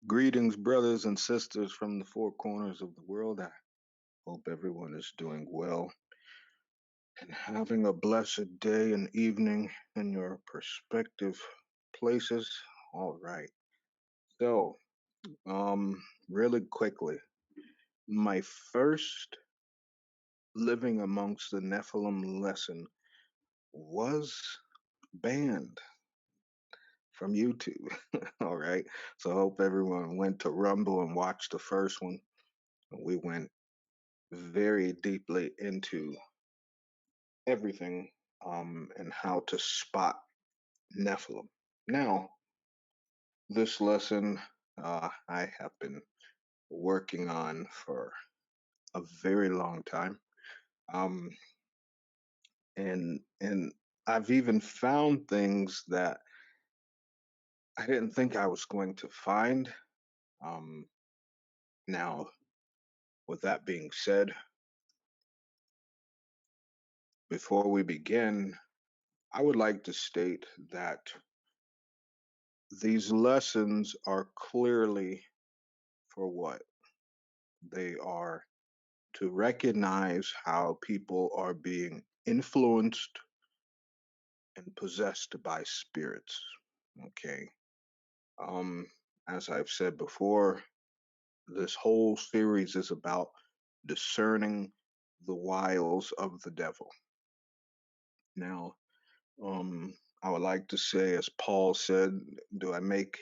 Greetings, brothers and sisters from the four corners of the world. I hope everyone is doing well and having a blessed day and evening in your perspective places. All right. So, really quickly, my first living amongst the Nephilim lesson was banned from YouTube. All right. So I hope everyone went to Rumble and watched the first one. We went very deeply into everything and how to spot Nephilim. Now, this lesson I have been working on for a very long time, um, and I've even found things that I didn't think I was going to find. Um, Now, with that being said, before we begin, I would like to state that these lessons are clearly for what? They are to recognize how people are being influenced and possessed by spirits. Okay. Um, as I've said before, this whole series is about discerning the wiles of the devil. Now, I would like to say, as Paul said, do I make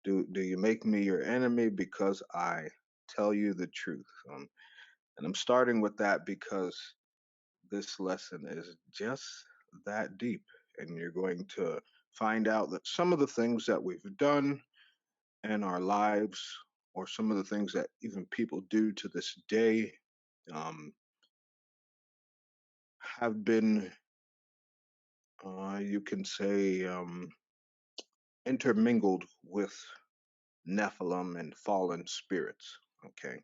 do you make me your enemy because I tell you the truth? And I'm starting with that because this lesson is just that deep, and you're going to find out that some of the things that we've done in our lives, or some of the things that even people do to this day, um, have been, you can say, intermingled with Nephilim and fallen spirits. Okay,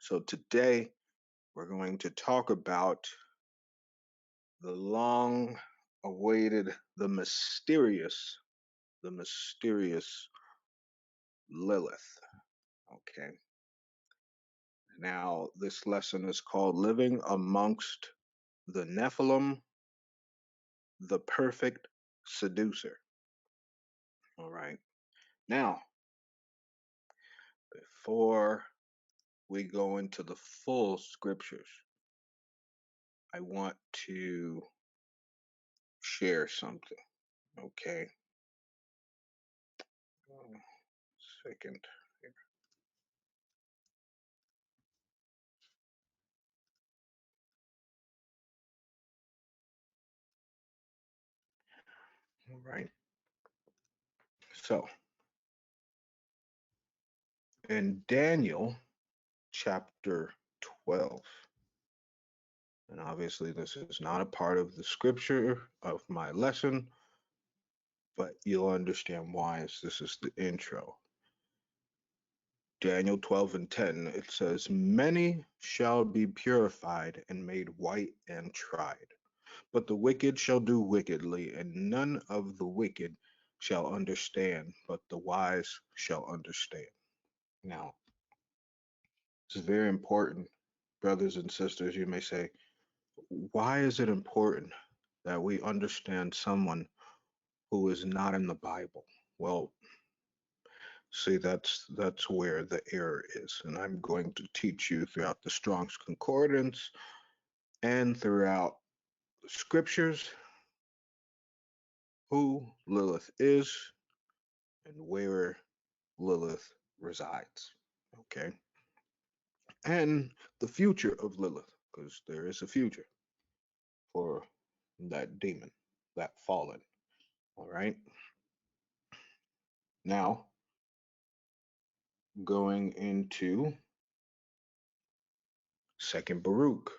so today we're going to talk about the long awaited, the mysterious Lilith. Okay, now this lesson is called Living Amongst the Nephilim, the Perfect Seducer. All right, now before we go into the full scriptures, I want to share something. Okay, second. All right. So in Daniel chapter 12, and obviously this is not a part of the scripture of my lesson, but you'll understand why as this is the intro. Daniel 12 and 10, it says, Many shall be purified and made white and tried, but the wicked shall do wickedly, and none of the wicked shall understand, but the wise shall understand. Now, it's very important, brothers and sisters. You may say, why is it important that we understand someone who is not in the Bible? Well, see, that's where the error is, and I'm going to teach you throughout the Strong's Concordance and throughout the scriptures who Lilith is and where Lilith resides. Okay, and the future of Lilith, because there is a future for that demon, that fallen. All right. Now, going into Second Baruch.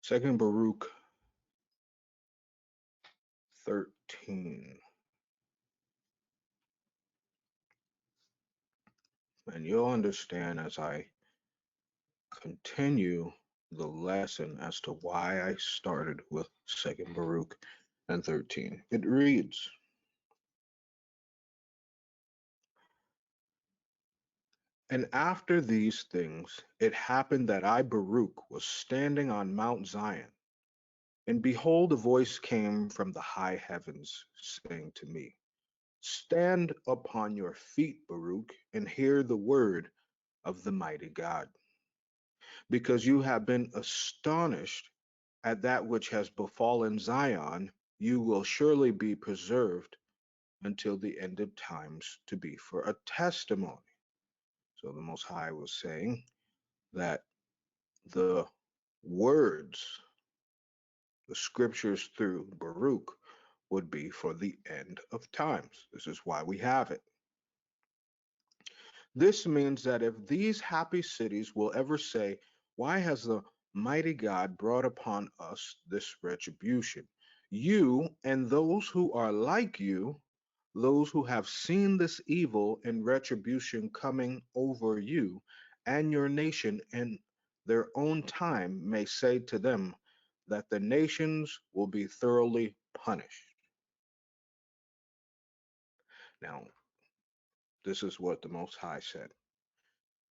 Second Baruch 13. And you'll understand as I continue the lesson as to why I started with 2nd Baruch and 13. It reads, "And after these things, it happened that I, Baruch, was standing on Mount Zion, and behold, a voice came from the high heavens, saying to me, Stand upon your feet, Baruch, and hear the word of the mighty God. Because you have been astonished at that which has befallen Zion, you will surely be preserved until the end of times to be for a testimony." So the Most High was saying that the words, the scriptures through Baruch, would be for the end of times. This is why we have it. This means that if these happy cities will ever say, Why has the mighty God brought upon us this retribution? You and those who are like you, those who have seen this evil and retribution coming over you and your nation in their own time, may say to them that the nations will be thoroughly punished. Now, this is what the Most High said.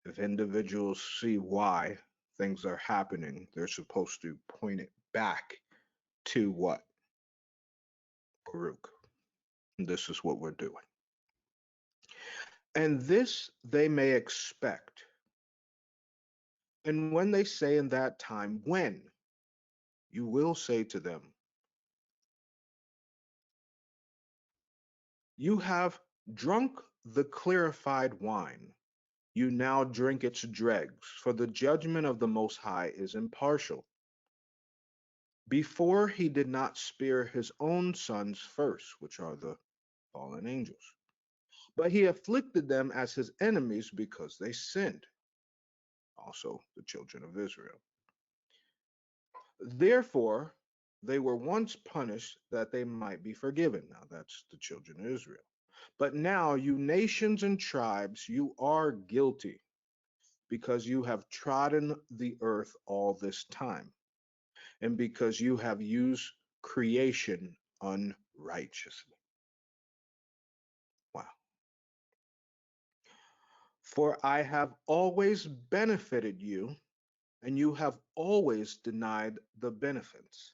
If individuals see why things are happening, they're supposed to point it back to what? Baruch. And this is what we're doing. And this they may expect. And when they say in that time, when? You will say to them, You have drunk the clarified wine. You now drink its dregs, for the judgment of the Most High is impartial. Before he did not spare his own sons first, which are the fallen angels, but he afflicted them as his enemies because they sinned, also the children of Israel. Therefore, they were once punished that they might be forgiven. Now that's the children of Israel. But now, you nations and tribes, you are guilty because you have trodden the earth all this time, and because you have used creation unrighteously. Wow. For I have always benefited you, and you have always denied the benefits.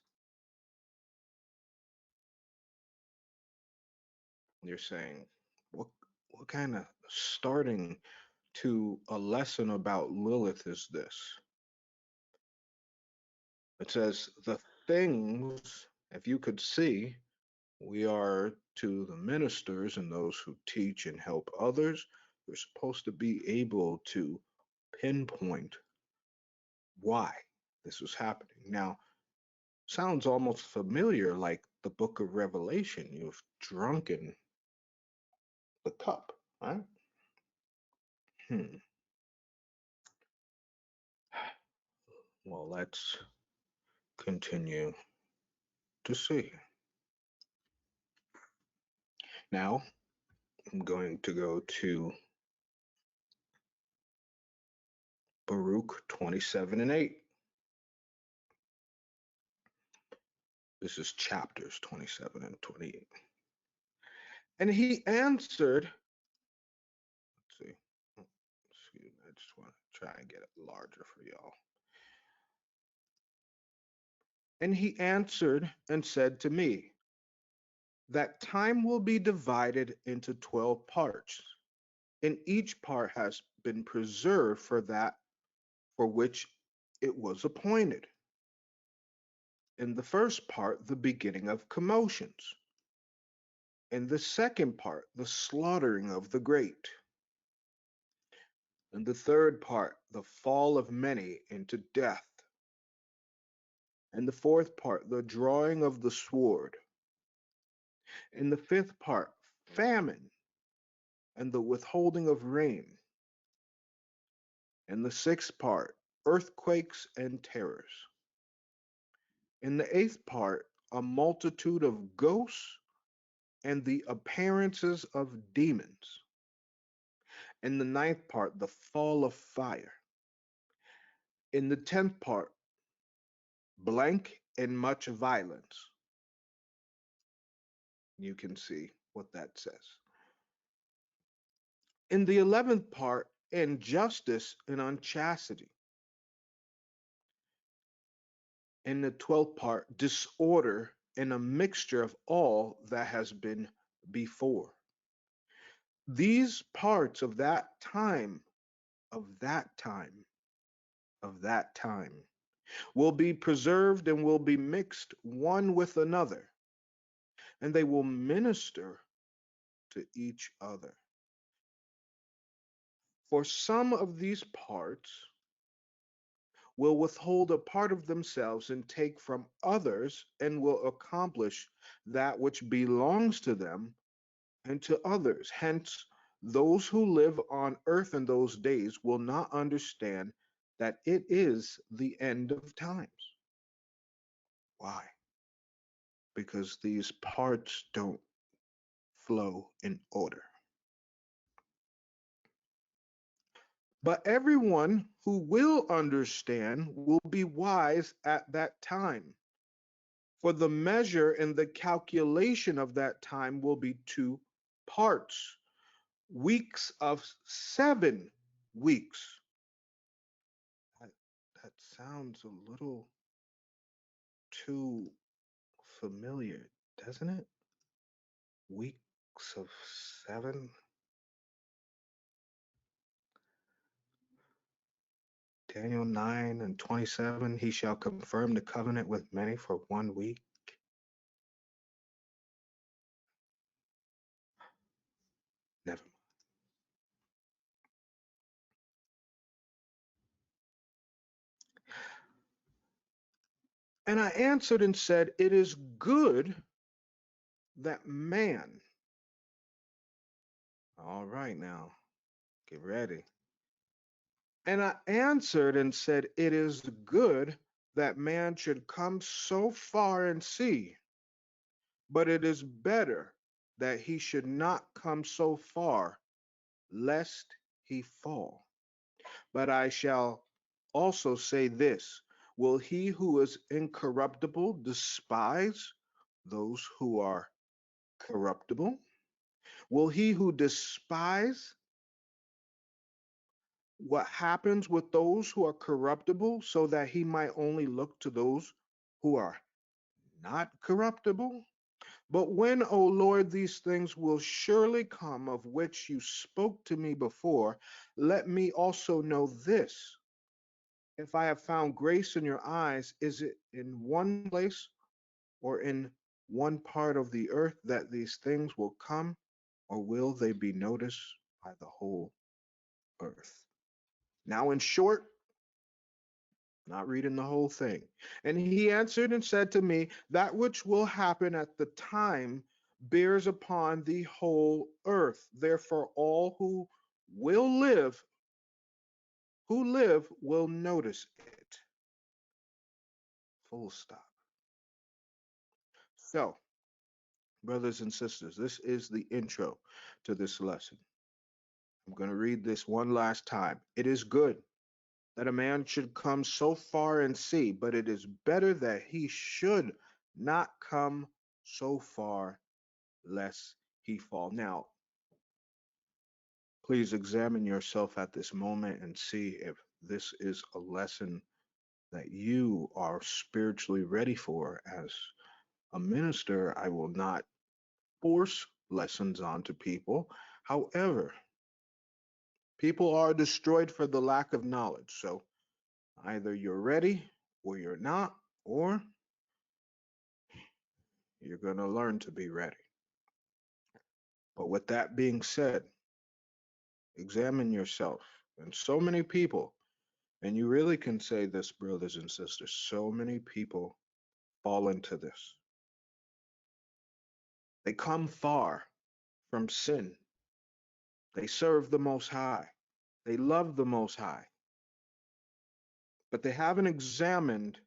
You're saying, what kind of starting to a lesson about Lilith is this? It says, the things, if you could see, we are to the ministers and those who teach and help others, we're supposed to be able to pinpoint why this was happening. Now, sounds almost familiar like the book of Revelation. You've drunken the cup, right? Hmm. Well, let's continue to see. Now, I'm going to go to Baruch 27 and 8. This is chapters 27 and 28. And he answered, let's see, excuse me, I just want to try and get it larger for y'all. And he answered and said to me, that time will be divided into 12 parts, and each part has been preserved for that for which it was appointed. In the first part, the beginning of commotions. In the second part, the slaughtering of the great. In the third part, the fall of many into death. In the fourth part, the drawing of the sword. In the fifth part, famine and the withholding of rain. In the sixth part, earthquakes and terrors. In the eighth part, a multitude of ghosts and the appearances of demons. In the ninth part, the fall of fire. In the 10th part, blank and much violence. You can see what that says. In the 11th part, injustice and unchastity. In the 12th part, disorder and a mixture of all that has been before. These parts of that time, of that time, of that time, will be preserved and will be mixed one with another, and they will minister to each other. For some of these parts will withhold a part of themselves and take from others, and will accomplish that which belongs to them and to others. Hence, those who live on earth in those days will not understand that it is the end of times. Why? Because these parts don't flow in order. But everyone who will understand will be wise at that time. For the measure and the calculation of that time will be 2 parts, weeks of 7 weeks. That, that sounds a little too familiar, doesn't it? Weeks of 7. Daniel 9 and 27, he shall confirm the covenant with many for 1 week. Never mind. And I answered and said, it is good that man, all right now, get ready. And I answered and said, it is good that man should come so far and see, but it is better that he should not come so far, lest he fall. But I shall also say this, will he who is incorruptible despise those who are corruptible? Will he who despise what happens with those who are corruptible, so that he might only look to those who are not corruptible? But when, O Lord, these things will surely come of which you spoke to me before, let me also know this. If I have found grace in your eyes, is it in one place or in one part of the earth that these things will come, or will they be noticed by the whole earth? Now, in short, not reading the whole thing. And he answered and said to me, that which will happen at the time bears upon the whole earth. Therefore, all who live will notice it. Full stop. So, brothers and sisters, this is the intro to this lesson. I'm going to read this one last time. It is good that a man should come so far and see, but it is better that he should not come so far lest he fall. Now, please examine yourself at this moment and see if this is a lesson that you are spiritually ready for. As a minister, I will not force lessons onto people. However, people are destroyed for the lack of knowledge. So either you're ready or you're not, or you're going to learn to be ready. But with that being said, examine yourself. And so many people, and you really can say this, brothers and sisters, so many people fall into this. They come far from sin. They serve the Most High. They love the Most High. But they haven't examined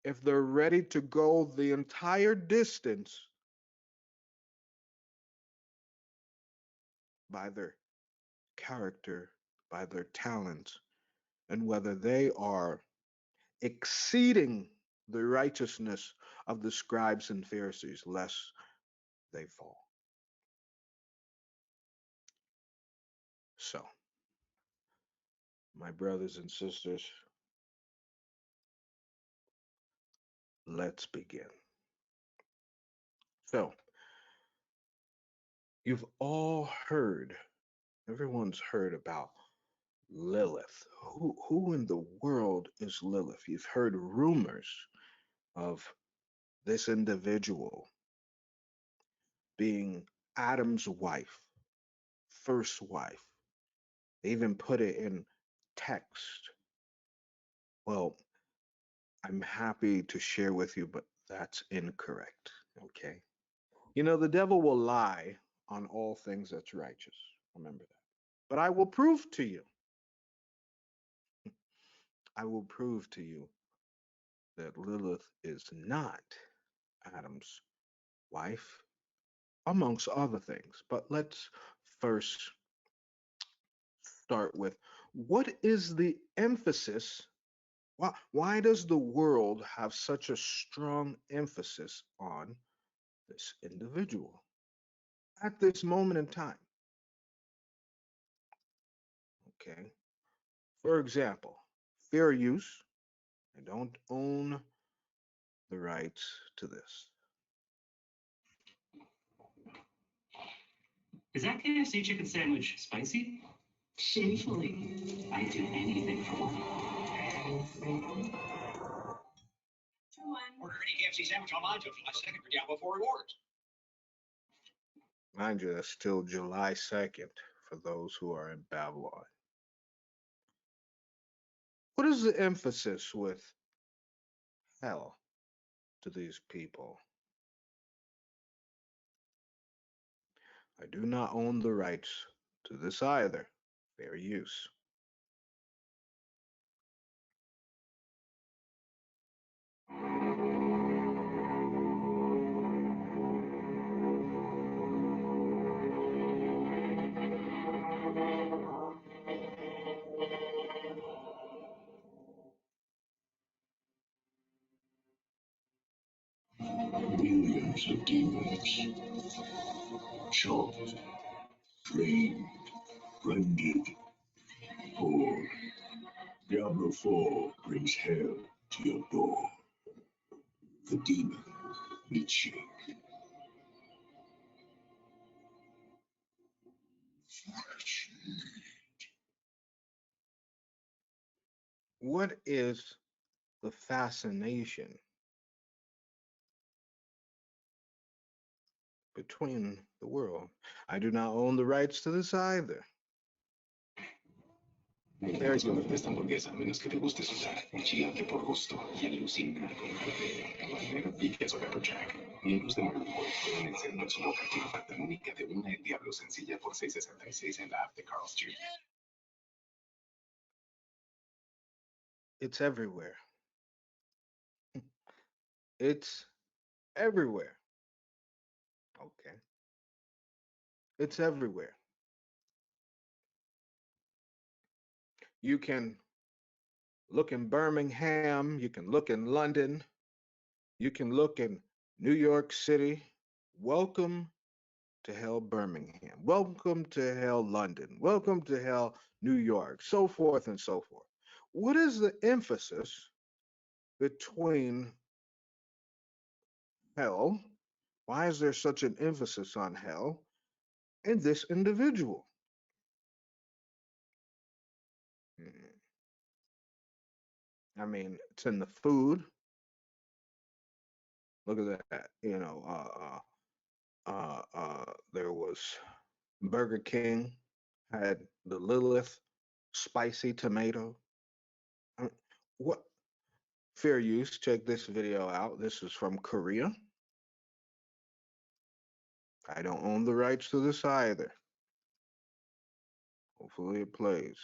if they're ready to go the entire distance by their character, by their talents, and whether they are exceeding the righteousness of the scribes and Pharisees, lest they fall. So, my brothers and sisters, let's begin. So, you've all heard, everyone's heard about Lilith. Who in the world is Lilith? You've heard rumors of this individual being Adam's wife, first wife. They even put it in text. Well, I'm happy to share with you, but that's incorrect. Okay. You know, the devil will lie on all things that's righteous. Remember that. But I will prove to you, I will prove to you that Lilith is not Adam's wife, amongst other things. But let's first start with what is the emphasis? Why does the world have such a strong emphasis on this individual at this moment in time? Okay. For example, fair use. I don't own the rights to this. Is that KFC chicken sandwich spicy? Shamefully, I'd do anything for one. Order any KFC sandwich online until July 2nd for Diablo 4 rewards. Mind you, that's still July 2nd for those who are in Babylon. What is the emphasis with hell to these people? I do not own the rights to this either. Fair use. Millions of demons, chopped, trained, branded, poor. Diablo 4 brings hell to your door. The demon reaching. What is the fascination between the world? I do not own the rights to this either. Mientras comerte esta hamburguesa, a menos que te guste sudar, chillarte por gusto y alucinar con proteína, habanero y queso pepper jack. Miembros de Marvel Boys pueden encender su boca con la oferta única de una El Diablo sencilla por $6.66 en la app de Carl's Jr. It's everywhere. It's everywhere. Okay. It's everywhere. You can look in Birmingham, you can look in London, you can look in New York City. Welcome to hell, Birmingham. Welcome to hell, London. Welcome to hell, New York, so forth and so forth. What is the emphasis between hell? Why is there such an emphasis on hell and this individual? I mean, it's in the food. Look at that. There was Burger King had the Lilith spicy tomato. I mean, what fair use? Check this video out. This is from Korea. I don't own the rights to this either. Hopefully it plays.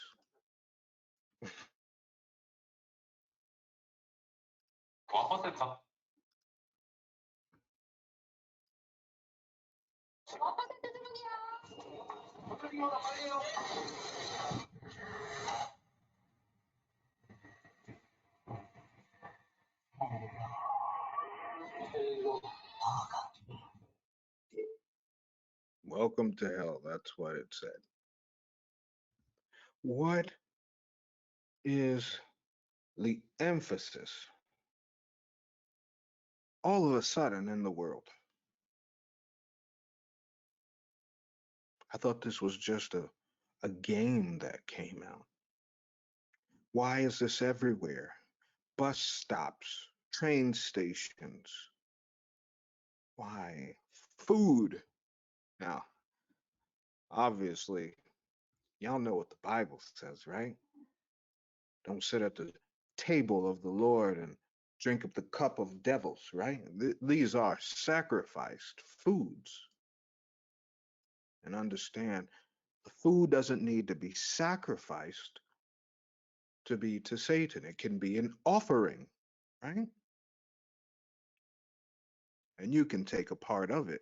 to hell. That's what it said. What is the emphasis all of a sudden in the world? I thought this was just a game that came out. Why is this everywhere? Bus stops, train stations. Why? Food. Now, obviously, y'all know what the Bible says, right? Don't sit at the table of the Lord and drink of the cup of devils, right? These are sacrificed foods. And understand, the food doesn't need to be sacrificed to be to Satan. It can be an offering, right? And you can take a part of it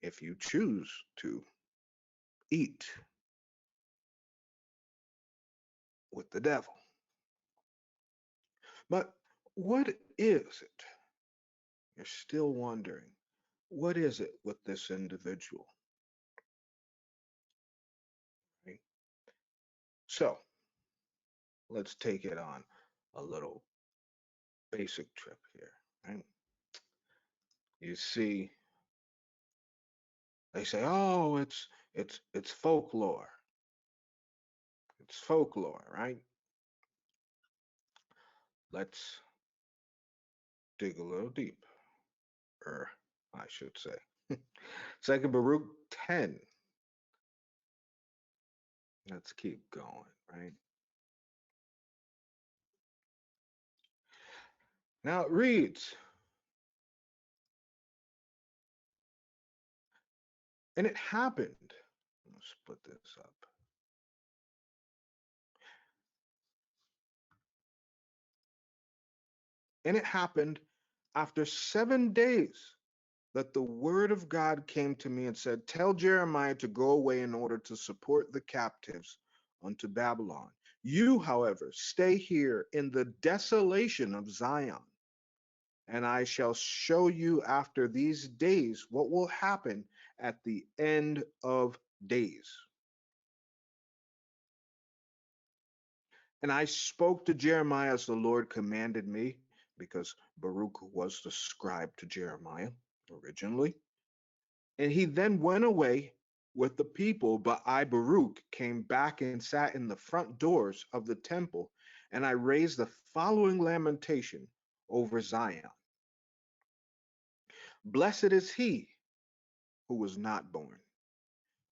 if you choose to eat with the devil. But what is it? You're still wondering. What is it with this individual? Right? So let's take it on a little basic trip here. Right? You see, they say, "Oh, it's folklore. It's folklore, right?" Let's dig a little deeper, I should say. Second Baruch 10. Let's keep going, right? Now it reads, and it happened. Let's split this up. And it happened after 7 days that the word of God came to me and said, "Tell Jeremiah to go away in order to support the captives unto Babylon. You, however, stay here in the desolation of Zion, and I shall show you after these days what will happen at the end of days." And I spoke to Jeremiah as the Lord commanded me, because Baruch was the scribe to Jeremiah originally. And he then went away with the people, but I, Baruch, came back and sat in the front doors of the temple, and I raised the following lamentation over Zion. Blessed is he who was not born,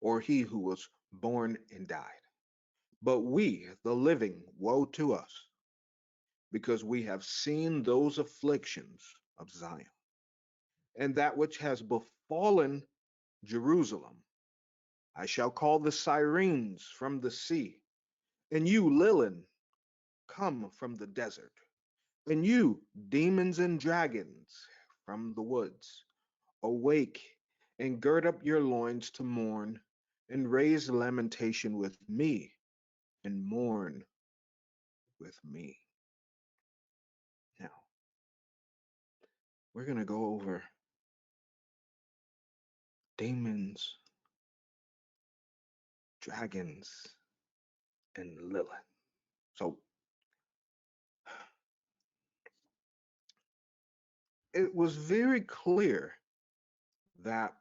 or he who was born and died. But we, the living, woe to us, because we have seen those afflictions of Zion, and that which has befallen Jerusalem. I shall call the sirens from the sea, and you, Lilith, come from the desert, and you, demons and dragons, from the woods. Awake and gird up your loins to mourn, and raise lamentation with me, and mourn with me. Now, we're going to go over demons, dragons, and Lilith. So, it was very clear that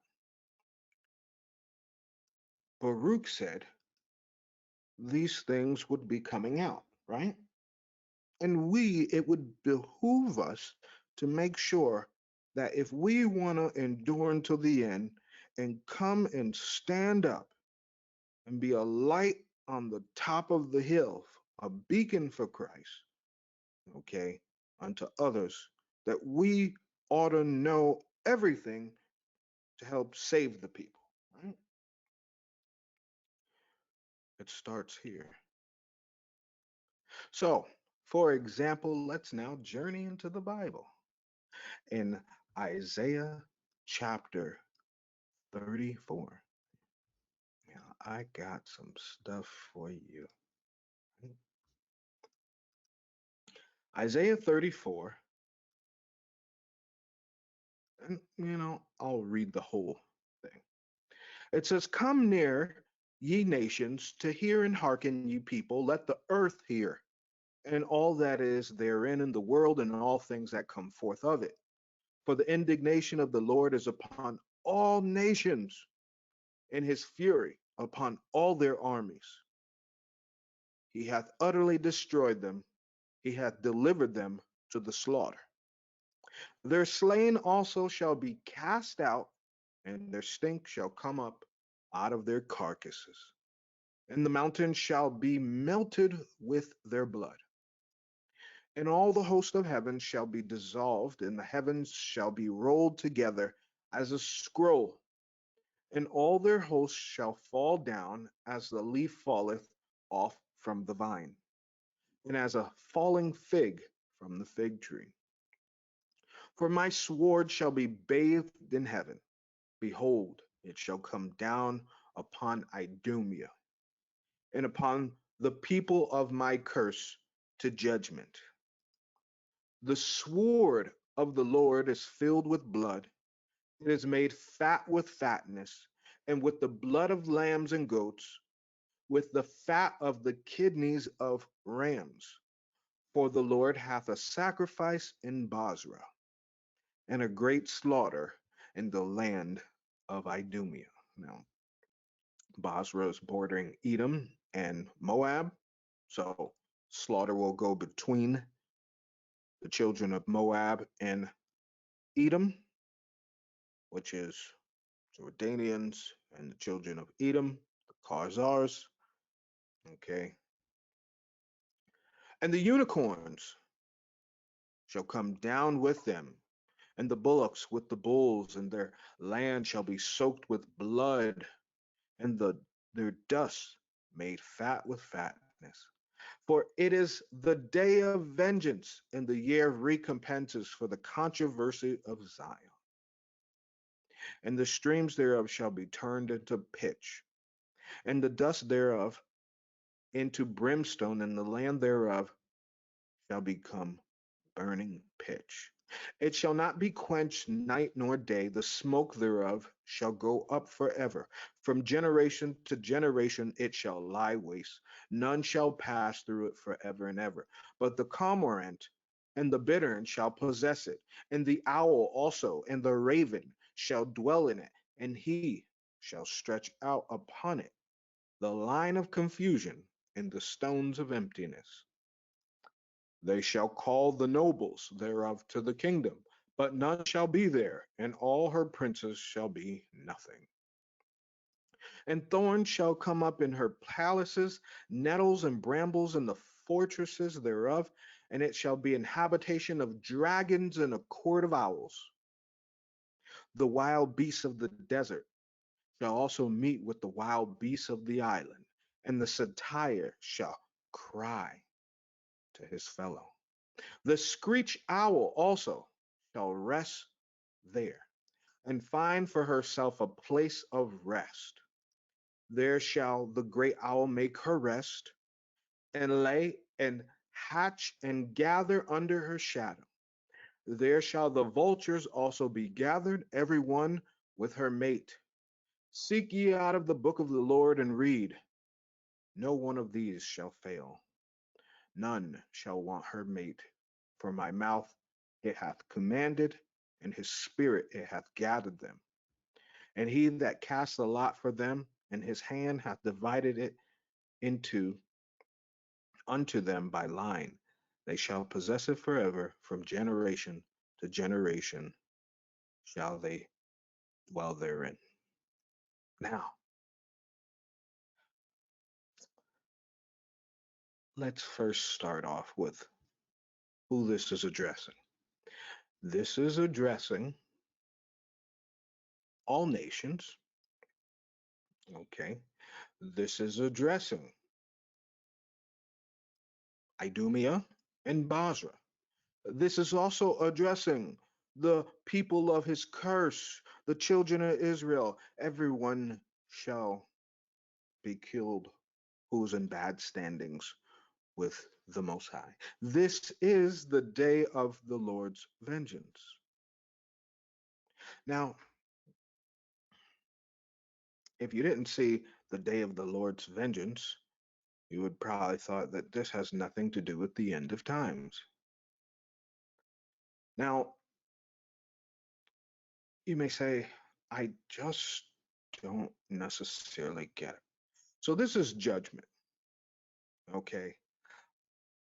Baruch said these things would be coming out, right? And it would behoove us to make sure that if we want to endure until the end and come and stand up and be a light on the top of the hill, a beacon for Christ, okay, unto others, that we ought to know everything to help save the people, right? It starts here. So, for example, let's now journey into the Bible. In Isaiah chapter 34. Now, I got some stuff for you. Isaiah 34, and I'll read the whole thing. It says, "Come near, ye nations, to hear and hearken, ye people. Let the earth hear, and all that is therein in the world, and all things that come forth of it. For the indignation of the Lord is upon all nations, and his fury upon all their armies. He hath utterly destroyed them, he hath delivered them to the slaughter. Their slain also shall be cast out, and their stink shall come up out of their carcasses. And the mountains shall be melted with their blood. And all the host of heaven shall be dissolved, and the heavens shall be rolled together as a scroll, and all their hosts shall fall down as the leaf falleth off from the vine, and as a falling fig from the fig tree. For my sword shall be bathed in heaven. Behold, it shall come down upon Idumea, and upon the people of my curse to judgment. The sword of the Lord is filled with blood. It is made fat with fatness, and with the blood of lambs and goats, with the fat of the kidneys of rams. For the Lord hath a sacrifice in Basra, and a great slaughter in the land of Idumea. Now, Basra is bordering Edom and Moab, so slaughter will go between the children of Moab and Edom, which is Jordanians, and the children of Edom, the Khazars. Okay. And the unicorns shall come down with them, and the bullocks with the bulls, and their land shall be soaked with blood, and their dust made fat with fatness. For it is the day of vengeance, and the year of recompenses for the controversy of Zion. And the streams thereof shall be turned into pitch, and the dust thereof into brimstone, and the land thereof shall become burning pitch. It shall not be quenched night nor day, the smoke thereof shall go up forever. From generation to generation it shall lie waste. None shall pass through it forever and ever. But the cormorant and the bittern shall possess it, and the owl also, and the raven shall dwell in it, and he shall stretch out upon it the line of confusion and the stones of emptiness. They shall call the nobles thereof to the kingdom, but none shall be there, and all her princes shall be nothing. And thorns shall come up in her palaces, nettles and brambles in the fortresses thereof, and it shall be an habitation of dragons and a court of owls. The wild beasts of the desert shall also meet with the wild beasts of the island, and the satyr shall cry to his fellow. The screech owl also shall rest there, and find for herself a place of rest. There shall the great owl make her rest, and lay and hatch and gather under her shadow. There shall the vultures also be gathered, every one with her mate. Seek ye out of the book of the Lord and read. No one of these shall fail. None shall want her mate. For my mouth it hath commanded, and his spirit it hath gathered them. And he that cast the lot for them, and his hand hath divided it into unto them by line. They shall possess it forever, from generation to generation shall they dwell therein. Now, let's first start off with who this is addressing. This is addressing all nations. Okay. This is addressing Idumea and Basra. This is also addressing the people of his curse, the children of Israel. Everyone shall be killed who's in bad standings with the Most High. This is the day of the Lord's vengeance. Now, If you didn't see the day of the Lord's vengeance, you would probably thought that this has nothing to do with the end of times. Now, you may say, I just don't necessarily get it. So this is judgment, okay?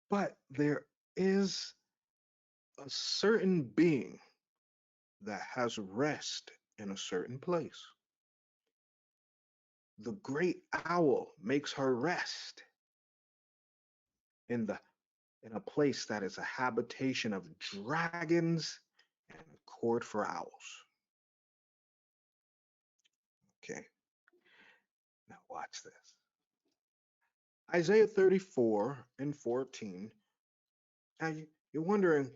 But there is a certain being that has rest in a certain place. The great owl makes her rest in the in a place that is a habitation of dragons and a court for owls. Okay, now watch this. Isaiah 34 and 14. Now you're wondering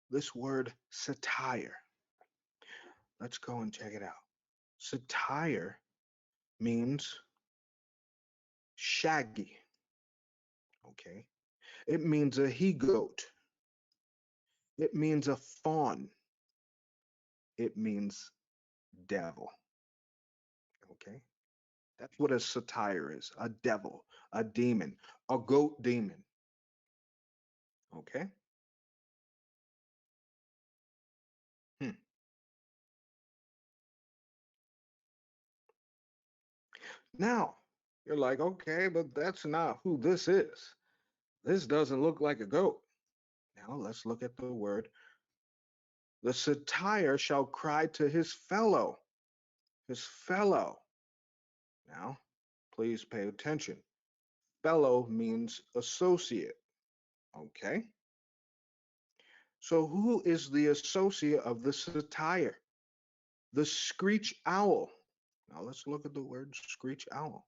this word satire. Let's go and check it out. Satire means shaggy. Okay. It means a he goat. It means a fawn. It means devil. Okay. That's what a satire is, a devil, a demon, a goat demon. Okay. Hmm. Now, you're like, okay, but that's not who this is. This doesn't look like a goat. Now, let's look at the word. The satire shall cry to his fellow. His fellow. Now, please pay attention. Fellow means associate. Okay. So, who is the associate of the satire? The screech owl. Now, let's look at the word screech owl.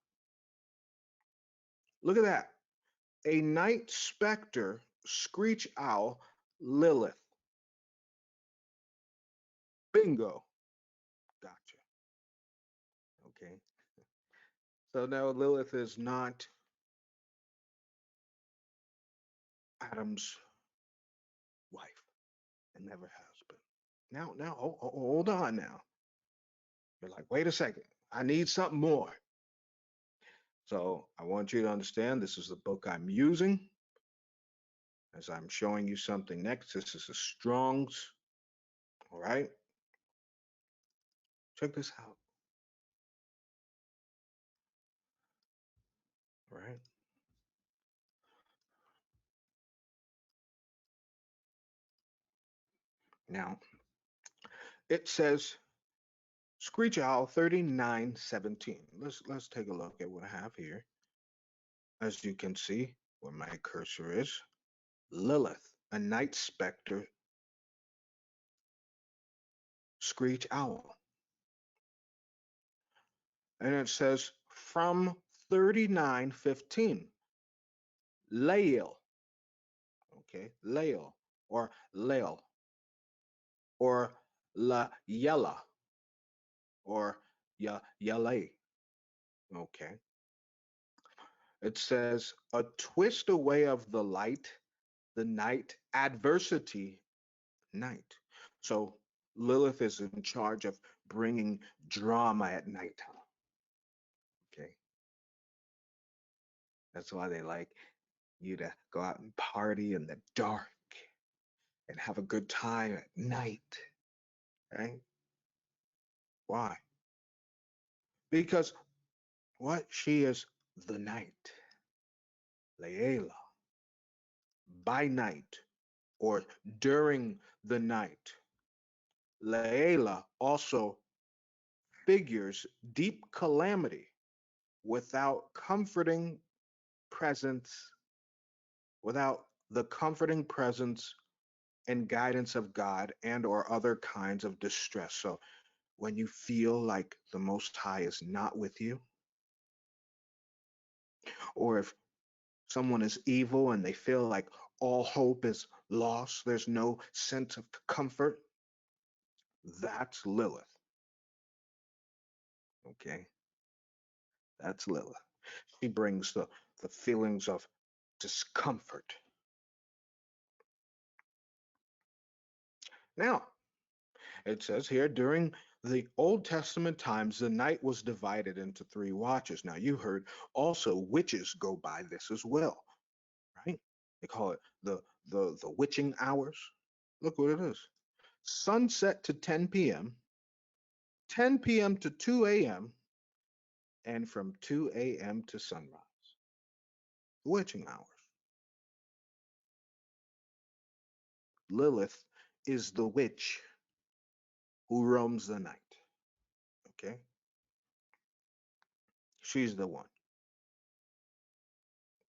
Look at that. A night specter, screech owl, Lilith. Bingo. Gotcha. Okay. So now Lilith is not Adam's wife and never has been. Now, hold on now. You're like, wait a second. I need something more. So I want you to understand this is the book I'm using. As I'm showing you something next, this is the Strong's. All right. Check this out. All right. Now, it says Screech Owl 3917. Let's take a look at what I have here. As you can see, where my cursor is, Lilith, a night specter, Screech Owl. And it says from 3915, Lael, okay, Lael, or Lael, or La Yella, or Yale, okay. It says a twist away of the light, the night, adversity, night. So Lilith is in charge of bringing drama at nighttime. Okay. That's why they like you to go out and party in the dark and have a good time at night. Right? Why? Because what? She is the night. Layla. By night or during the night. Layla also figures deep calamity without comforting presence, without the comforting presence and guidance of God and or other kinds of distress. So when you feel like the Most High is not with you, or if someone is evil and they feel like all hope is lost, there's no sense of comfort, that's Lilith. Okay, that's Lilith. She brings the feelings of discomfort. Now, it says here during The Old Testament times, the night was divided into three watches. Now, you heard also witches go by this as well, right? They call it the witching hours. Look what it is: sunset to 10 p.m., 10 p.m. to 2 a.m., and from 2 a.m. to sunrise. Witching hours. Lilith is the witch who roams the night. Okay? She's the one.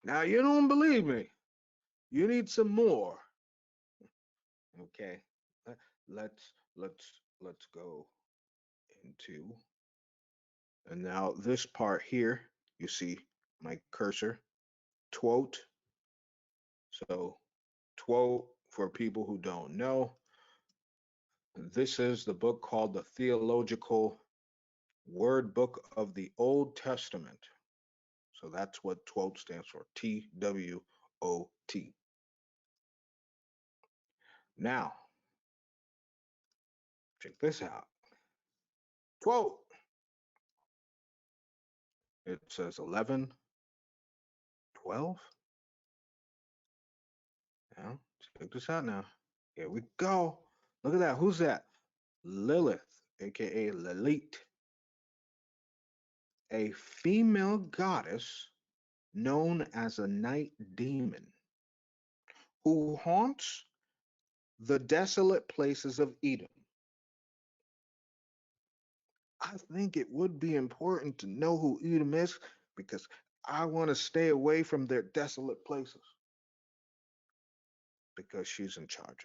Now, you don't believe me. You need some more. Okay? Let's go into, and now this part here, you see my cursor, Twote. So Twote, for people who don't know, this is the book called the Theological Word Book of the Old Testament. So that's what Twote stands for, Twot. Now, check this out. Twote. It says 11, 12. Now, check this out now. Here we go. Look at that. Who's that? Lilith, aka Lilith, a female goddess known as a night demon who haunts the desolate places of Edom. I think it would be important to know who Edom is because I want to stay away from their desolate places because she's in charge of it.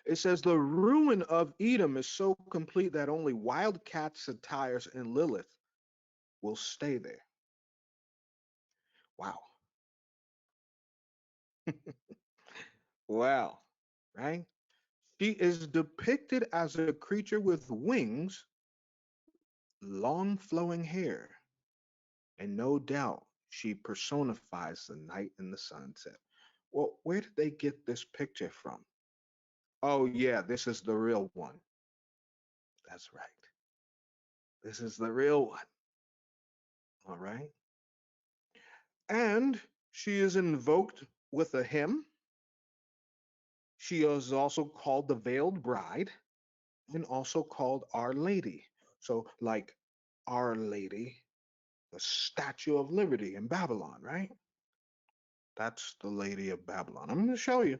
It says the ruin of Edom is so complete that only wildcat satyrs and Lilith will stay there. Wow. Wow. Right? She is depicted as a creature with wings, long flowing hair, and no doubt she personifies the night and the sunset. Well, where did they get this picture from? Oh, yeah, this is the real one. That's right. This is the real one. All right. And she is invoked with a hymn. She is also called the Veiled Bride and also called Our Lady. So, like Our Lady, the Statue of Liberty in Babylon, right? That's the Lady of Babylon. I'm going to show you.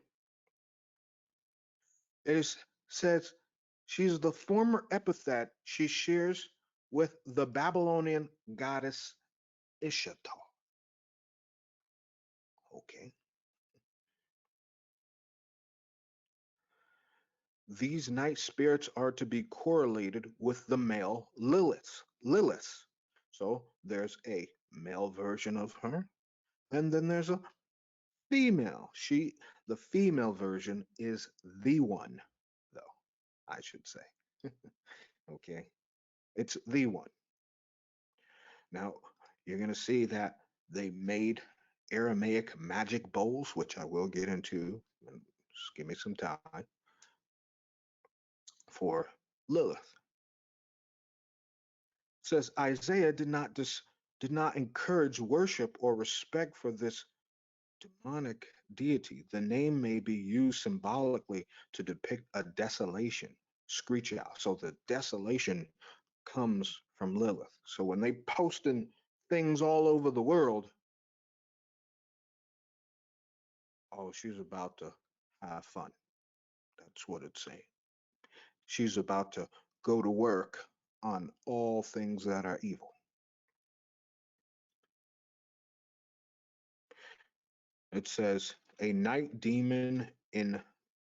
It says she's the former epithet she shares with the Babylonian goddess Ishtar. Okay. These night spirits are to be correlated with the male Lilith. Lilith. So there's a male version of her, and then there's a female. The female version is the one, though, I should say. Okay. It's the one. Now, you're going to see that they made Aramaic magic bowls, which I will get into. Just give me some time for Lilith. It says Isaiah did not encourage worship or respect for this demonic deity. The name may be used symbolically to depict a desolation, screech owl. So the desolation comes from Lilith. So when they posting things all over the world, oh, she's about to have fun. That's what it's saying. She's about to go to work on all things that are evil. It says a night demon in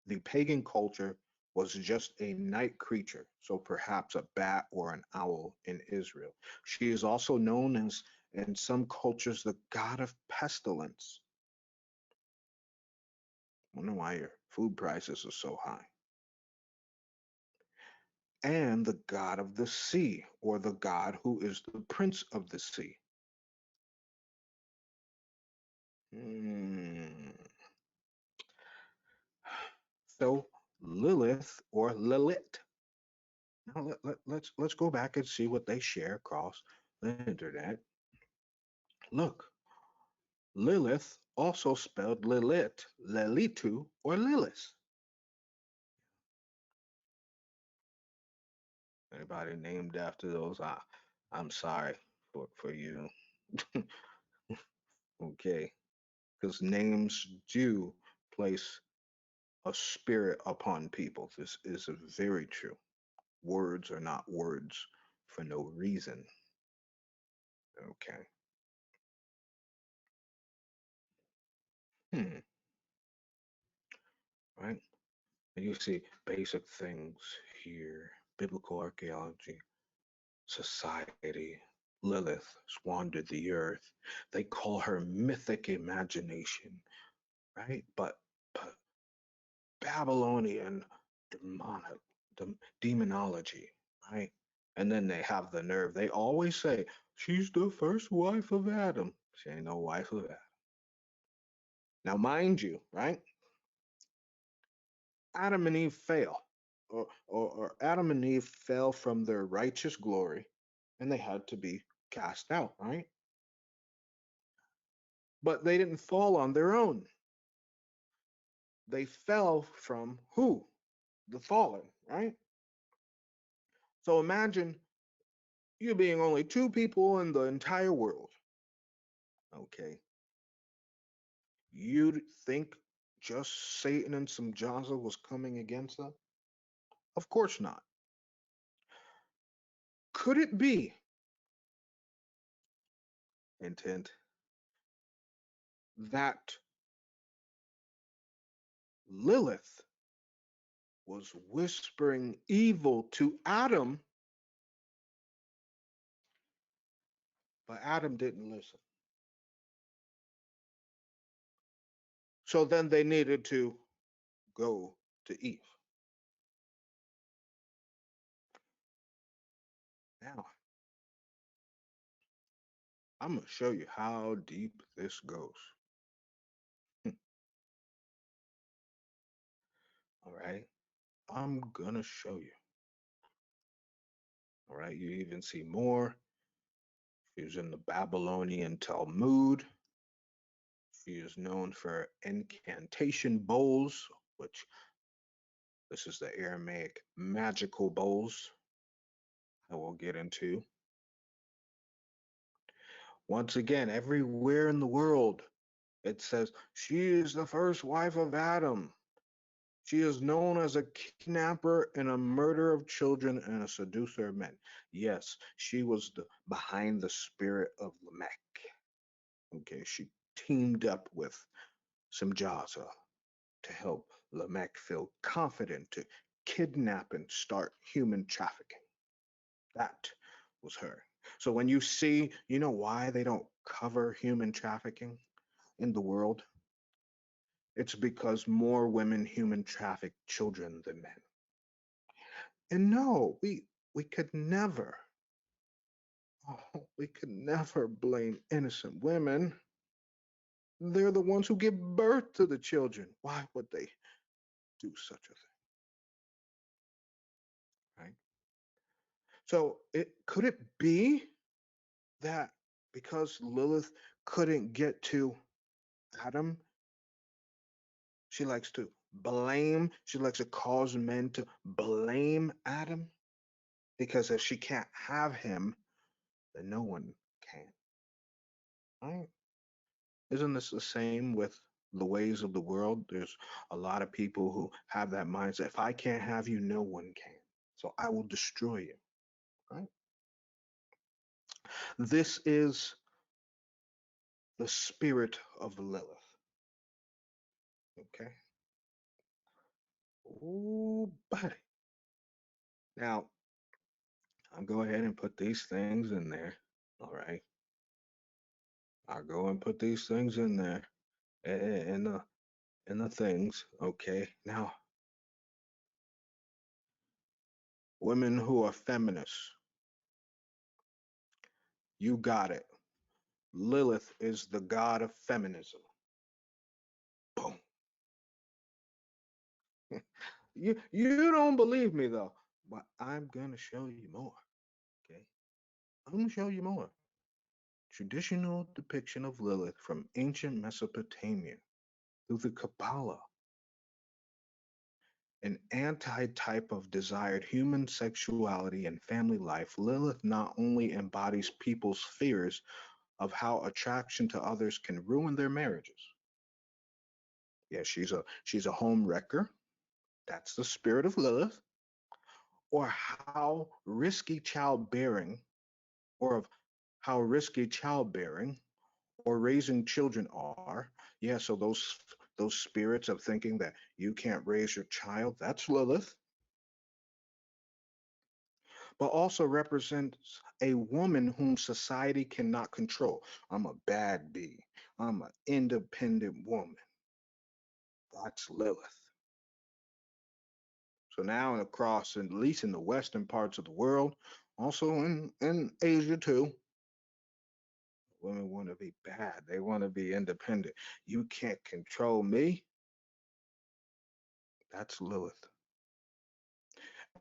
the pagan culture was just a night creature, so perhaps a bat or an owl in Israel. She is also known as, in some cultures, the god of pestilence. I wonder why your food prices are so high. And the god of the sea, or the god who is the prince of the sea. Hmm. So Lilith or Lilith Now let's go back and see what they share across the internet. Look, Lilith also spelled Lilith, Lelitu, or Lilith. Anybody named after those? I'm sorry for you. Okay, because names do place a spirit upon people. This is very true. Words are not words for no reason. Okay. Hmm. Right. And you see basic things here: biblical archaeology, society. Lilith squandered the earth. They call her mythic imagination, right? But Babylonian demonic, demonology, right? And then they have the nerve. They always say she's the first wife of Adam. She ain't no wife of Adam. Now, mind you, right? Adam and Eve fail, or Adam and Eve fell from their righteous glory, and they had to be cast out, right? But they didn't fall on their own. They fell from who? The fallen, right? So imagine you being only two people in the entire world. Okay. You'd think just Satan and some Jahza was coming against them? Of course not. Could it be intent that Lilith was whispering evil to Adam, but Adam didn't listen? So then they needed to go to Eve. Now, I'm going to show you how deep this goes. All right. I'm going to show you. All right. You even see more. She was in the Babylonian Talmud. She is known for incantation bowls, which this is the Aramaic magical bowls I will get into. Once again, everywhere in the world, it says she is the first wife of Adam. She is known as a kidnapper and a murderer of children and a seducer of men. Yes, she was behind the spirit of Lamech. Okay, she teamed up with some Jahza to help Lamech feel confident to kidnap and start human trafficking. That was her. So when you see, you know why they don't cover human trafficking in the world? It's because more women human traffic children than men. And no, we could never, oh, we could never blame innocent women. They're the ones who give birth to the children. Why would they do such a thing? Right? So it could it be that because Lilith couldn't get to Adam, she likes to blame, she likes to cause men to blame Adam? Because if she can't have him, then no one can. Right? Isn't this the same with the ways of the world? There's a lot of people who have that mindset. If I can't have you, no one can. So I will destroy you. Right? This is the spirit of Lilith. Okay. Oh, buddy. Now, I'll go ahead and put these things in there. All right. I'll go and put these things in there in the things. Okay. Now, women who are feminists, you got it. Lilith is the god of feminism. Boom. You don't believe me though. But I'm going to show you more. Okay? I'm going to show you more. Traditional depiction of Lilith from ancient Mesopotamia through the Kabbalah, an anti-type of desired human sexuality and family life. Lilith not only embodies people's fears of how attraction to others can ruin their marriages. Yeah, she's a home wrecker. That's the spirit of Lilith. Or how risky childbearing, or of how risky childbearing or raising children are. Yeah, so those spirits of thinking that you can't raise your child, that's Lilith. But also represents a woman whom society cannot control. I'm a bad bee. I'm an independent woman. That's Lilith. So now across, at least in the western parts of the world, also in Asia too, women want to be bad. They want to be independent. You can't control me. That's Lilith.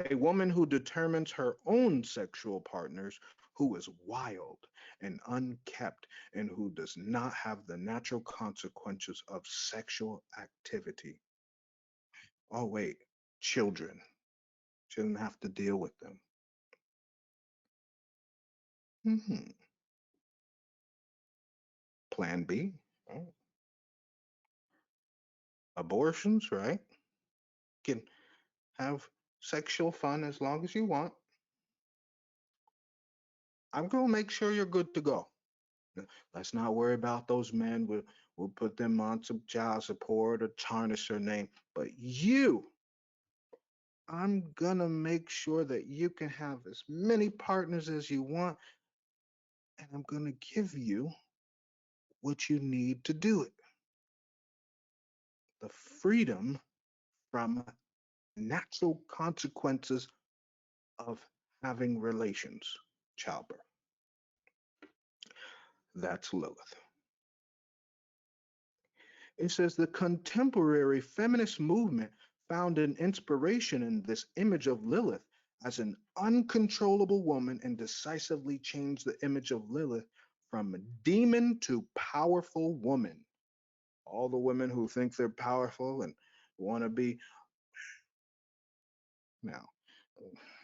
A woman who determines her own sexual partners, who is wild and unkept, and who does not have the natural consequences of sexual activity. Oh, wait, children. She doesn't have to deal with them. Hmm. Plan B. Oh. Abortions, right? Can have sexual fun as long as you want. I'm going to make sure you're good to go. Let's not worry about those men. We'll put them on some child support or tarnish their name. But you, I'm going to make sure that you can have as many partners as you want. And I'm going to give you what you need to do it, the freedom from natural consequences of having relations, childbirth. That's Lilith. It says the contemporary feminist movement found an inspiration in this image of Lilith as an uncontrollable woman and decisively changed the image of Lilith from demon to powerful woman. All the women who think they're powerful and want to be now.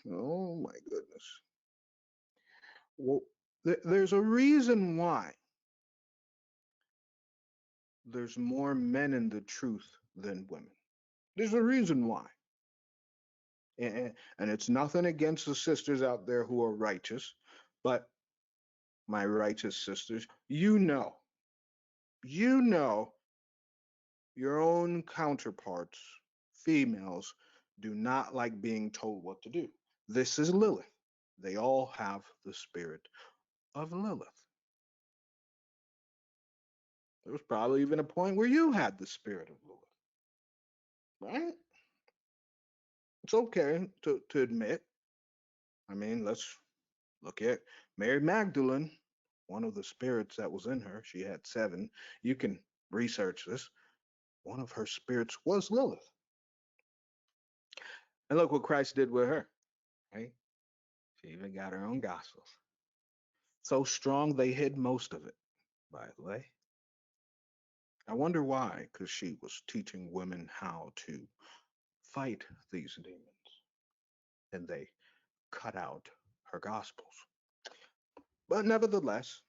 Oh my goodness. Well, there's a reason why there's more men in the truth than women. There's a reason why. And it's nothing against the sisters out there who are righteous, but my righteous sisters, you know, your own counterparts, females, do not like being told what to do. This is Lilith. They all have the spirit of Lilith. There was probably even a point where you had the spirit of Lilith, right? It's okay to admit. I mean, let's look at Mary Magdalene, one of the spirits that was in her. She had seven. You can research this. One of her spirits was Lilith. And look what Christ did with her, right? She even got her own gospels. So strong they hid most of it, by the way. I wonder why, because she was teaching women how to fight these demons, and they cut out her gospels. But nevertheless,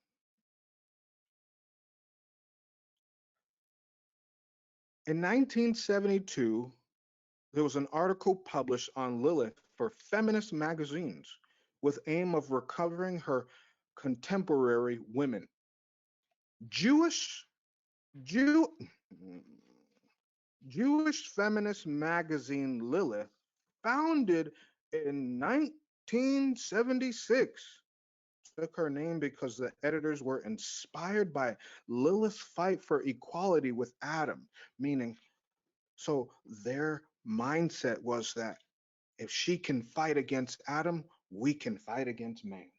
in 1972, there was an article published on Lilith for feminist magazines with aim of recovering her contemporary women. Jewish Jew Jewish feminist magazine Lilith, founded in 1976, took her name because the editors were inspired by Lilith's fight for equality with Adam, meaning so their mindset was that if she can fight against Adam, we can fight against man.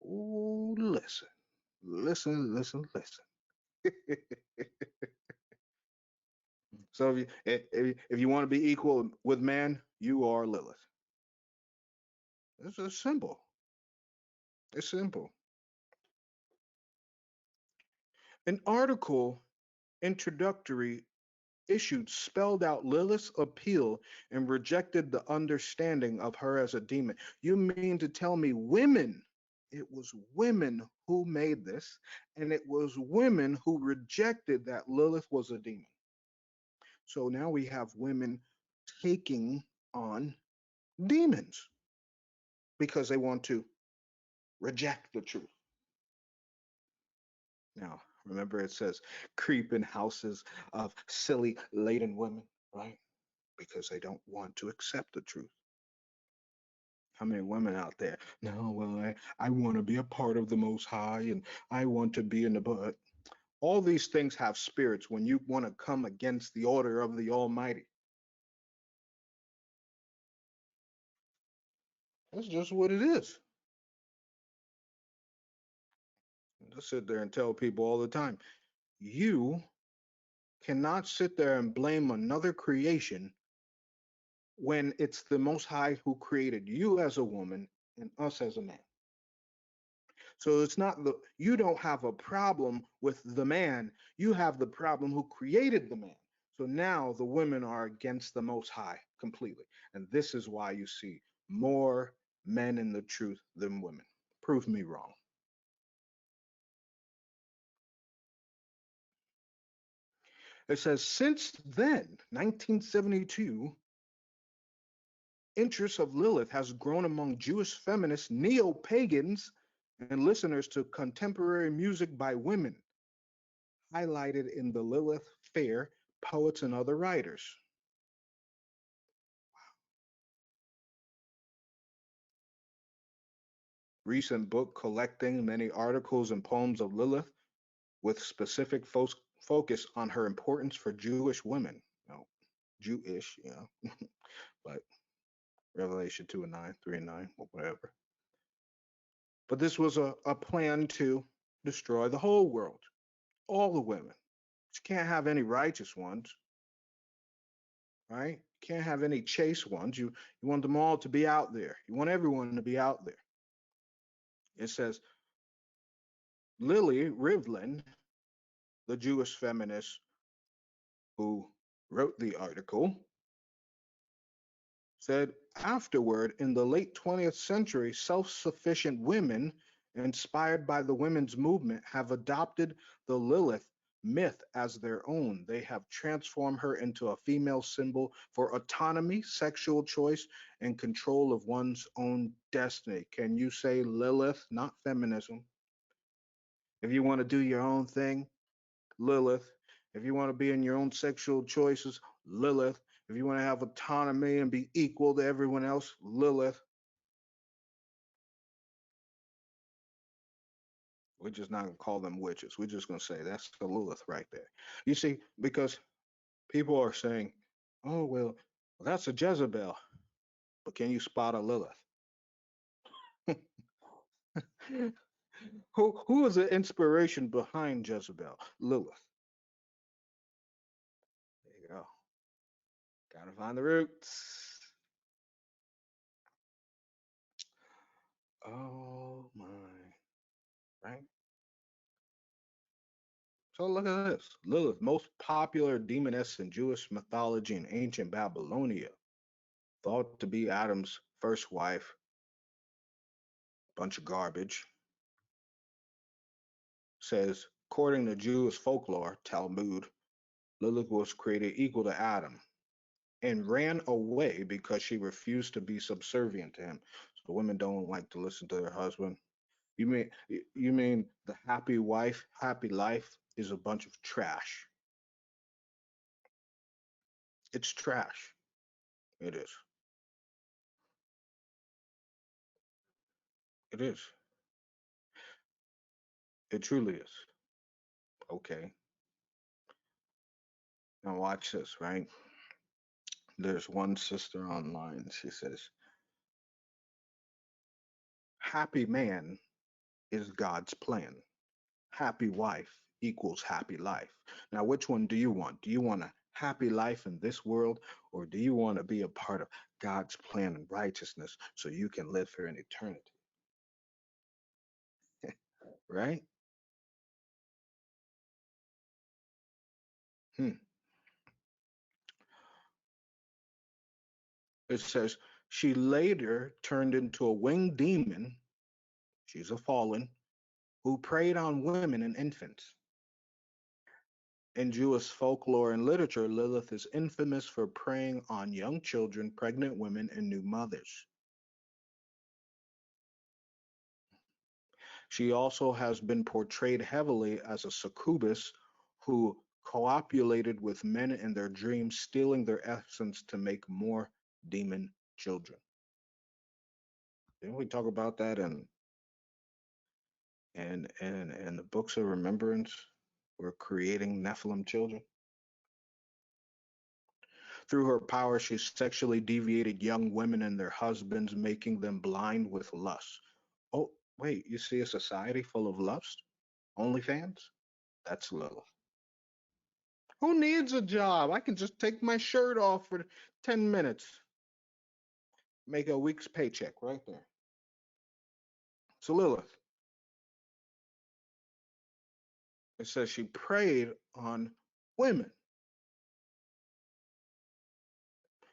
Oh, listen, listen, listen, listen. So if you want to be equal with man, you are Lilith. It's simple. It's simple. An article introductory issued spelled out Lilith's appeal and rejected the understanding of her as a demon. You mean to tell me women? It was women who made this, and it was women who rejected that Lilith was a demon. So now we have women taking on demons because they want to reject the truth. Now, remember it says creep in houses of silly laden women, right? Because they don't want to accept the truth. How many women out there? No, well, I want to be a part of the Most High and I want to be in the but. All these things have spirits when you want to come against the order of the Almighty. That's just what it is. I sit there and tell people all the time, you cannot sit there and blame another creation when it's the Most High who created you as a woman and us as a man. So it's not you don't have a problem with the man, you have the problem who created the man. So now the women are against the Most High completely. And this is why you see more men in the truth than women. Prove me wrong. It says, since then, 1972, interest of Lilith has grown among Jewish feminists, neo-pagans, and listeners to contemporary music by women, highlighted in the Lilith Fair, poets and other writers. Recent book collecting many articles and poems of Lilith with specific focus on her importance for Jewish women. You know, Jewish, you know, but Revelation 2 and 9, 3 and 9, whatever. But this was a plan to destroy the whole world, all the women. You can't have any righteous ones, right? You can't have any chaste ones. You want them all to be out there. You want everyone to be out there. It says Lily Rivlin, the Jewish feminist who wrote the article, said afterward, in the late 20th century, self sufficient women, inspired by the women's movement, have adopted the Lilith myth as their own. They have transformed her into a female symbol for autonomy, sexual choice, and control of one's own destiny. Can you say Lilith, not feminism? If you want to do your own thing, Lilith. If you want to be in your own sexual choices, Lilith. If you want to have autonomy and be equal to everyone else, Lilith. We're just not going to call them witches. We're just going to say that's the Lilith right there. You see, because people are saying, oh, well, that's a Jezebel. But can you spot a Lilith? Who is the inspiration behind Jezebel? Lilith. There you go. Gotta find the roots. Oh my. Right? So look at this. Lilith, most popular demoness in Jewish mythology in ancient Babylonia, thought to be Adam's first wife. Bunch of garbage. Says, according to Jewish folklore, Talmud, Lilith was created equal to Adam and ran away because she refused to be subservient to him. So women don't like to listen to their husband. You mean the happy wife, happy life is a bunch of trash. It's trash. It is. It is. It truly is. Okay. Now watch this, right? There's one sister online. She says, happy man is God's plan. Happy wife equals happy life. Now, which one do you want? Do you want a happy life in this world, or do you want to be a part of God's plan and righteousness so you can live for an eternity? Right? Hmm. It says she later turned into a winged demon. She's a fallen who preyed on women and infants. In Jewish folklore and literature, Lilith is infamous for preying on young children, pregnant women, and new mothers. She also has been portrayed heavily as a succubus who copulated with men in their dreams, stealing their essence to make more demon children. Didn't we talk about that in the books of remembrance? We're creating Nephilim children. Through her power, she sexually deviated young women and their husbands, making them blind with lust. Oh, wait, you see a society full of lust? OnlyFans? That's Lilith. Who needs a job? I can just take my shirt off for 10 minutes, make a week's paycheck right there. So Lilith, it says she preyed on women.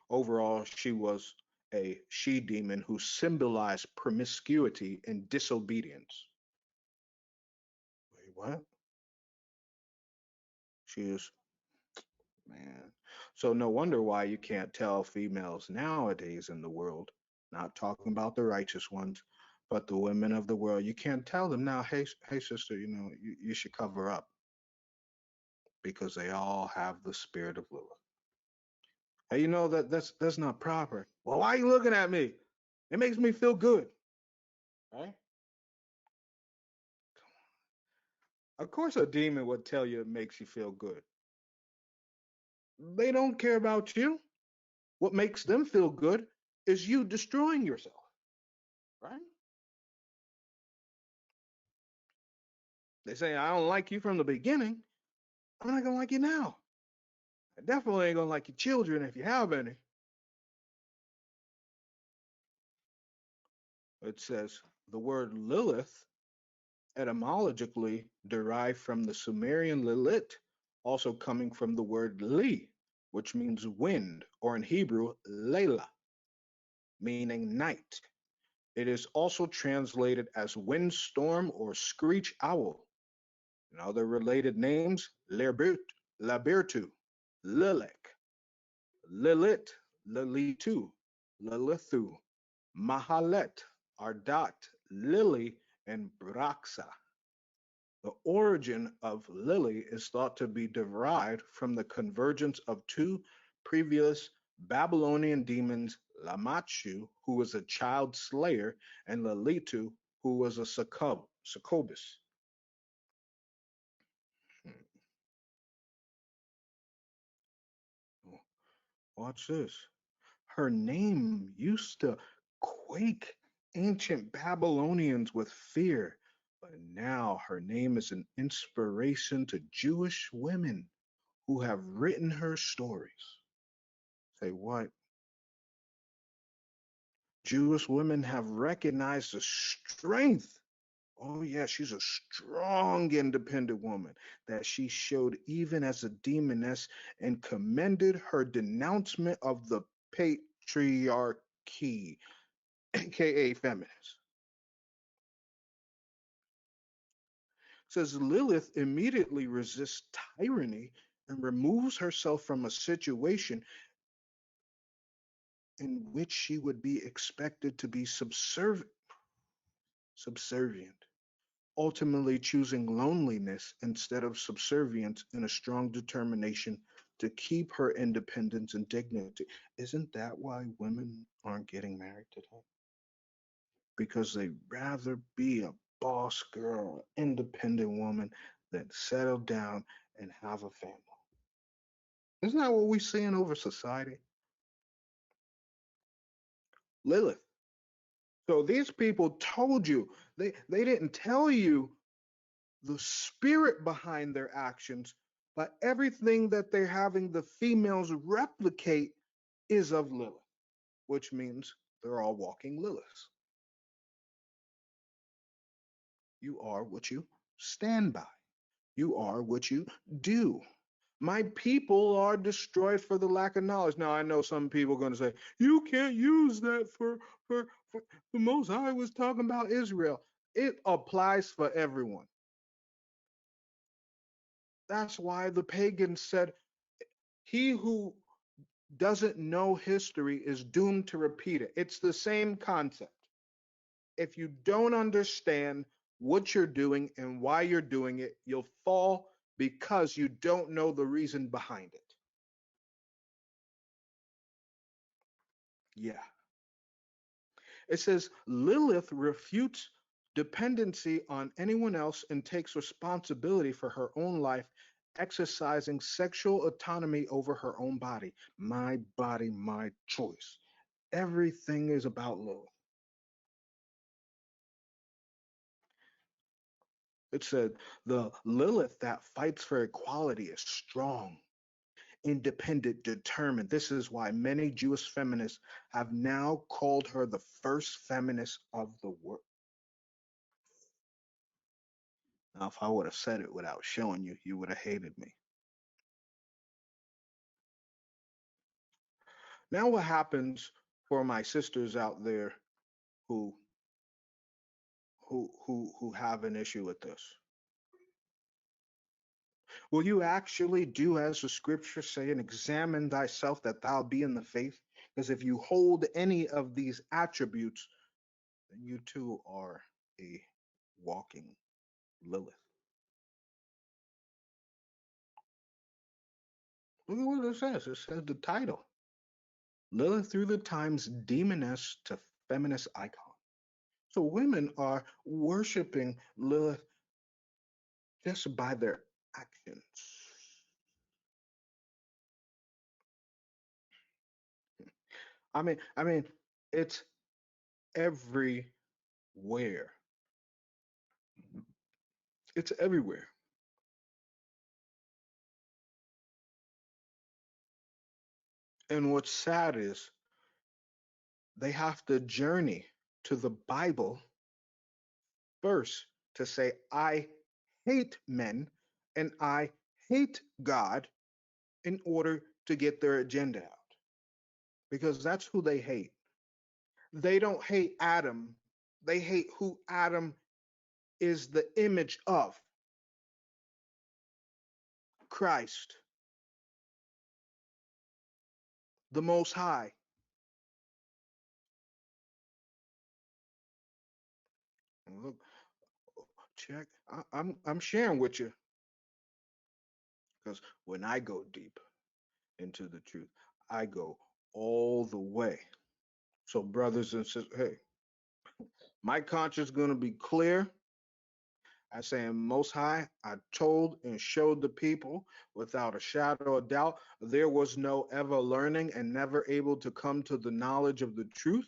Overall, she was a she demon who symbolized promiscuity and disobedience. Wait, what? She is, man. So no wonder why you can't tell females nowadays in the world, not talking about the righteous ones, but the women of the world. You can't tell them now, hey, sister, you should cover up because they all have the spirit of Lilith. Hey, that's not proper. Well, why are you looking at me? It makes me feel good, right? Of course, a demon would tell you it makes you feel good. They don't care about you. What makes them feel good is you destroying yourself, right? They say, I don't like you from the beginning. I'm not going to like you now. I definitely ain't going to like your children if you have any. It says the word Lilith etymologically derived from the Sumerian Lilith, also coming from the word Li, which means wind, or in Hebrew, Layla, meaning night. It is also translated as windstorm or screech owl. And other related names, Labirtu, Lilac, Lilith, Lilitu, Lilithu, Mahalet, Ardat, Lily, and Braxa. The origin of Lily is thought to be derived from the convergence of two previous Babylonian demons, Lamashu, who was a child slayer, and Lilitu, who was a succubus. Watch this. Her name used to quake ancient Babylonians with fear, but now her name is an inspiration to Jewish women who have written her stories. Say what? Jewish women have recognized the strength. Oh, yeah, she's a strong, independent woman that she showed even as a demoness and commended her denouncement of the patriarchy, aka feminist. Says Lilith immediately resists tyranny and removes herself from a situation in which she would be expected to be subservient, ultimately choosing loneliness instead of subservience in a strong determination to keep her independence and dignity. Isn't that why women aren't getting married today? Because they'd rather be a boss girl, independent woman than settle down and have a family. Isn't that what we're seeing over society? Lilith. So these people told you, they didn't tell you the spirit behind their actions, But everything that they're having the females replicate is of Lilith, which means they're all walking Liliths. You are what you stand by. You are what you do. My people are destroyed for the lack of knowledge. Now, I know some people are going to say, you can't use that for the Most High was talking about Israel. It applies for everyone. That's why the pagans said, he who doesn't know history is doomed to repeat it. It's the same concept. If you don't understand what you're doing and why you're doing it, you'll fall because you don't know the reason behind it. Yeah. It says Lilith refutes dependency on anyone else and takes responsibility for her own life, exercising sexual autonomy over her own body. My body, my choice. Everything is about Lilith. It said the Lilith that fights for equality is strong, independent, determined. This is why many Jewish feminists have now called her the first feminist of the world. Now, if I would have said it without showing you, you would have hated me. Now, what happens for my sisters out there who who have an issue with this? Will you actually do as the scriptures say and examine thyself that thou be in the faith? Because if you hold any of these attributes, then you too are a walking Lilith. Look at what it says. It says the title. Lilith through the times demoness to feminist icon. So women are worshiping Lilith just by their actions. I mean, it's everywhere. It's everywhere. And what's sad is they have to journey to the Bible first to say, I hate men and I hate God in order to get their agenda out. Because that's who they hate. They don't hate Adam, they hate who Adam is the image of Christ, the Most High. Look, check. I'm sharing with you because when I go deep into the truth, I go all the way. So, brothers and sisters, hey, my conscience is going to be clear. I say, Most High, I told and showed the people without a shadow of doubt there was no ever learning and never able to come to the knowledge of the truth.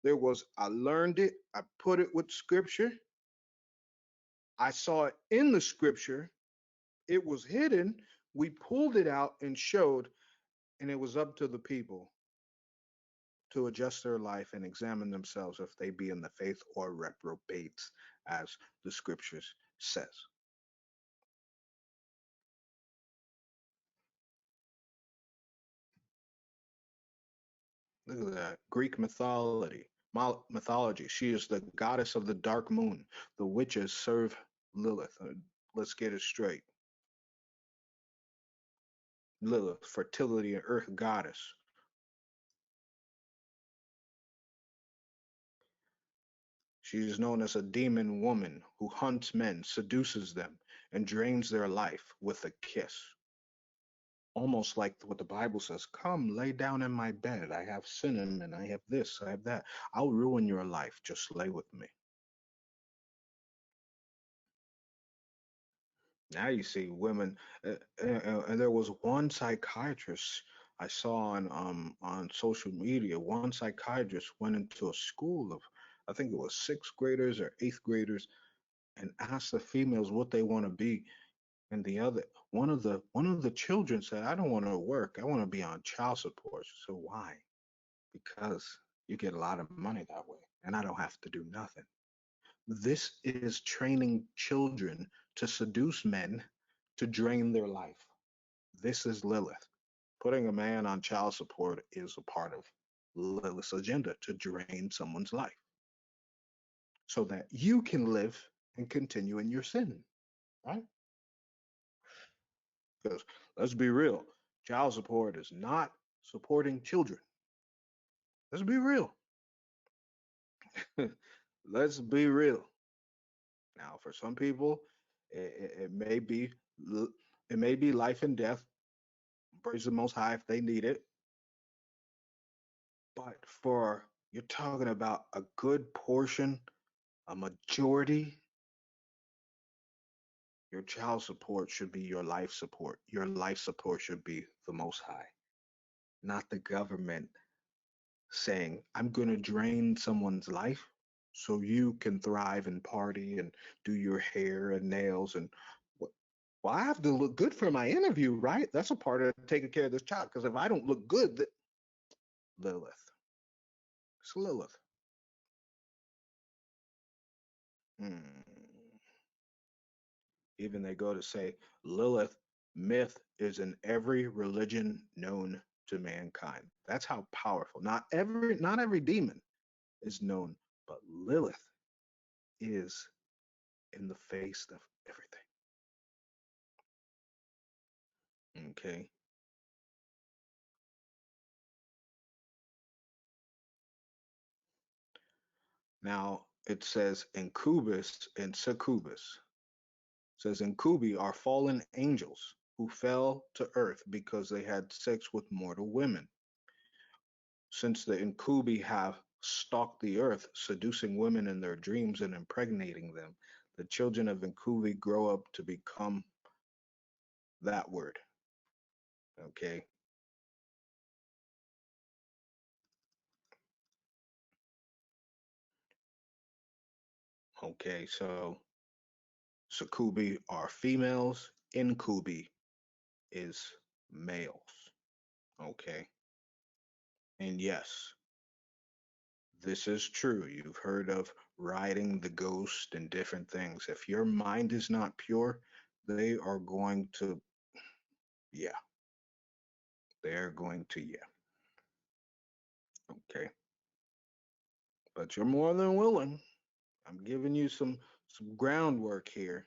There was, I learned it, I put it with scripture, I saw it in the scripture, it was hidden, we pulled it out and showed, and it was up to the people to adjust their life and examine themselves if they be in the faith or reprobates, as the scriptures says. Look at that. Greek mythology. She is the goddess of the dark moon. The witches serve Lilith. Let's get it straight. Lilith, fertility and earth goddess. She is known as a demon woman who hunts men, seduces them, and drains their life with a kiss. Almost like what the Bible says, come lay down in my bed. I have cinnamon, I have this, I have that. I'll ruin your life. Just lay with me. Now you see women, and there was one psychiatrist I saw on social media. One psychiatrist went into a school of, I think it was sixth graders or eighth graders, and asked the females what they want to be. And one of the children said, I don't want to work. I want to be on child support. So why? Because you get a lot of money that way, and I don't have to do nothing. This is training children to seduce men to drain their life. This is Lilith. Putting a man on child support is a part of Lilith's agenda to drain someone's life so that you can live and continue in your sin, right? Because let's be real, child support is not supporting children. Let's be real. Let's be real. Now, for some people, it may be life and death. Praise the Most High if they need it. But for you're talking about a good portion, a majority, your child support should be your life support. Your life support should be the Most High, not the government saying, I'm going to drain someone's life so you can thrive and party and do your hair and nails and well, I have to look good for my interview, right? That's a part of taking care of this child. Because if I don't look good, Lilith, it's Lilith. Hmm. Even they go to say Lilith myth is in every religion known to mankind. That's how powerful. Not every demon is known, but Lilith is in the face of everything. Okay. Now it says incubus and succubus. It says incubi are fallen angels who fell to earth because they had sex with mortal women. Since the incubi have stalked the earth, seducing women in their dreams and impregnating them, the children of incubi grow up to become that word. Okay. Okay. So succubi are females, incubi is males. Okay. And yes, this is true. You've heard of riding the ghost and different things. If your mind is not pure, they are going to, yeah, they're going to, yeah. Okay. But you're more than willing. I'm giving you some groundwork here.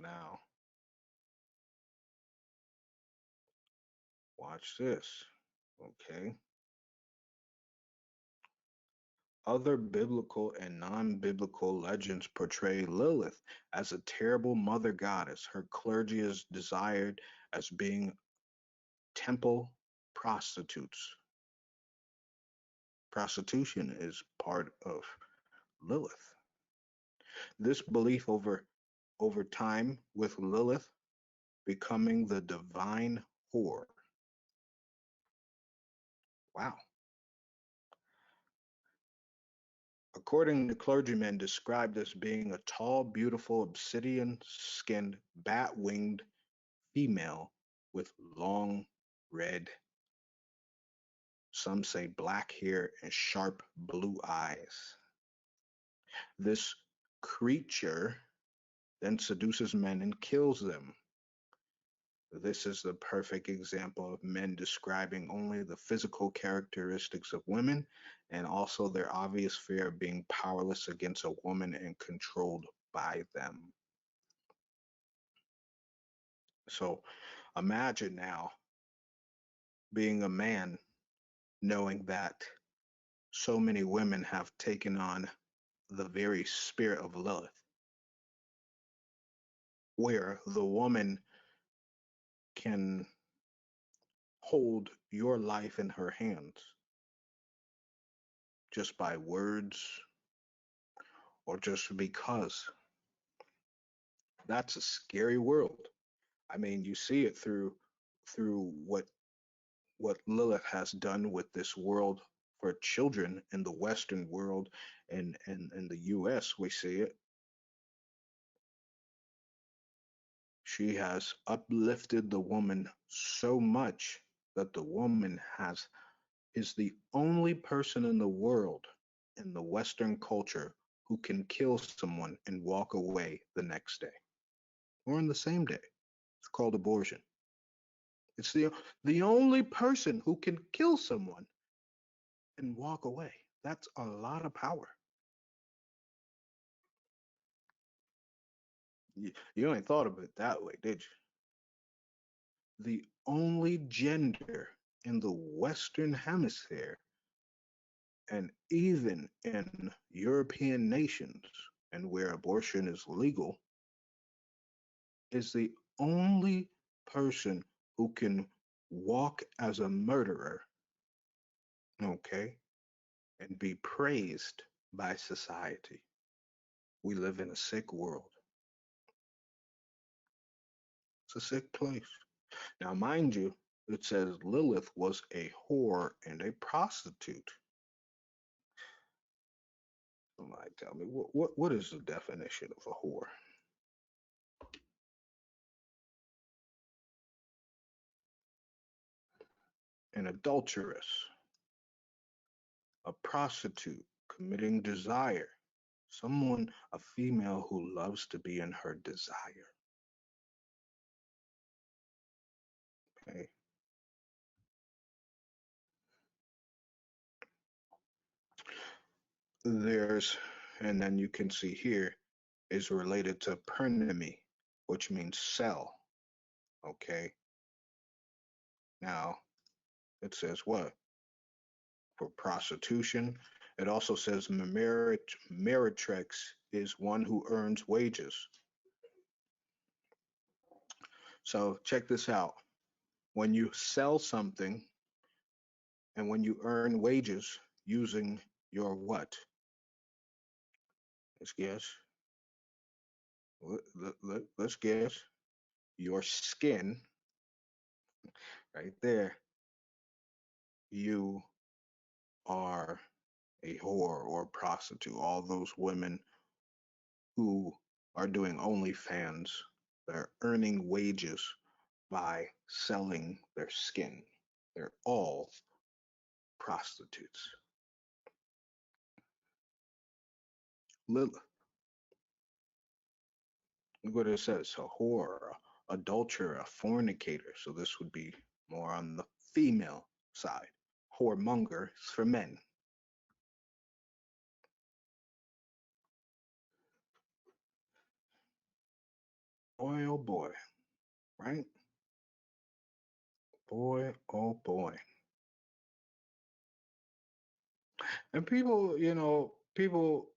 Now, watch this. Okay. Other biblical and non biblical legends portray Lilith as a terrible mother goddess. Her clergy is desired as being temple prostitutes. Prostitution is part of Lilith. This belief over time with Lilith becoming the divine whore. Wow. According to clergymen, described as being a tall, beautiful, obsidian skinned, bat winged female with long red, some say black hair, and sharp blue eyes. This creature then seduces men and kills them. This is the perfect example of men describing only the physical characteristics of women and also their obvious fear of being powerless against a woman and controlled by them. So imagine now being a man knowing that so many women have taken on the very spirit of Lilith, where the woman can hold your life in her hands just by words or just because. That's a scary world. I mean, you see it through what Lilith has done with this world for children in the Western world, and in the US, we see it. She has uplifted the woman so much that the woman has is the only person in the world in the Western culture who can kill someone and walk away the next day or in the same day. It's called abortion. It's the only person who can kill someone and walk away. That's a lot of power. You ain't thought of it that way, did you? The only gender in the Western Hemisphere and even in European nations and where abortion is legal is the only person who can walk as a murderer, okay, and be praised by society. We live in a sick world. It's a sick place. Now, mind you, it says Lilith was a whore and a prostitute. Somebody tell me what is the definition of a whore? An adulteress, a prostitute committing desire, someone, a female who loves to be in her desire. Okay. There's, and then you can see here is related to pernomy, which means sell. Okay. Now it says what? For prostitution. It also says meretrix is one who earns wages. So check this out. When you sell something and when you earn wages using your what? Let's guess. Let's guess. Your skin, right there. You are a whore or a prostitute. All those women who are doing OnlyFans, they're earning wages by selling their skin. They're all prostitutes. Look what it says: a whore, a adulterer, a fornicator. So this would be more on the female side. Whoremonger is for men. Boy, oh boy, right? Boy, oh boy. And people, people,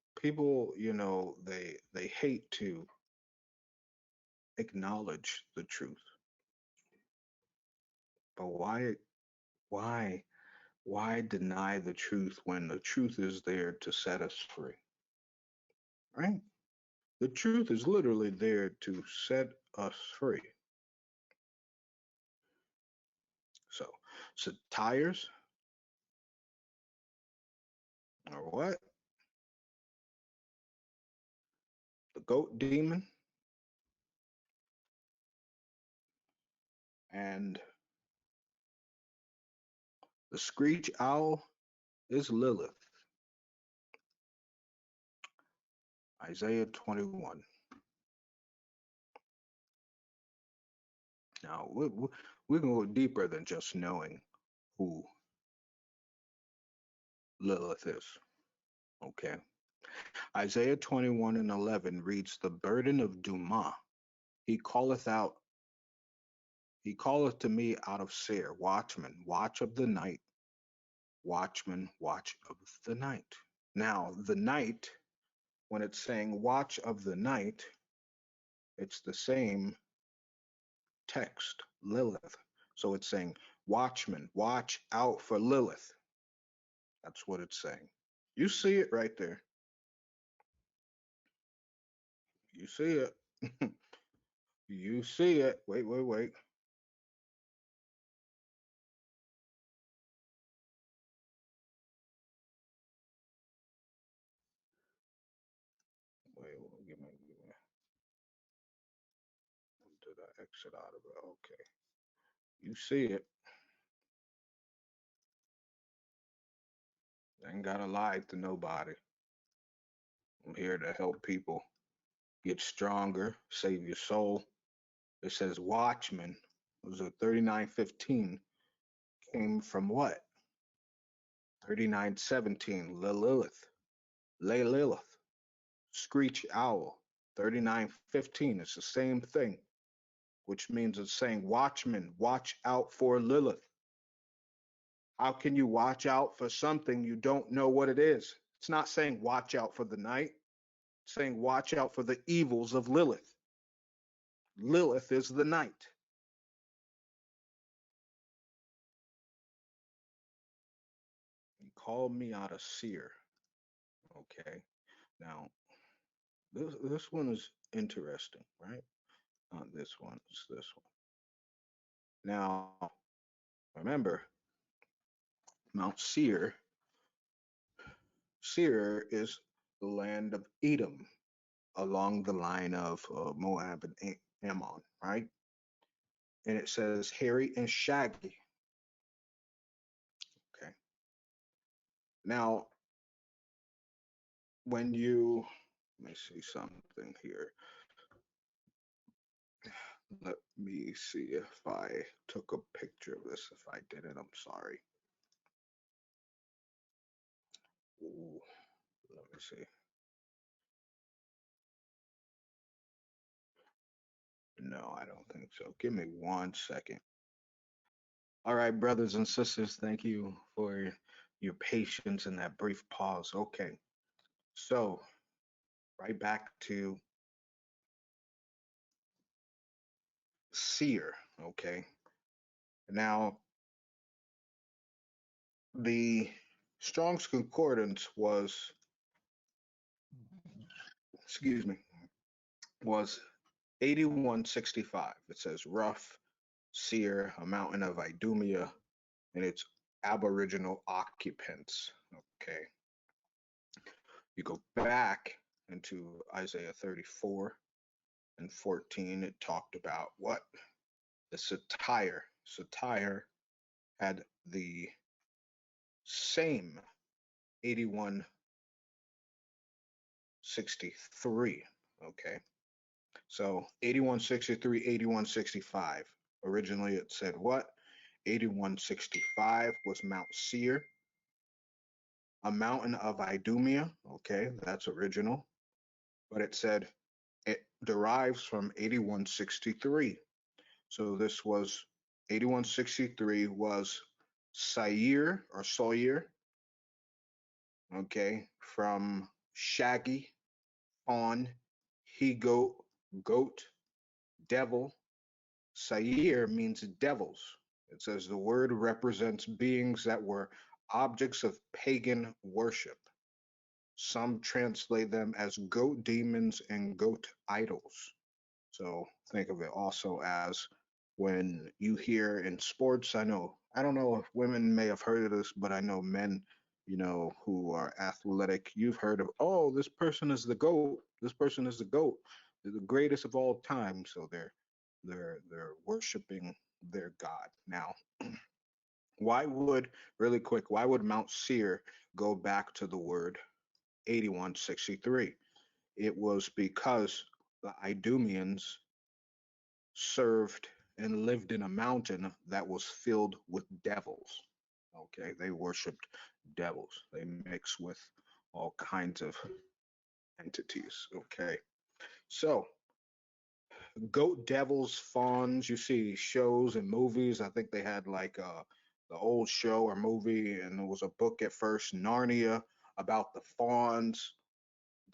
they hate to acknowledge the truth. But why, why deny the truth when the truth is there to set us free? Right? The truth is literally there to set us free. So tires or what? The goat demon and the screech owl is Lilith. Isaiah 21. Now, we're going to go deeper than just knowing who Lilith is. Okay. Isaiah 21 and 11 reads, the burden of Dumah. He calleth out, he calleth to me out of Seir, watchman, watch of the night, watchman, watch of the night. Now, the night, when it's saying watch of the night, it's the same text, Lilith. So it's saying, watchman, watch out for Lilith. That's what it's saying. You see it right there. You see it. You see it. Wait. exit out of it. Okay. You see it. Ain't gotta lie to nobody. I'm here to help people get stronger, save your soul. It says Watchman. It was a 3915. Came from what? 3917. Lilith. Lilith. Screech Owl. 3915. It's the same thing, which means it's saying, Watchman, watch out for Lilith. How can you watch out for something you don't know what it is? It's not saying watch out for the night, it's saying watch out for the evils of Lilith. Lilith is the night. He called me out of seer. Okay. Now, this one is interesting, right? Not this one, it's this one. Now, remember, Mount Seir, Seir is the land of Edom along the line of Moab and Ammon, right? And it says hairy and shaggy. Okay. Now, when you, let me see something here. Let me see if I took a picture of this. If I didn't, I'm sorry. Ooh, let me see. No, I don't think so. Give me 1 second. All right, brothers and sisters, thank you for your patience in that brief pause. Okay, so right back to seer. Okay, now the Strong's Concordance was, excuse me, was 8165. It says rough, seer, a mountain of Idumea, and its aboriginal occupants. Okay. You go back into Isaiah 34 and 14, it talked about what? The satire. Satire had the same 8163. Okay. So 8163, 8165. Originally it said what? 8165 was Mount Seir, a mountain of Idumea. Okay, that's original. But it said it derives from 8163. So this was 8163 was Sair or Sawyer, okay, from Shaggy, Fawn, He Goat, Goat, Devil. Sair means devils. It says the word represents beings that were objects of pagan worship. Some translate them as goat demons and goat idols. So think of it also as when you hear in sports, I don't know if women may have heard of this, but I know men, who are athletic, you've heard of, oh, this person is the GOAT. This person is the GOAT. They're the greatest of all time. So they're worshiping their God. Now, really quick, why would Mount Seir go back to the word 8163? It was because the Idumeans served and lived in a mountain that was filled with devils. Okay, they worshipped devils. They mixed with all kinds of entities. Okay, so goat devils, fawns. You see shows and movies. I think they had like the old show or movie, and there was a book at first, Narnia, about the fawns.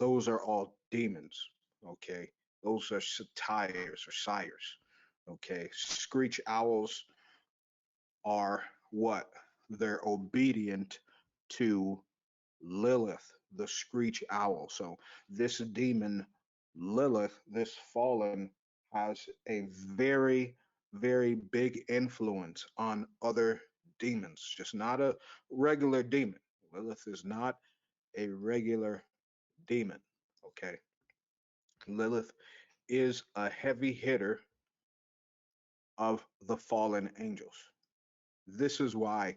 Those are all demons. Okay, those are satyrs or sires. Okay, screech owls are what? They're obedient to Lilith, the screech owl. So this demon, Lilith, this fallen, has a very, very big influence on other demons, just not a regular demon. Lilith is not a regular demon. Okay. Lilith is a heavy hitter of the fallen angels. This is why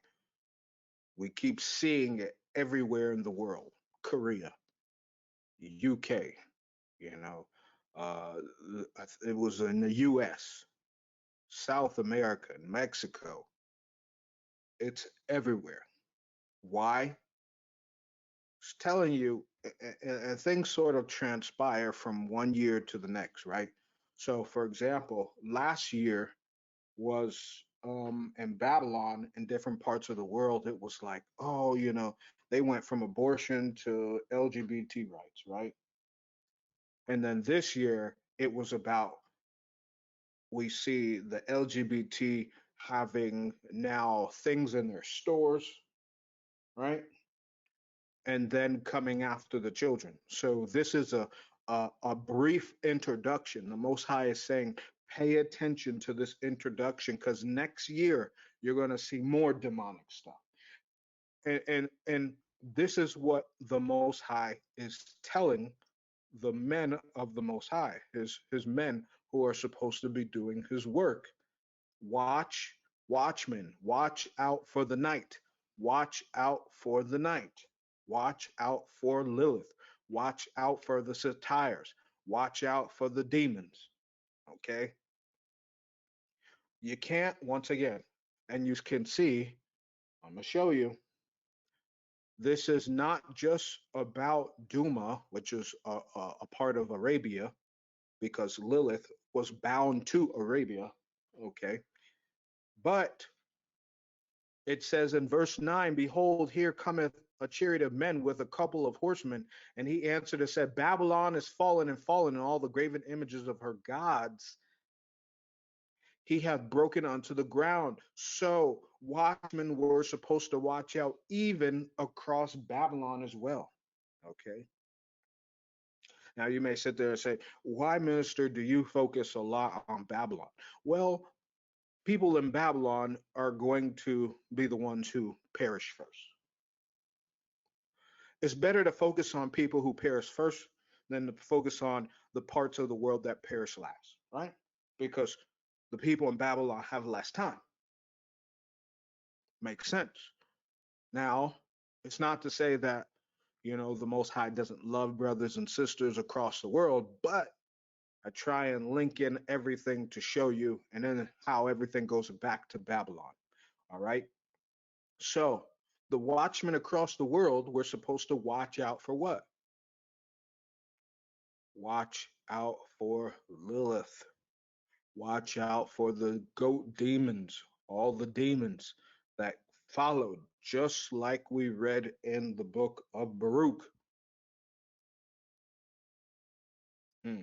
we keep seeing it everywhere in the world. Korea, UK, you know, uh, it was in the US, South America, Mexico. It's everywhere. Why? It's telling you, and things sort of transpire from one year to the next, right? So, for example, last year was in Babylon in different parts of the world. It was like, oh, they went from abortion to LGBT rights, right? And then this year, it was about we see the LGBT having now things in their stores, right? And then coming after the children. So this is a brief introduction. The Most High is saying, pay attention to this introduction because next year you're going to see more demonic stuff. And this is what the Most High is telling the men of the Most High, his men who are supposed to be doing his work. Watch, watchmen, watch out for the night. Watch out for the night. Watch out for Lilith. Watch out for the satires. Watch out for the demons. Okay? You can't, once again, and you can see, I'm going to show you, this is not just about Duma, which is a part of Arabia, because Lilith was bound to Arabia. Okay? But it says in verse 9, behold, here cometh a chariot of men with a couple of horsemen. And he answered and said, Babylon is fallen and fallen, and all the graven images of her gods he hath broken unto the ground. So watchmen were supposed to watch out even across Babylon as well. Okay. Now you may sit there and say, why, minister, do you focus a lot on Babylon? Well, people in Babylon are going to be the ones who perish first. It's better to focus on people who perish first than to focus on the parts of the world that perish last, right? Because the people in Babylon have less time. Makes sense. Now, it's not to say that, the Most High doesn't love brothers and sisters across the world, but I try and link in everything to show you and then how everything goes back to Babylon. All right. So the watchmen across the world were supposed to watch out for what? Watch out for Lilith. Watch out for the goat demons, all the demons that followed, just like we read in the book of Baruch. Hmm.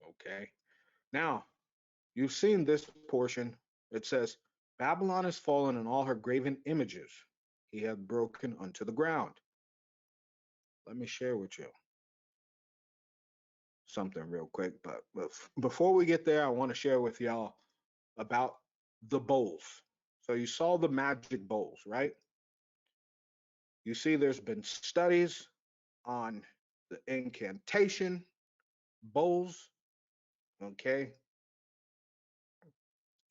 Okay. Now, you've seen this portion. It says, Babylon is fallen and all her graven images he hath broken unto the ground. Let me share with you something real quick. But before we get there, I want to share with y'all about the bowls. So you saw the magic bowls, right? You see, there's been studies on the incantation bowls. Okay,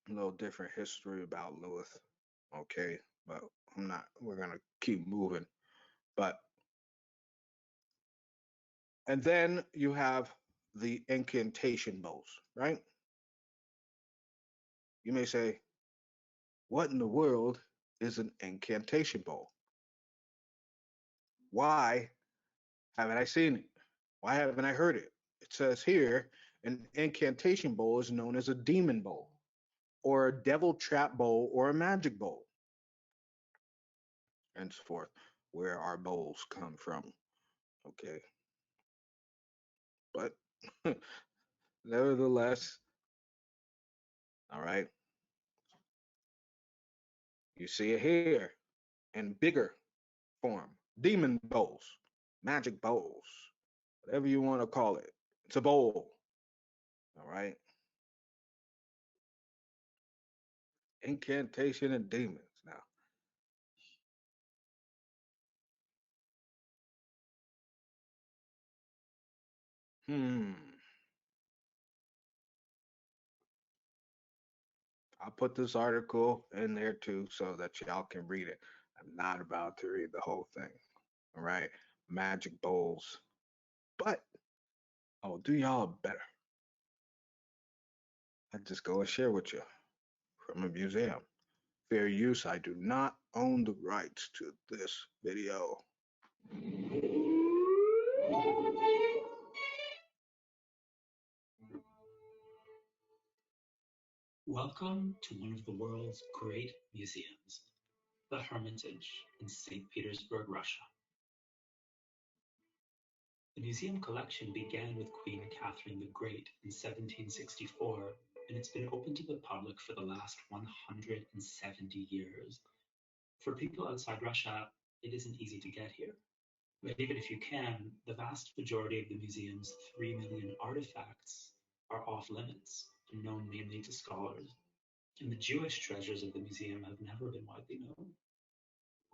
a little different history about Lilith. Okay, but I'm not. We're gonna keep moving. But and then you have the incantation bowls, right? You may say, what in the world is an incantation bowl? Why haven't I seen it? Why haven't I heard it? It says here an incantation bowl is known as a demon bowl, or a devil trap bowl, or a magic bowl, and so forth, where our bowls come from. Okay. But nevertheless, all right, you see it here in bigger form. Demon bowls, magic bowls, whatever you want to call it. It's a bowl. All right. Incantation and demons. Now, hmm. I'll put this article in there too so that y'all can read it. I'm not about to read the whole thing. All right. Magic bowls. But I will do y'all better. I just go and share with you from a museum. Fair use. I do not own the rights to this video. Welcome to one of the world's great museums, the Hermitage in St. Petersburg, Russia. The museum collection began with Queen Catherine the Great in 1764, and it's been open to the public for the last 170 years. For people outside Russia, it isn't easy to get here. But even if you can, the vast majority of the museum's 3 million artifacts are off limits and known mainly to scholars. And the Jewish treasures of the museum have never been widely known.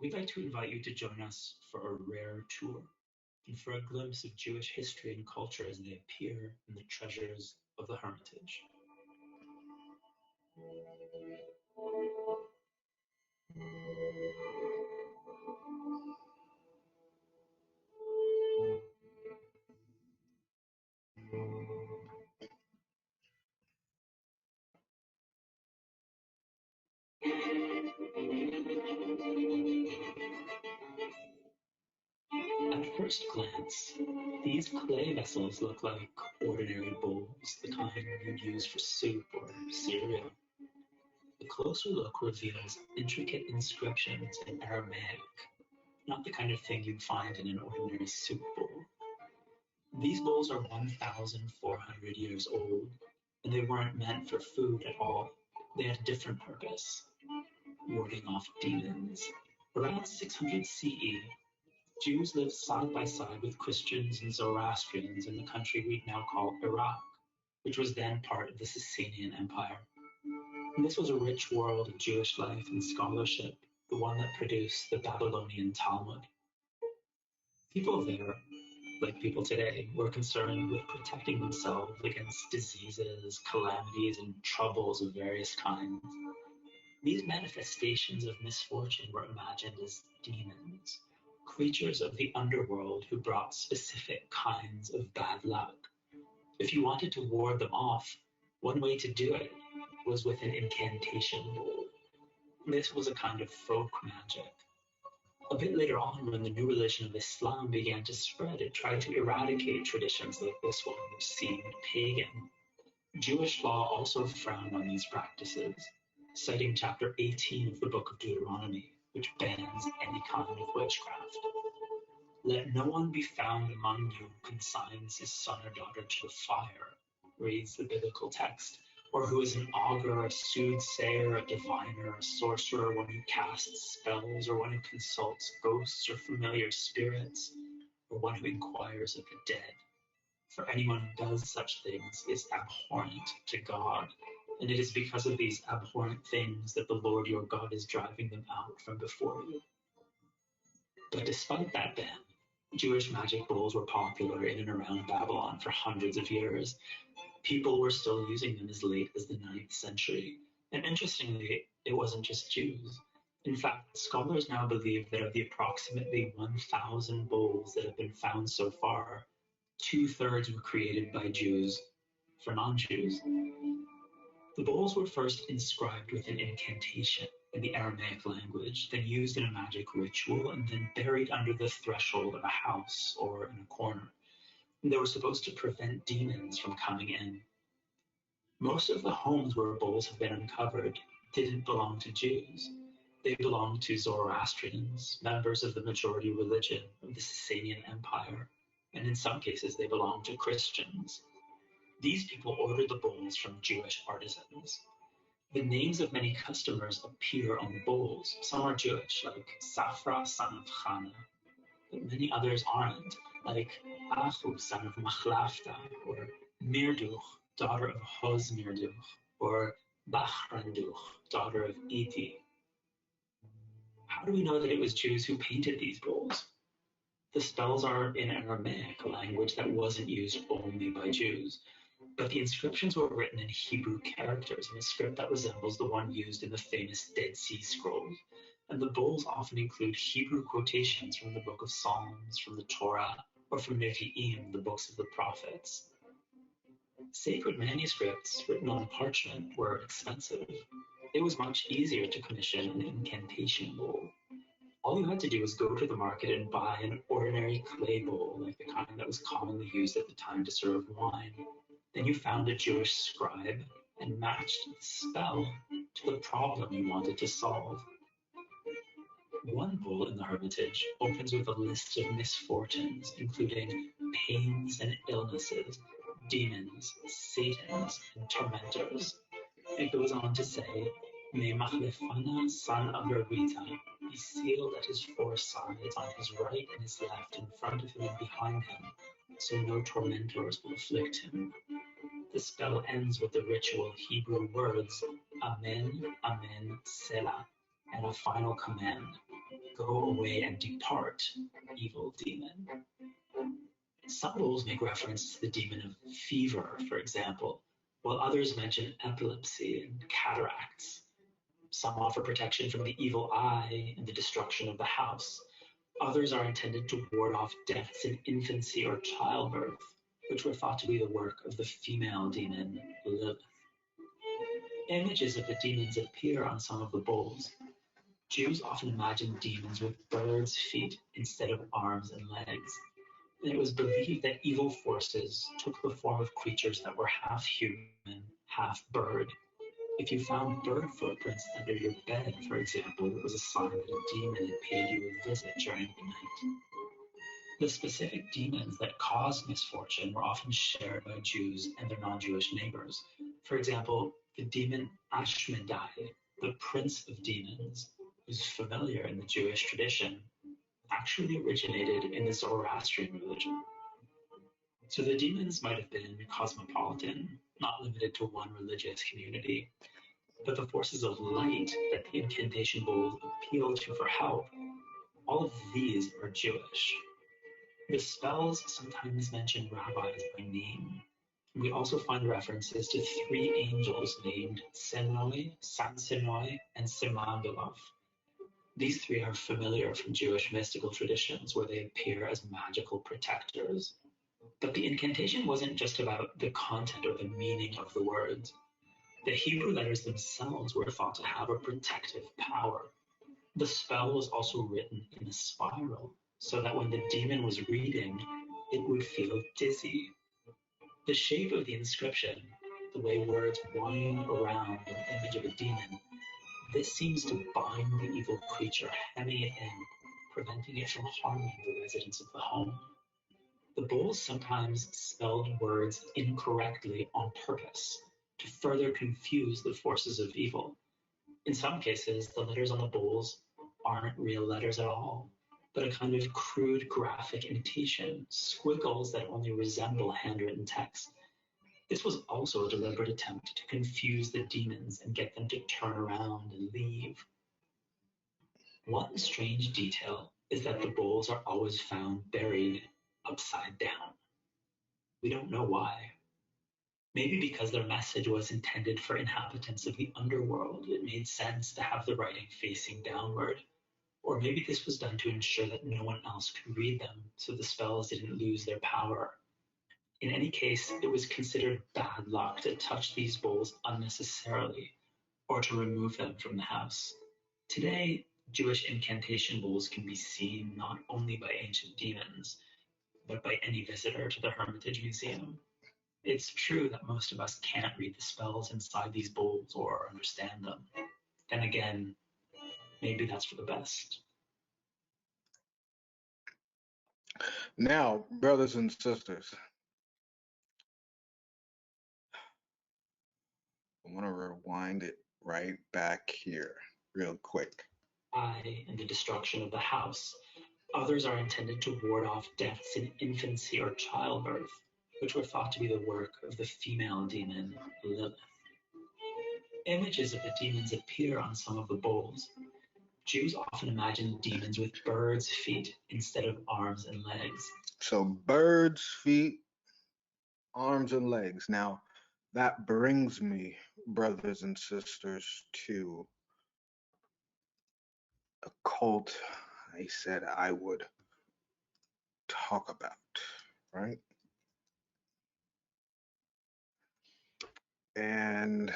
We'd like to invite you to join us for a rare tour and for a glimpse of Jewish history and culture as they appear in the treasures of the Hermitage. At first glance, these clay vessels look like ordinary bowls, the kind you'd use for soup or cereal. A closer look reveals intricate inscriptions in Aramaic, not the kind of thing you'd find in an ordinary soup bowl. These bowls are 1,400 years old, and they weren't meant for food at all. They had a different purpose, warding off demons. Around 600 CE, Jews lived side by side with Christians and Zoroastrians in the country we'd now call Iraq, which was then part of the Sasanian Empire. And this was a rich world of Jewish life and scholarship, the one that produced the Babylonian Talmud. People there, like people today, were concerned with protecting themselves against diseases, calamities, and troubles of various kinds. These manifestations of misfortune were imagined as demons, creatures of the underworld who brought specific kinds of bad luck. If you wanted to ward them off, one way to do it was with an incantation bowl. This was a kind of folk magic. A bit later on, when the new religion of Islam began to spread, it tried to eradicate traditions like this one, which seemed pagan. Jewish law also frowned on these practices, citing chapter 18 of the book of Deuteronomy, which bans any kind of witchcraft. Let no one be found among you who consigns his son or daughter to the fire, reads the biblical text, or who is an augur, a soothsayer, a diviner, a sorcerer, one who casts spells, or one who consults ghosts or familiar spirits, or one who inquires of the dead. For anyone who does such things is abhorrent to God, and it is because of these abhorrent things that the Lord your God is driving them out from before you. But despite that ban, Jewish magic bowls were popular in and around Babylon for hundreds of years. People were still using them as late as the 9th century. And interestingly, it wasn't just Jews. In fact, scholars now believe that of the approximately 1,000 bowls that have been found so far, 2/3 were created by Jews for non-Jews. The bowls were first inscribed with an incantation in the Aramaic language, then used in a magic ritual, and then buried under the threshold of a house or in a corner. And they were supposed to prevent demons from coming in. Most of the homes where bowls have been uncovered didn't belong to Jews. They belonged to Zoroastrians, members of the majority religion of the Sasanian Empire, and in some cases they belonged to Christians. These people ordered the bowls from Jewish artisans. The names of many customers appear on the bowls. Some are Jewish, like Safra, son of Chana, but many others aren't, like Ahu, son of Machlafta, or Mirduch, daughter of Hoz Mirduch, or Bachranduch, daughter of Iti. How do we know that it was Jews who painted these bowls? The spells are in Aramaic, a language that wasn't used only by Jews. But the inscriptions were written in Hebrew characters in a script that resembles the one used in the famous Dead Sea Scrolls, and the bowls often include Hebrew quotations from the Book of Psalms, from the Torah, or from Nephilim, the books of the prophets. Sacred manuscripts written on parchment were expensive. It was much easier to commission an incantation bowl. All you had to do was go to the market and buy an ordinary clay bowl, like the kind that was commonly used at the time to serve wine. Then you found a Jewish scribe and matched the spell to the problem you wanted to solve. One bowl in the Hermitage opens with a list of misfortunes, including pains and illnesses, demons, satans, and tormentors. It goes on to say, "May Machlefana son of Erita be sealed at his four sides, on his right and his left, in front of him and behind him, so no tormentors will afflict him." The spell ends with the ritual Hebrew words, Amen, Amen, Selah, and a final command, "Go away and depart, evil demon." Some bowls make reference to the demon of fever, for example, while others mention epilepsy and cataracts. Some offer protection from the evil eye and the destruction of the house. Others are intended to ward off deaths in infancy or childbirth, which were thought to be the work of the female demon, Lilith. Images of the demons appear on some of the bowls. Jews often imagined demons with birds' feet instead of arms and legs. And it was believed that evil forces took the form of creatures that were half human, half bird. If you found bird footprints under your bed, for example, it was a sign that a demon had paid you a visit during the night. The specific demons that caused misfortune were often shared by Jews and their non-Jewish neighbors. For example, the demon Ashmedai, the prince of demons, who's familiar in the Jewish tradition, actually originated in the Zoroastrian religion. So the demons might have been cosmopolitan, not limited to one religious community, but the forces of light that the incantation bowls appeal to for help, all of these are Jewish. The spells sometimes mention rabbis by name. We also find references to three angels named Senoi, Sansenoi, and Semagilov. These three are familiar from Jewish mystical traditions where they appear as magical protectors. But the incantation wasn't just about the content or the meaning of the words. The Hebrew letters themselves were thought to have a protective power. The spell was also written in a spiral, so that when the demon was reading, it would feel dizzy. The shape of the inscription, the way words wind around an image of a demon, this seems to bind the evil creature, hemming it in, preventing it from harming the residents of the home. The bowls sometimes spelled words incorrectly on purpose to further confuse the forces of evil. In some cases, the letters on the bowls aren't real letters at all, but a kind of crude graphic imitation, squiggles that only resemble handwritten text. This was also a deliberate attempt to confuse the demons and get them to turn around and leave. One strange detail is that the bowls are always found buried upside down. We don't know why. Maybe because their message was intended for inhabitants of the underworld, it made sense to have the writing facing downward. Or maybe this was done to ensure that no one else could read them, so the spells didn't lose their power. In any case, it was considered bad luck to touch these bowls unnecessarily, or to remove them from the house. Today, Jewish incantation bowls can be seen not only by ancient demons, but by any visitor to the Hermitage Museum. It's true that most of us can't read the spells inside these bowls or understand them. Then again, maybe that's for the best. Now, brothers and sisters, I want to rewind it right back here real quick. And the destruction of the house. Others are intended to ward off deaths in infancy or childbirth, which were thought to be the work of the female demon, Lilith. Images of the demons appear on some of the bowls. Jews often imagine demons with birds' feet instead of arms and legs. So birds' feet, arms and legs. Now, that brings me, brothers and sisters, to a cult I said I would talk about, right? And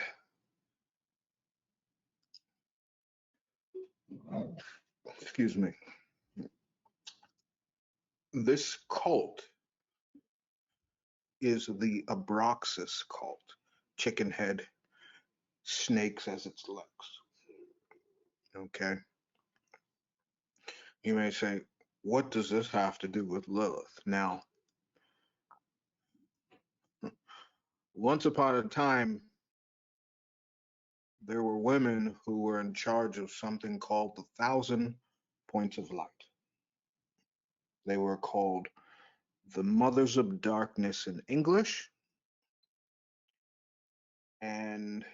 excuse me, this cult is the Abraxas cult. Chicken head, snakes as its legs. Okay. You may say, what does this have to do with Lilith? Now, once upon a time, there were women who were in charge of something called the Thousand Points of Light. They were called the Mothers of Darkness in English, and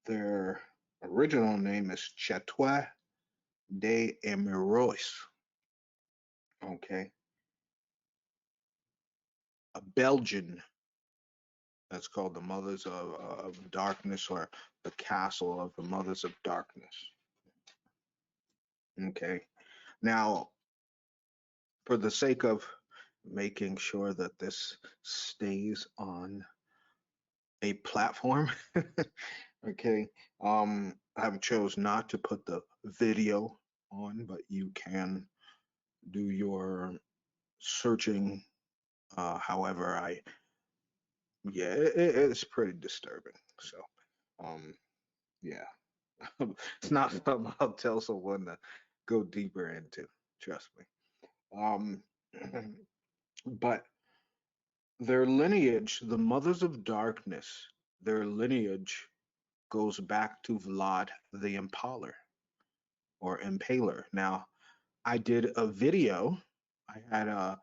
their original name is Chatouille de Emerois. Okay, a Belgian that's called the Mothers of Darkness, or the Castle of the Mothers of Darkness. Okay, now for the sake of making sure that this stays on a platform, okay, I've chose not to put the video on, but you can do your searching. However, yeah, it's pretty disturbing. So, um, yeah, it's not something I'll tell someone to go deeper into. Trust me. Um, but their lineage, the Mothers of Darkness, their lineage goes back to Vlad the Impaler or Impaler. Now, I did a video. I had a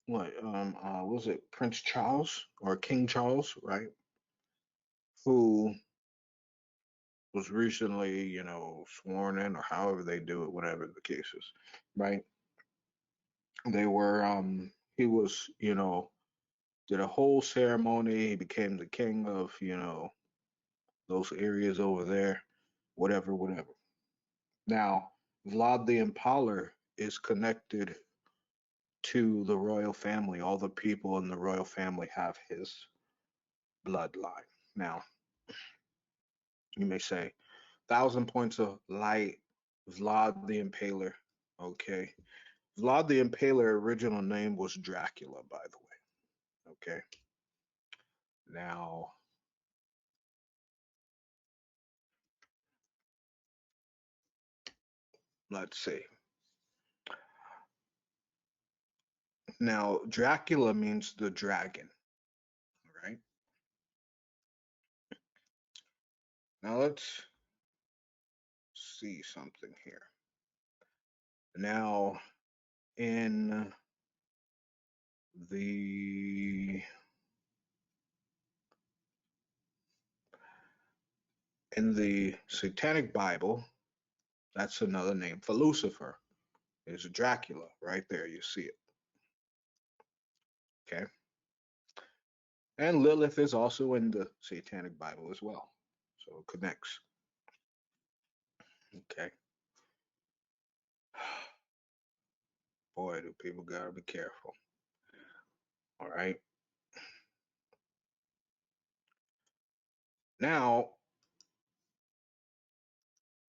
what was it, Prince Charles or King Charles, right? Who was recently, sworn in, or however they do it, whatever the case is, right? They were he was, did a whole ceremony. He became the king of, those areas over there, whatever, whatever. Now, Vlad the Impaler is connected to the royal family. All the people in the royal family have his bloodline. Now, you may say, Thousand Points of Light, Vlad the Impaler. Okay. Vlad the Impaler original name was Dracula, by the way. Okay. Now, let's see. Now, Dracula means the dragon, right? Now, let's see something here. Now, in the Satanic Bible, that's another name for Lucifer. Is Dracula right there? You see it. Okay. And Lilith is also in the Satanic Bible as well. So it connects. Okay. Boy, do people gotta be careful. All right. Now,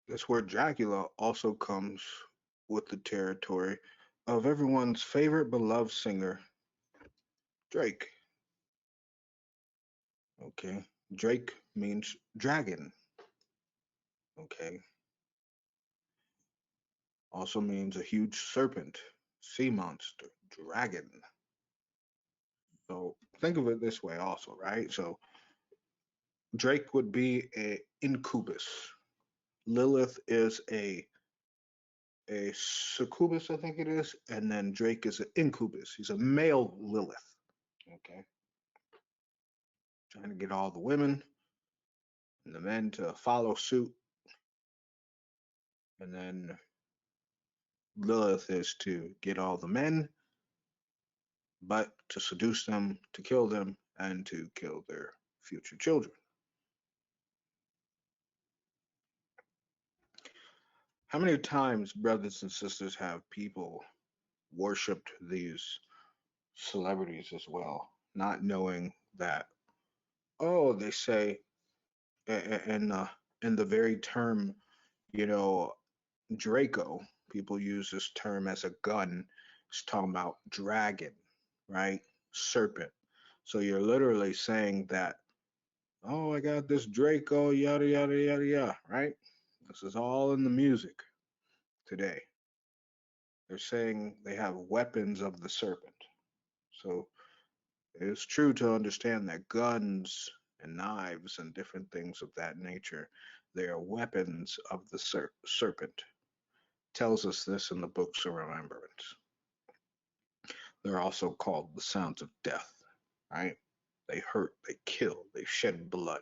this word Dracula also comes with the territory of everyone's favorite beloved singer, Drake. Okay. Drake means dragon. Okay. Also means a huge serpent, sea monster, dragon. So think of it this way also, right? So Drake would be a incubus. Lilith is a succubus, I think it is, and then Drake is an incubus. He's a male Lilith. Okay. Trying to get all the women and the men to follow suit. And then Lilith is to get all the men, but to seduce them, to kill them, and to kill their future children. How many times, brothers and sisters, have people worshipped these celebrities as well, not knowing that, oh, they say in the very term, you know, Draco, people use this term as a gun. It's talking about dragon, right? Serpent. So you're literally saying that, oh, I got this Draco, yada, yada, yada, yada, right? This is all in the music today. They're saying they have weapons of the serpent. So it's true to understand that guns and knives and different things of that nature, they are weapons of the serpent. Tells us this in the books of remembrance. They're also called the sounds of death, right? They hurt, they kill, they shed blood,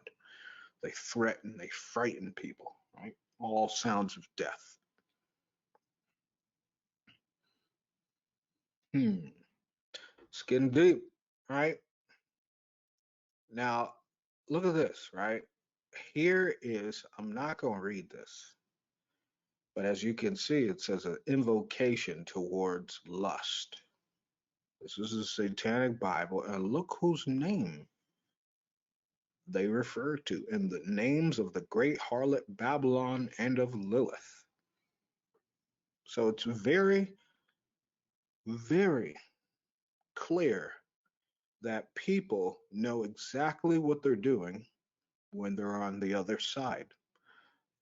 they threaten, they frighten people, right? All sounds of death. It's getting deep, right? Now, look at this, right? Here is, I'm not going to read this, but as you can see, it says an invocation towards lust. This is a satanic Bible, and look whose name they refer to in the names of the great harlot Babylon and of Lilith. So it's very, very clear that people know exactly what they're doing when they're on the other side.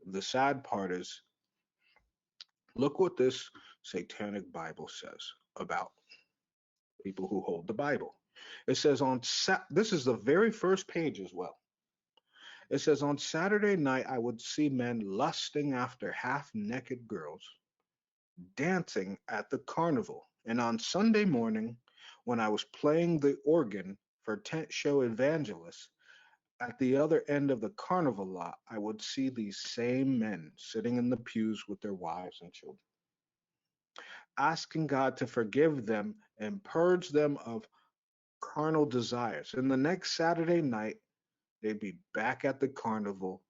The sad part is, look what this satanic Bible says about people who hold the Bible. It says this is the very first page as well. It says on Saturday night I would see men lusting after half-naked girls dancing at the carnival. And on Sunday morning, when I was playing the organ for tent show evangelists, at the other end of the carnival lot, I would see these same men sitting in the pews with their wives and children, asking God to forgive them and purge them of carnal desires. And the next Saturday night, they'd be back at the carnival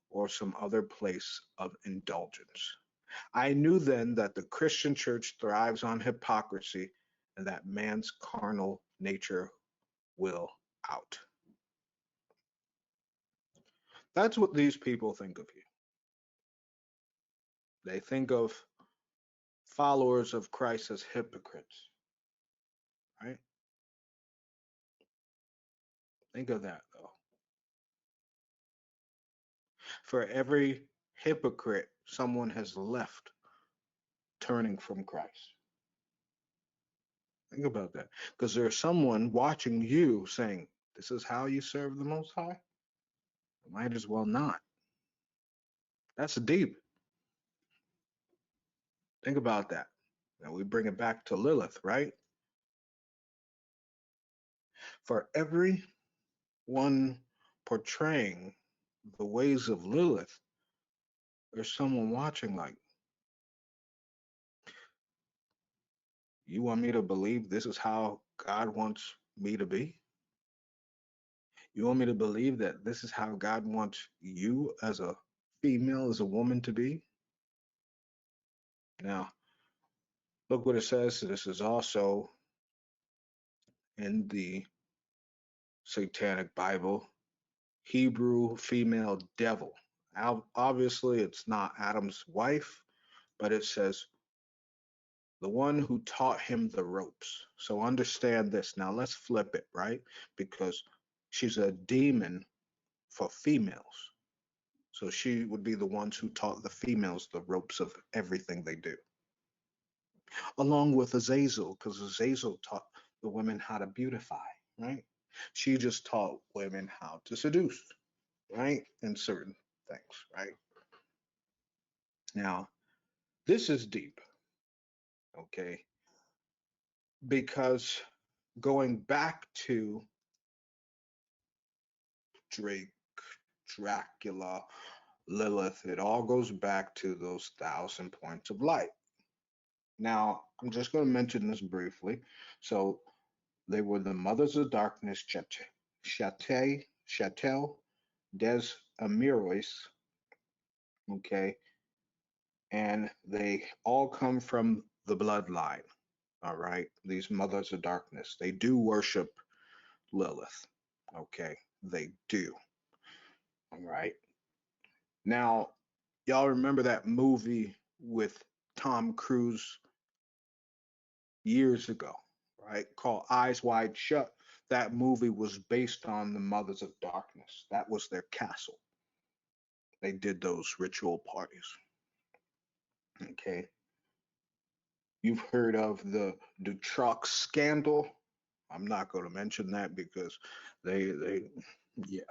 or some other place of indulgence. I knew then that the Christian church thrives on hypocrisy and that man's carnal nature will out. That's what these people think of you. They think of followers of Christ as hypocrites, right? Think of that, though. For every hypocrite, someone has left turning from Christ. Think about that. Because there's someone watching you saying, this is how you serve the Most High? Might as well not. That's deep. Think about that. Now we bring it back to Lilith, right? For every one portraying the ways of Lilith, there's someone watching like, you want me to believe this is how God wants me to be? You want me to believe that this is how God wants you as a female, as a woman to be? Now, look what it says. This is also in the Satanic Bible, Hebrew female devil. Obviously, it's not Adam's wife, but it says the one who taught him the ropes. So understand this. Now let's flip it, right? Because she's a demon for females. So she would be the ones who taught the females the ropes of everything they do, along with Azazel, because Azazel taught the women how to beautify, right? She just taught women how to seduce, right? In certain things, right? Now, this is deep, okay? Because going back to Drake, Dracula, Lilith, it all goes back to those 1,000 points of light. Now, I'm just going to mention this briefly. So, They were the mothers of darkness, Chatel, Des Amirois, okay, and they all come from the bloodline. All right, these mothers of darkness. They do worship Lilith. Okay, they do. All right. Now, y'all remember that movie with Tom Cruise years ago, right? Called Eyes Wide Shut. That movie was based on the Mothers of Darkness. That was their castle. They did those ritual parties. Okay. You've heard of the truck scandal. I'm not going to mention that because they yeah.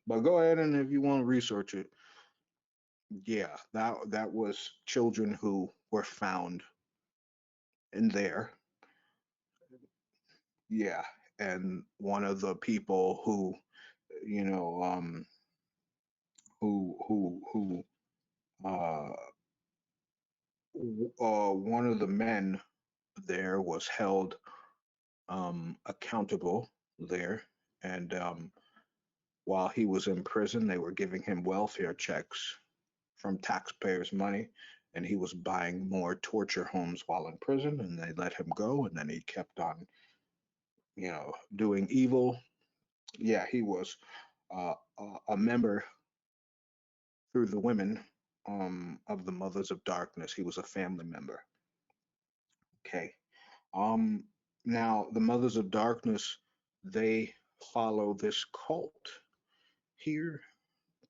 But go ahead and if you want to research it, yeah, that was children who were found in there. Yeah, and one of the people who you know who uh one of the men there was held accountable there, and while he was in prison they were giving him welfare checks from taxpayers' money, and he was buying more torture homes while in prison, and they let him go, and then he kept on, doing evil. Yeah, he was a member through the women of the Mothers of Darkness. He was a family member. Okay. Um, Now the Mothers of Darkness, they follow this cult here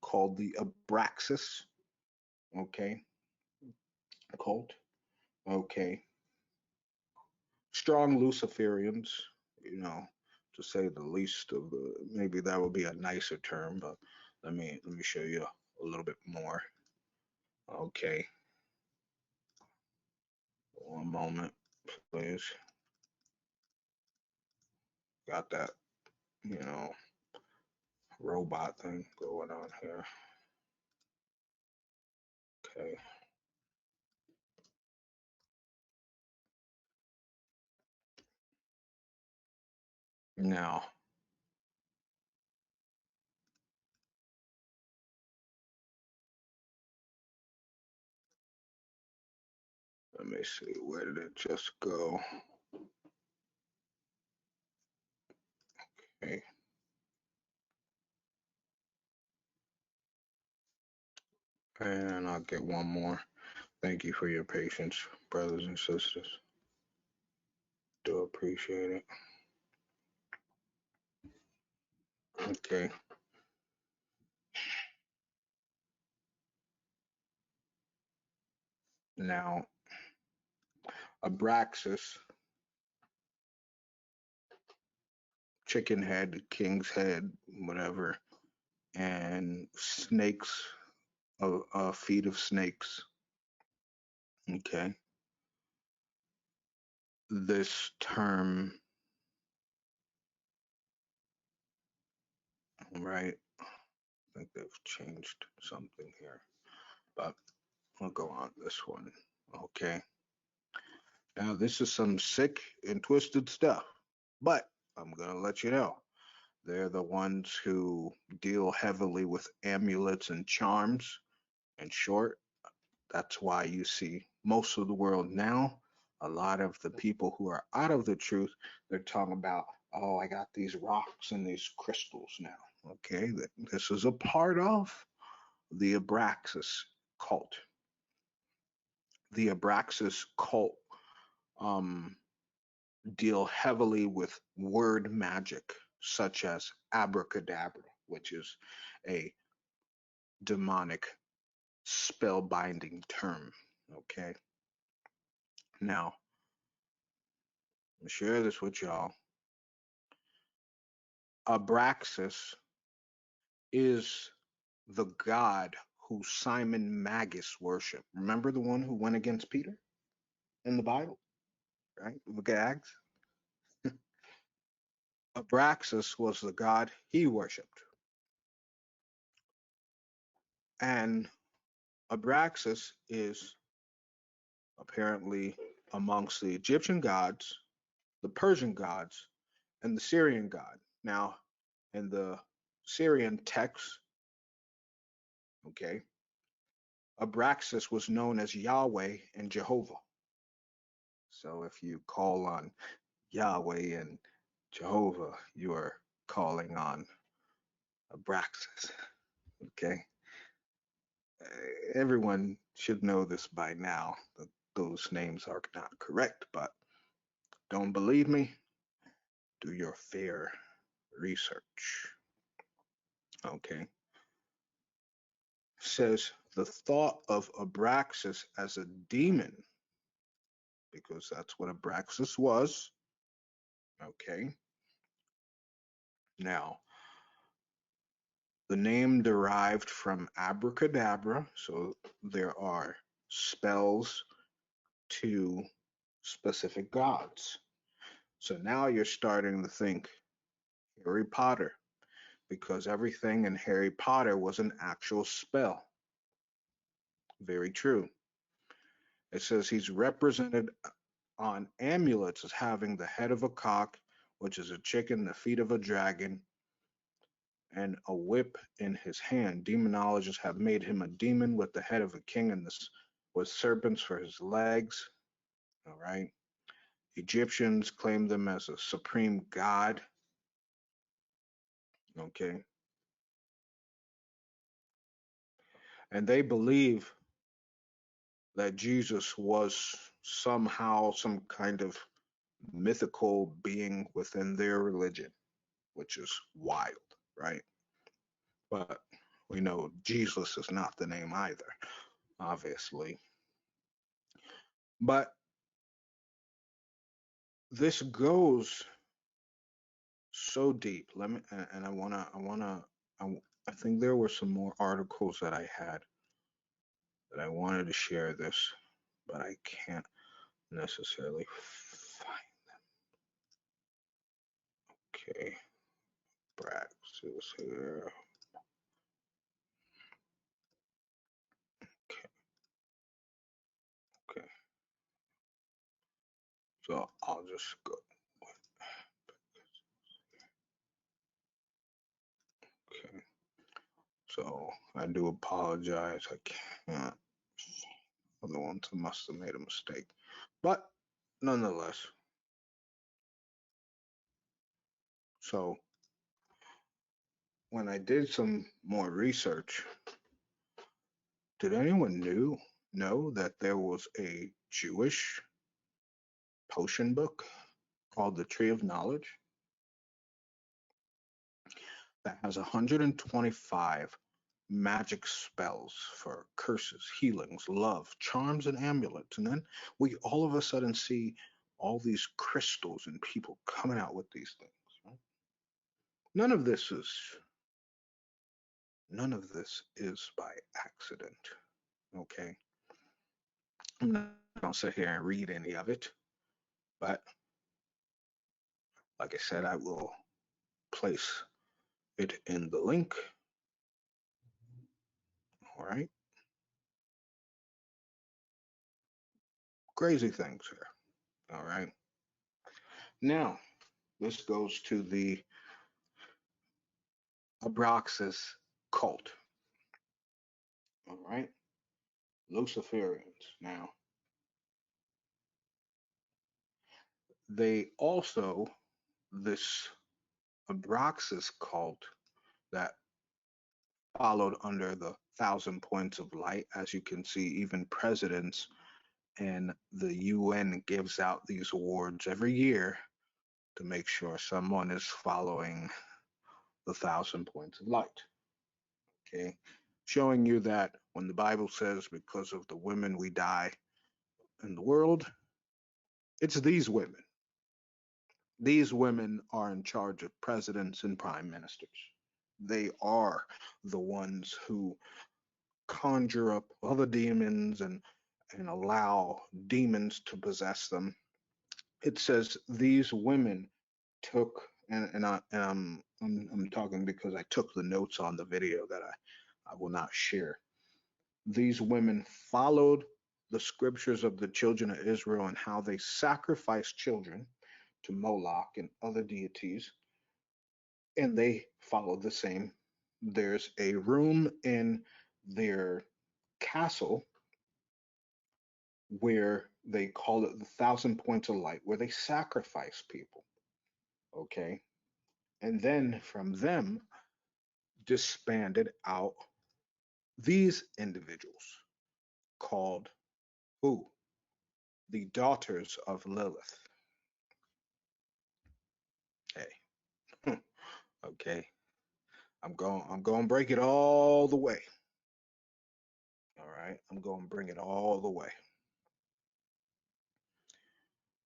called the Abraxas. Okay, cult. Okay, strong Luciferians, you know, to say the least of the, maybe that would be a nicer term, but let me show you a little bit more. Okay, one moment, please. Got that, you know, robot thing going on here. Okay, now let me see, where did it just go? Okay, and I'll get one more. Thank you for your patience, brothers and sisters. Do appreciate it. Okay, now Abraxas, chicken head, king's head, whatever, and snakes, feet of snakes. Okay, this term, right? I think they've changed something here, but I'll go on this one. Okay, now this is some sick and twisted stuff, but I'm gonna let you know. They're the ones who deal heavily with amulets and charms. In short, that's why you see most of the world now, a lot of the people who are out of the truth, they're talking about, oh, I got these rocks and these crystals now. Okay, this is a part of the Abraxas cult. The Abraxas cult um, deal heavily with word magic, such as abracadabra, which is a demonic spellbinding term. Okay, now I'll share this with y'all. Abraxas is the god who Simon Magus worshiped. Remember the one who went against Peter in the Bible, right? Look at Acts. Abraxas was the god he worshipped. And Abraxas is apparently amongst the Egyptian gods, the Persian gods, and the Syrian god. Now, in the Syrian text, okay, Abraxas was known as Yahweh and Jehovah. So if you call on Yahweh and Jehovah, you are calling on Abraxas. Okay. Everyone should know this by now that those names are not correct, but don't believe me? Do your fair research. Okay. Says the thought of Abraxas as a demon, because that's what Abraxas was. Okay. Now, the name derived from abracadabra, so there are spells to specific gods. So now you're starting to think Harry Potter, because everything in Harry Potter was an actual spell. Very true. It says he's represented on amulets as having the head of a cock, which is a chicken, the feet of a dragon, and a whip in his hand. Demonologists have made him a demon with the head of a king and this with serpents for his legs. All right. Egyptians claim them as a supreme god. Okay. And they believe that Jesus was somehow some kind of mythical being within their religion, which is wild, right? But we know Jesus is not the name either, obviously. But this goes so deep. Let me, and I think there were some more articles that I had that I wanted to share this, but I can't necessarily find. Okay, Praxis here. Okay, okay. So I'll just go. Okay. So I do apologize. I can't. Other ones must have made a mistake. But nonetheless, so when I did some more research, did anyone know that there was a Jewish potion book called the Tree of Knowledge that has 125 magic spells for curses, healings, love, charms, and amulets. And then we all of a sudden see all these crystals and people coming out with these things. Right? None of this is none of this is by accident. Okay. I'm not gonna sit here and read any of it, but like I said, I will place it in the link. All right. Crazy things here. All right. Now, this goes to the Abraxas cult. All right. Luciferians. Now, they also, this Abraxas cult that followed under the thousand points of light, as you can see, even presidents and the UN gives out these awards every year to make sure someone is following the thousand points of light. Okay. Showing you that when the Bible says, because of the women we die in the world, it's these women. These women are in charge of presidents and prime ministers. They are the ones who conjure up other demons and allow demons to possess them. It says these women took, I'm talking because I took the notes on the video that I will not share. These women followed the scriptures of the children of Israel and how they sacrificed children to Moloch and other deities, and they follow the same. There's a room in their castle where they call it the Thousand Points of Light, where they sacrifice people. Okay. And then from them disbanded out these individuals called who? The daughters of Lilith. Hey, okay. I'm going to break it all the way. All right. I'm going to bring it all the way.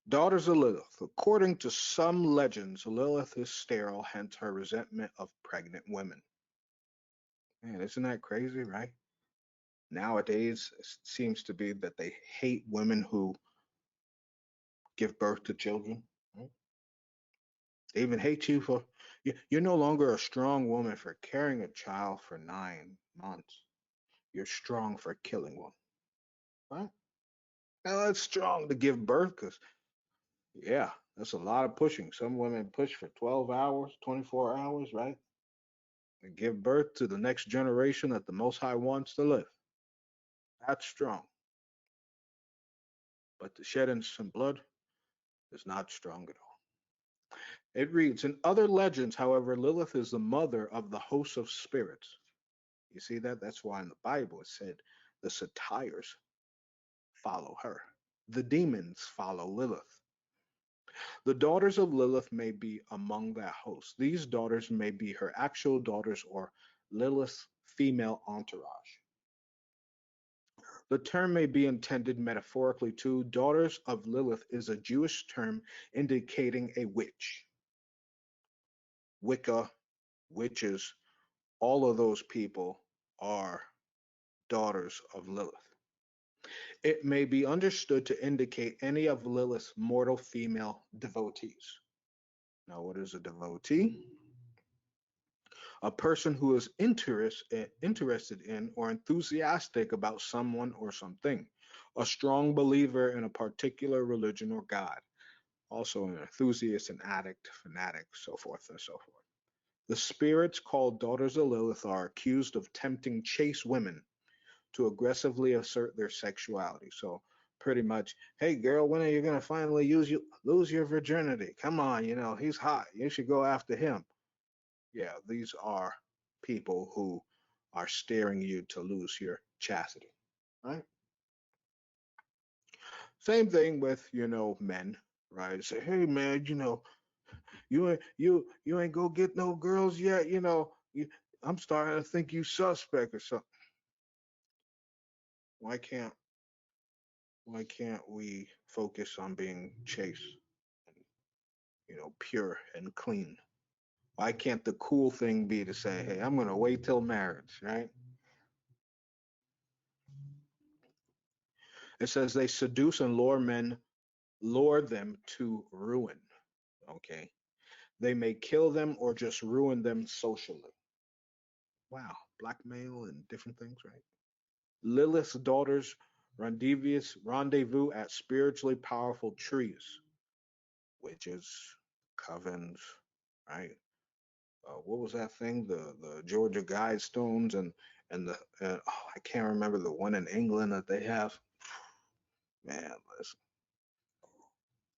Daughters of Lilith. According to some legends, Lilith is sterile, hence her resentment of pregnant women. Man, isn't that crazy, right? Nowadays, it seems to be that they hate women who give birth to children. Right? They even hate you for, you're no longer a strong woman for carrying a child for 9 months. You're strong for killing one, right? Now, it's strong to give birth because, yeah, that's a lot of pushing. Some women push for 12 hours, 24 hours, right? And give birth to the next generation that the Most High wants to live. That's strong. But the shedding some blood is not strong at all. It reads, in other legends, however, Lilith is the mother of the host of spirits. You see that? That's why in the Bible it said the satyrs follow her. The demons follow Lilith. The daughters of Lilith may be among that host. These daughters may be her actual daughters or Lilith's female entourage. The term may be intended metaphorically too. Daughters of Lilith is a Jewish term indicating a witch. Wicca, witches, all of those people are daughters of Lilith. It may be understood to indicate any of Lilith's mortal female devotees. Now, what is a devotee? A person who is interested in or enthusiastic about someone or something, a strong believer in a particular religion or God, also an enthusiast, an addict, fanatic, so forth and so forth. The spirits called daughters of Lilith are accused of tempting chaste women to aggressively assert their sexuality. So pretty much, hey girl, when are you gonna finally lose your virginity? Come on, he's hot. You should go after him. Yeah, these are people who are steering you to lose your chastity. Right? Same thing with, men, right? Say, hey man, you ain't go get no girls yet, I'm starting to think you suspect or something. Why can't why can't we focus on being chaste and pure and clean? Why can't the cool thing be to say, hey, I'm gonna wait till marriage, right? It says they seduce and lure them to ruin. Okay. They may kill them or just ruin them socially. Wow, blackmail and different things, right? Lilith's daughters rendezvous at spiritually powerful trees, witches, covens, right? What was that thing? The Georgia Guidestones and I can't remember the one in England that they have. Man, listen.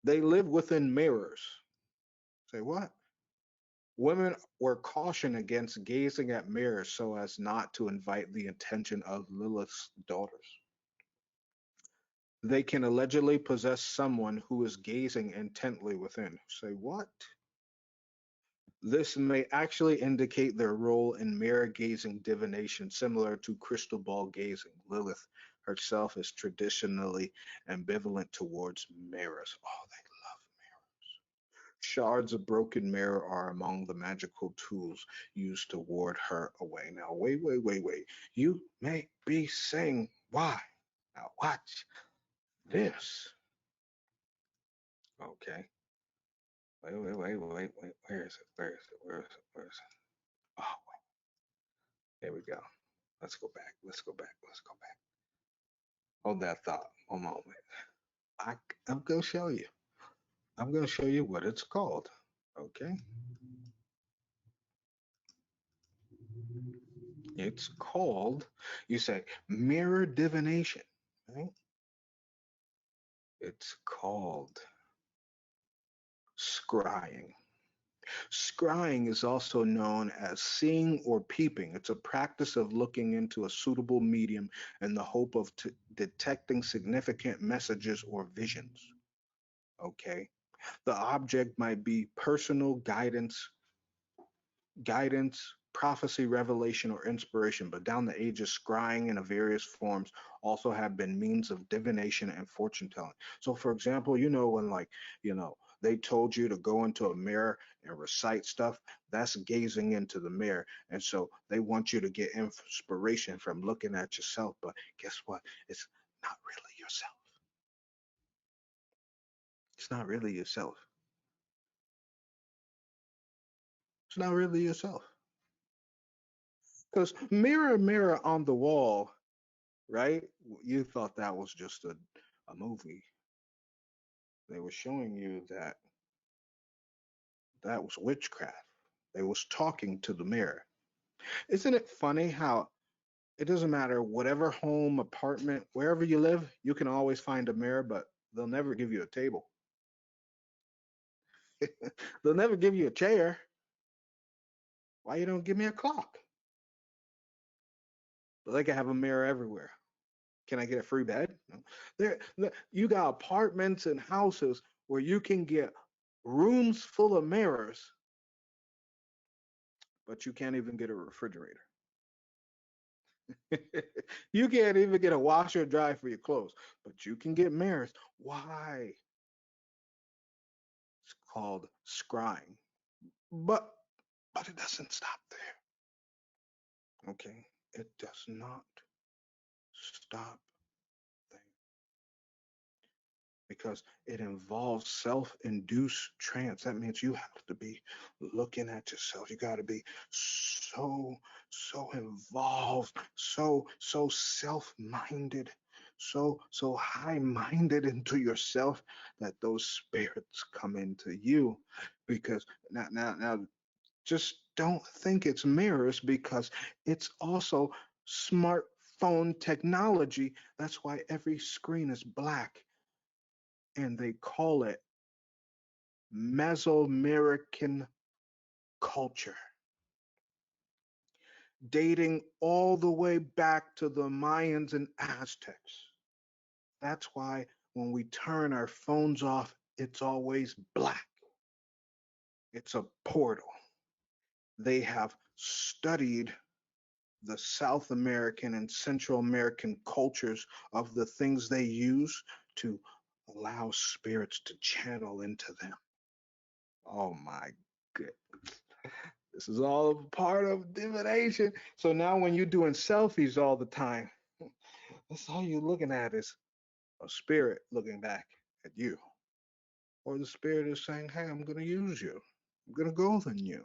They live within mirrors. Say what? Women were cautioned against gazing at mirrors so as not to invite the attention of Lilith's daughters. They can allegedly possess someone who is gazing intently within. Say what? This may actually indicate their role in mirror gazing divination, similar to crystal ball gazing. Lilith herself is traditionally ambivalent towards mirrors. Oh, they love mirrors. Shards of broken mirror are among the magical tools used to ward her away. Now, wait. You may be saying why. Now, watch this. Okay. Wait. Where is it? Where is it? Oh, here we go. Let's go back. Hold that thought. One moment. I'm going to show you. I'm going to show you what it's called. Okay. It's called, you say, mirror divination, right? It's called scrying. Scrying is also known as seeing or peeping. It's a practice of looking into a suitable medium in the hope of detecting significant messages or visions. Okay. The object might be personal guidance, prophecy, revelation, or inspiration, but down the ages, scrying in various forms also have been means of divination and fortune telling. So, for example, when they told you to go into a mirror and recite stuff, that's gazing into the mirror. And so they want you to get inspiration from looking at yourself. But guess what? It's not really yourself. It's not really yourself. It's not really yourself. Because mirror, mirror on the wall, right? You thought that was just a movie. They were showing you that that was witchcraft. They was talking to the mirror. Isn't it funny how it doesn't matter whatever home, apartment, wherever you live, you can always find a mirror, but they'll never give you a table. They'll never give you a chair. Why you don't give me a clock? But they can have a mirror everywhere. Can I get a free bed? No. You got apartments and houses where you can get rooms full of mirrors, but you can't even get a refrigerator. You can't even get a washer or dryer for your clothes, but you can get mirrors. Why? It's called scrying. But but it doesn't stop there. Okay? It does not stop there because it involves self-induced trance. That means you have to be looking at yourself. You got to be so involved, so self-minded, so high-minded into yourself that those spirits come into you. Because now just don't think it's mirrors, because it's also smartphone technology. That's why every screen is black, and they call it Mesoamerican culture, dating all the way back to the Mayans and Aztecs. That's why when we turn our phones off, it's always black. It's a portal. They have studied the South American and Central American cultures of the things they use to allow spirits to channel into them. Oh my goodness. This is all part of divination. So now when you're doing selfies all the time, that's all you're looking at is a spirit looking back at you. Or the spirit is saying, hey, I'm going to use you. I'm going to go than you.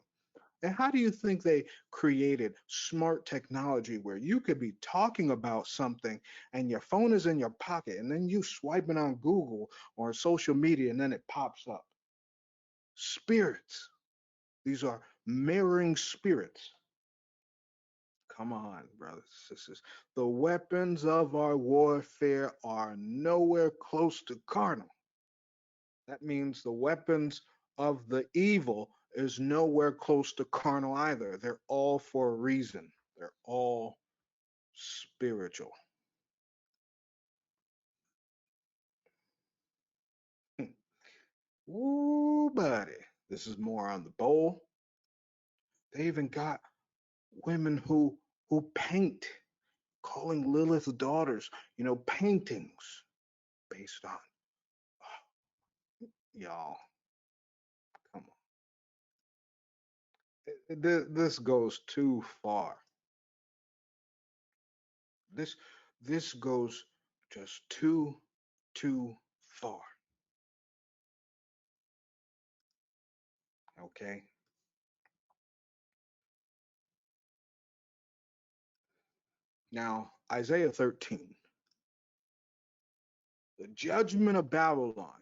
And how do you think they created smart technology where you could be talking about something and your phone is in your pocket and then you swiping on Google or social media and then it pops up? Spirits. These are mirroring spirits. Come on, brothers and sisters. The weapons of our warfare are nowhere close to carnal. That means the weapons of the evil is nowhere close to carnal either. They're all for a reason. They're all spiritual. Ooh, buddy. This is more on the bowl. They even got women who paint, calling Lilith's daughters, paintings based on, y'all. Come on. This goes too far. This this goes just too far. Okay. Now, Isaiah 13, the judgment of Babylon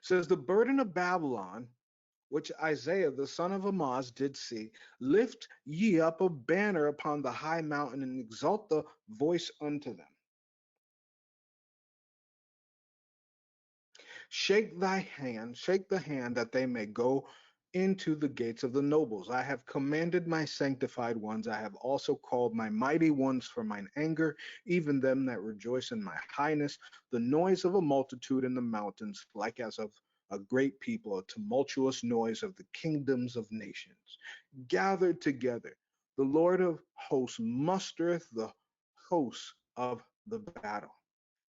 says, the burden of Babylon, which Isaiah the son of Amoz did see, lift ye up a banner upon the high mountain and exalt the voice unto them. Shake the hand that they may go into the gates of the nobles. I have commanded my sanctified ones. I have also called my mighty ones for mine anger, even them that rejoice in my highness. The noise of a multitude in the mountains, like as of a great people, a tumultuous noise of the kingdoms of nations. Gathered together, the Lord of hosts mustereth the hosts of the battle.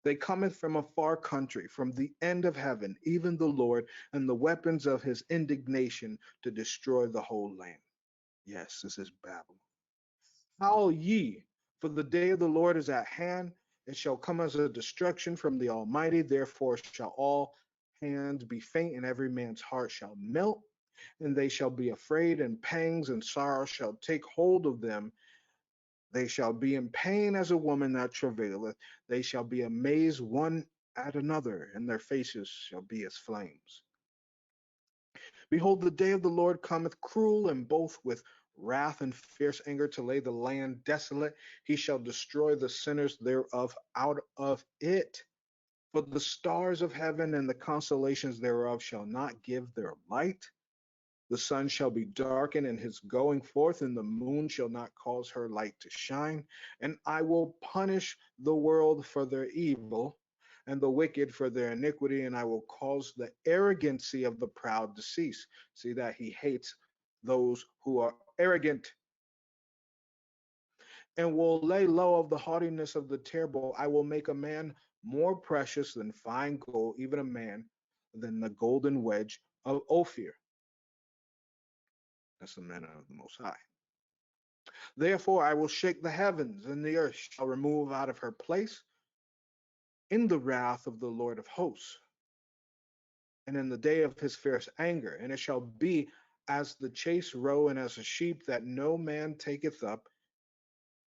They cometh from a far country, from the end of heaven, even the Lord, and the weapons of his indignation to destroy the whole land. Yes, this is Babylon. Howl ye, for the day of the Lord is at hand. It shall come as a destruction from the Almighty. Therefore shall all hands be faint, and every man's heart shall melt, and they shall be afraid, and pangs and sorrow shall take hold of them. They shall be in pain as a woman that travaileth. They shall be amazed one at another, and their faces shall be as flames. Behold, the day of the Lord cometh cruel, and both with wrath and fierce anger to lay the land desolate. He shall destroy the sinners thereof out of it. For the stars of heaven and the constellations thereof shall not give their light. The sun shall be darkened in his going forth, and the moon shall not cause her light to shine. And I will punish the world for their evil, and the wicked for their iniquity, and I will cause the arrogancy of the proud to cease. See that he hates those who are arrogant, and will lay low of the haughtiness of the terrible. I will make a man more precious than fine gold, even a man than the golden wedge of Ophir. That's the manner of the Most High. Therefore I will shake the heavens, and the earth shall remove out of her place in the wrath of the Lord of hosts, and in the day of his fierce anger. And it shall be as the chase roe and as a sheep that no man taketh up.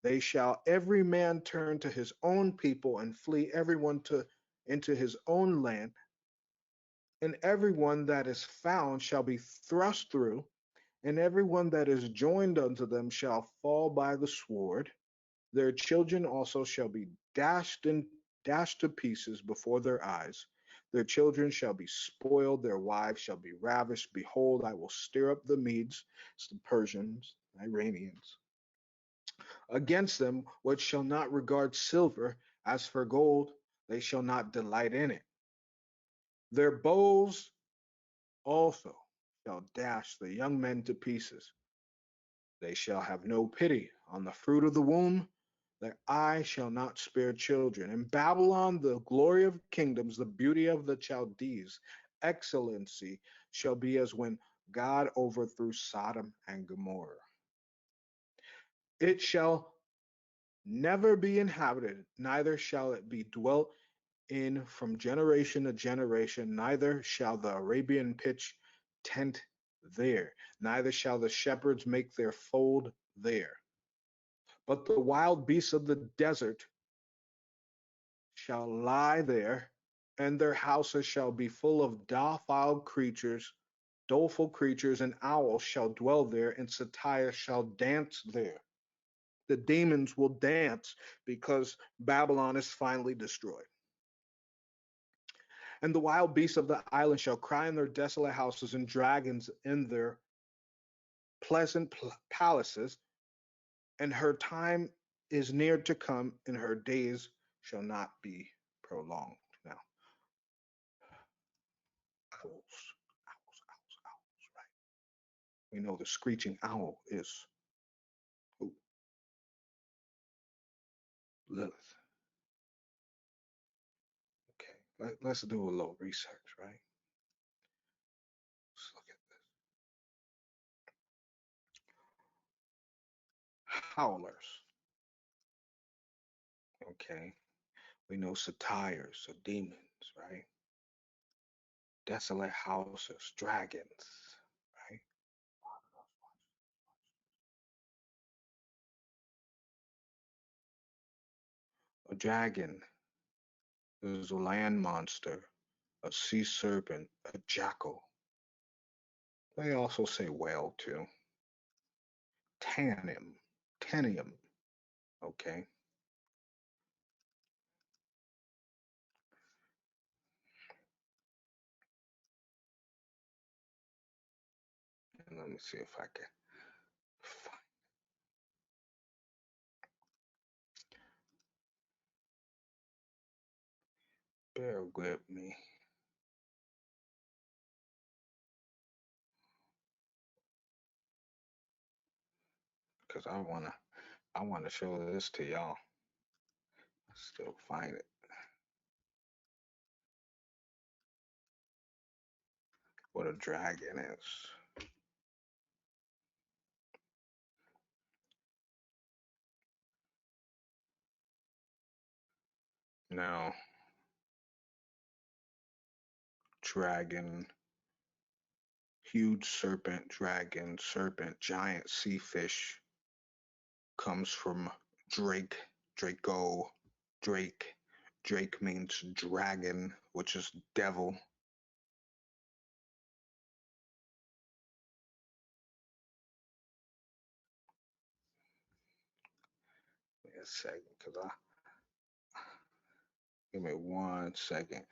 They shall every man turn to his own people and flee everyone into his own land. And everyone that is found shall be thrust through, and everyone that is joined unto them shall fall by the sword. Their children also shall be dashed to pieces before their eyes. Their children shall be spoiled, their wives shall be ravished. Behold, I will stir up the Medes, it's the Persians, Iranians, against them, which shall not regard silver. As for gold, they shall not delight in it. Their bows also shall dash the young men to pieces. They shall have no pity on the fruit of the womb. Their eye shall not spare children. In Babylon, the glory of kingdoms, the beauty of the Chaldees, excellency shall be as when God overthrew Sodom and Gomorrah. It shall never be inhabited, neither shall it be dwelt in from generation to generation, neither shall the Arabian pitch tent there, neither shall the shepherds make their fold there. But the wild beasts of the desert shall lie there, and their houses shall be full of doleful creatures, and owls shall dwell there, and satyrs shall dance there. The demons will dance because Babylon is finally destroyed. And the wild beasts of the island shall cry in their desolate houses, and dragons in their pleasant palaces, and her time is near to come, and her days shall not be prolonged. Now, owls, right? We know the screeching owl is who? Lilith. Okay, let's do a little research, right? Let's look at this. Howlers. Okay, we know satyrs are demons, right? Desolate houses, dragons, right? A dragon is a land monster a sea serpent, a jackal. They also say whale too. Tanium, tanium. Okay. And let me see if I can find. Bear with me. Because I wanna show this to y'all. I still find it. What a dragon is. Now, dragon, huge serpent, dragon, serpent, giant sea fish comes from Drake, Draco, Drake. Drake means dragon, which is devil. Wait a second, cause give me 1 second.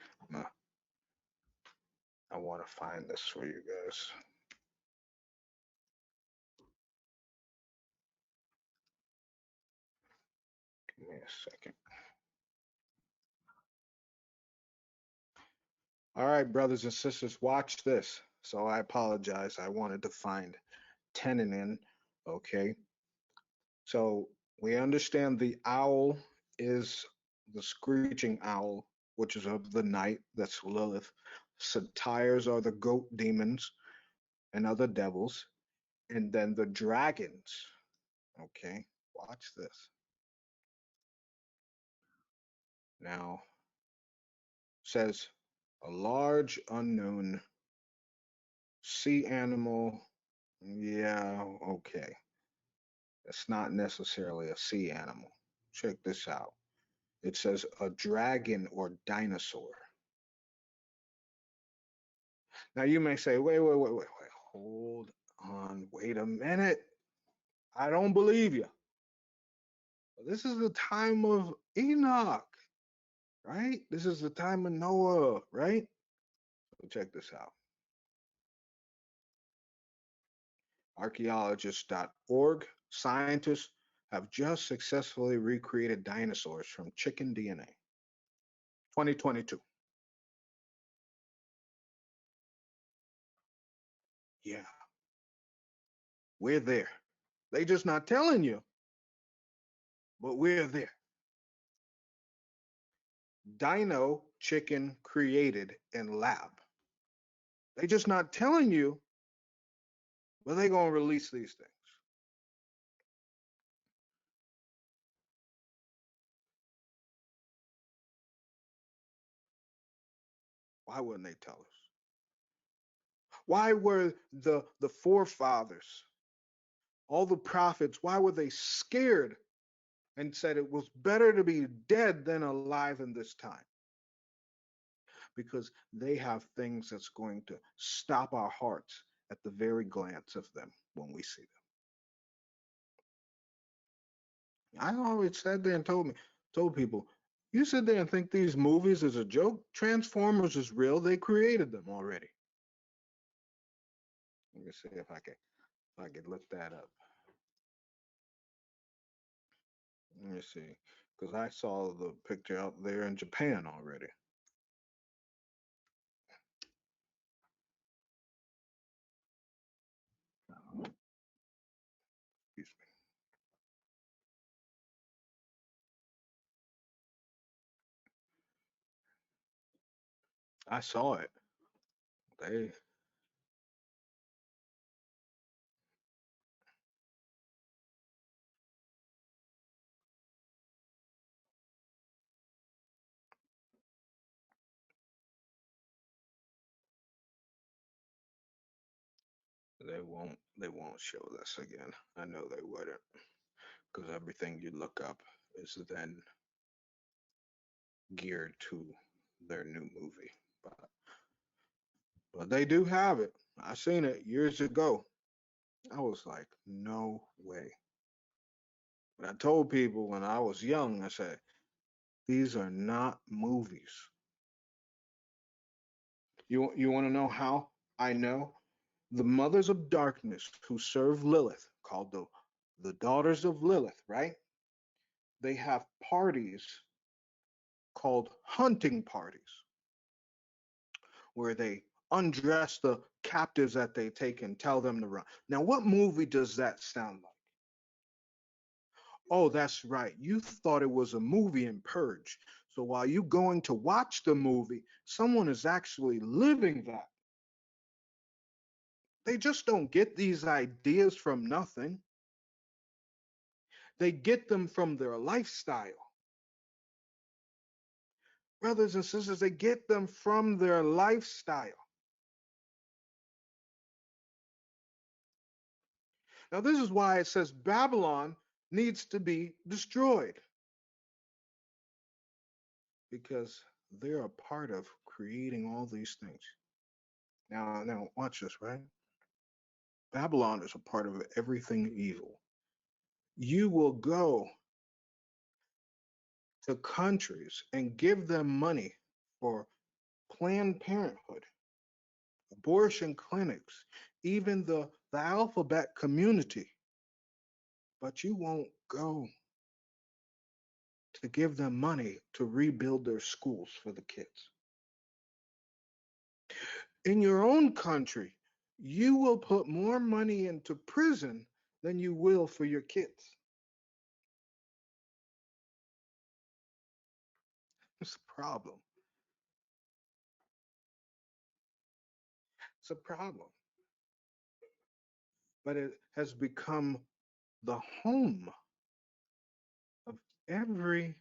I want to find this for you guys. Give me a second. All right, brothers and sisters, watch this. So I apologize. I wanted to find tenon. Okay. So we understand the owl is the screeching owl, which is of the night. That's Lilith. Satyrs are the goat demons and other devils. And then the dragons. Okay. Watch this. Now, says a large unknown sea animal. Yeah, okay. It's not necessarily a sea animal. Check this out. It says a dragon or dinosaur. Now you may say, wait, hold on, wait a minute. I don't believe you. This is the time of Enoch, right? This is the time of Noah, right? So check this out. Archaeologists.org scientists have just successfully recreated dinosaurs from chicken DNA. 2022. Yeah, we're there. They just not telling you, but we're there. Dino chicken created in lab. They just not telling you, but they gonna release these things. Why wouldn't they tell us? Why were the forefathers, all the prophets, why were they scared and said it was better to be dead than alive in this time? Because they have things that's going to stop our hearts at the very glance of them when we see them. I always sat there and told people, you sit there and think these movies is a joke. Transformers is real. They created them already. Let me see if I could look that up. Let me see, because I saw the picture out there in Japan already. Excuse me. I saw it. They they won't show this again. I know they wouldn't, because everything you look up is then geared to their new movie. But But they do have it. I seen it years ago. I was like, no way. But I told people when I was young, I said, these are not movies. You want to know how I know? The mothers of darkness who serve Lilith, called the daughters of Lilith, right? They have parties called hunting parties where they undress the captives that they take and tell them to run. Now, what movie does that sound like? Oh, that's right. You thought it was a movie in Purge. So while you going to watch the movie, someone is actually living that. They just don't get these ideas from nothing. They get them from their lifestyle. Brothers and sisters, they get them from their lifestyle. Now, this is why it says Babylon needs to be destroyed, because they're a part of creating all these things. Now, watch this, right? Babylon is a part of everything evil. You will go to countries and give them money for Planned Parenthood, abortion clinics, even the alphabet community, but you won't go to give them money to rebuild their schools for the kids. In your own country, you will put more money into prison than you will for your kids. It's a problem. It's a problem. But it has become the home of every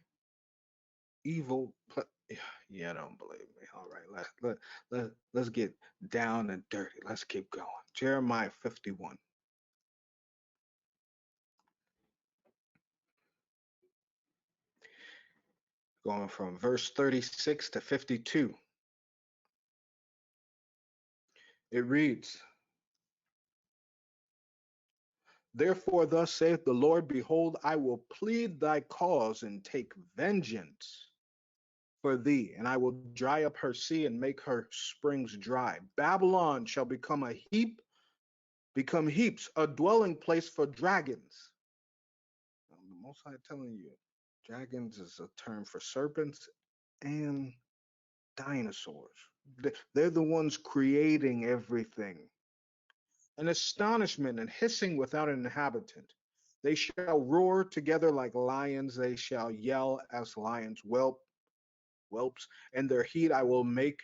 evil. Yeah, don't believe me. All right, let's get down and dirty. Let's keep going. Jeremiah 51, going from verse 36 to 52. It reads, therefore, thus saith the Lord, behold, I will plead thy cause and take vengeance for thee, and I will dry up her sea and make her springs dry. Babylon shall become heaps, a dwelling place for dragons. The Most High telling you, dragons is a term for serpents and dinosaurs. They're the ones creating everything. An astonishment and hissing without an inhabitant. They shall roar together like lions. They shall yell as lions whelps. And their heat I will make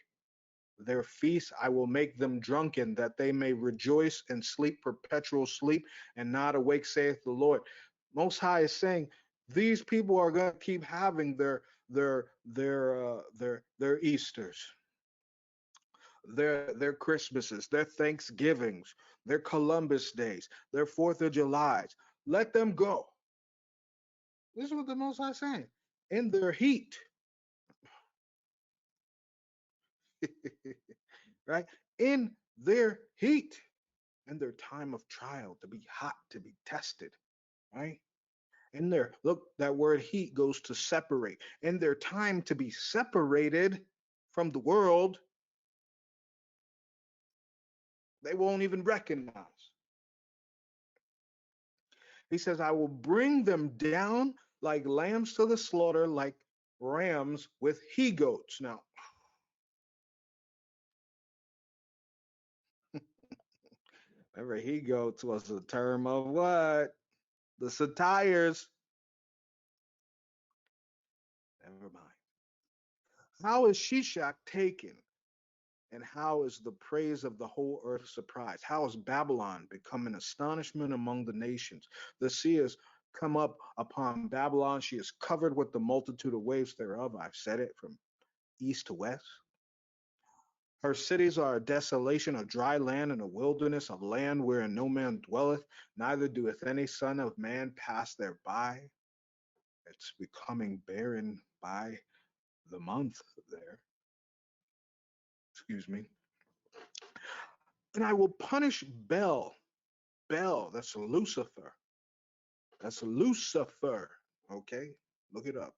their feast. I will make them drunken, that they may rejoice and sleep perpetual sleep and not awake, saith the Lord. Most High is saying these people are going to keep having their Easters, their Christmases, their Thanksgivings, their Columbus days, their 4th of Julys. Let them go. This is what the Most High is saying. In their heat, right? In their heat, in their time of trial, to be hot, to be tested, right? In their, look, that word heat goes to separate. In their time to be separated from the world, they won't even recognize. He says, I will bring them down like lambs to the slaughter, like rams with he goats. Now, remember, he goats was a term of what? The satires. Never mind. How is Shishak taken? And how is the praise of the whole earth surprised? How is Babylon become an astonishment among the nations? The sea has come up upon Babylon. She is covered with the multitude of waves thereof. I've said it from east to west. Her cities are a desolation, a dry land, and a wilderness, a land wherein no man dwelleth, neither doeth any son of man pass thereby. It's becoming barren by the month there. Excuse me. And I will punish Bel. Bel, that's Lucifer. That's Lucifer. Okay? Look it up.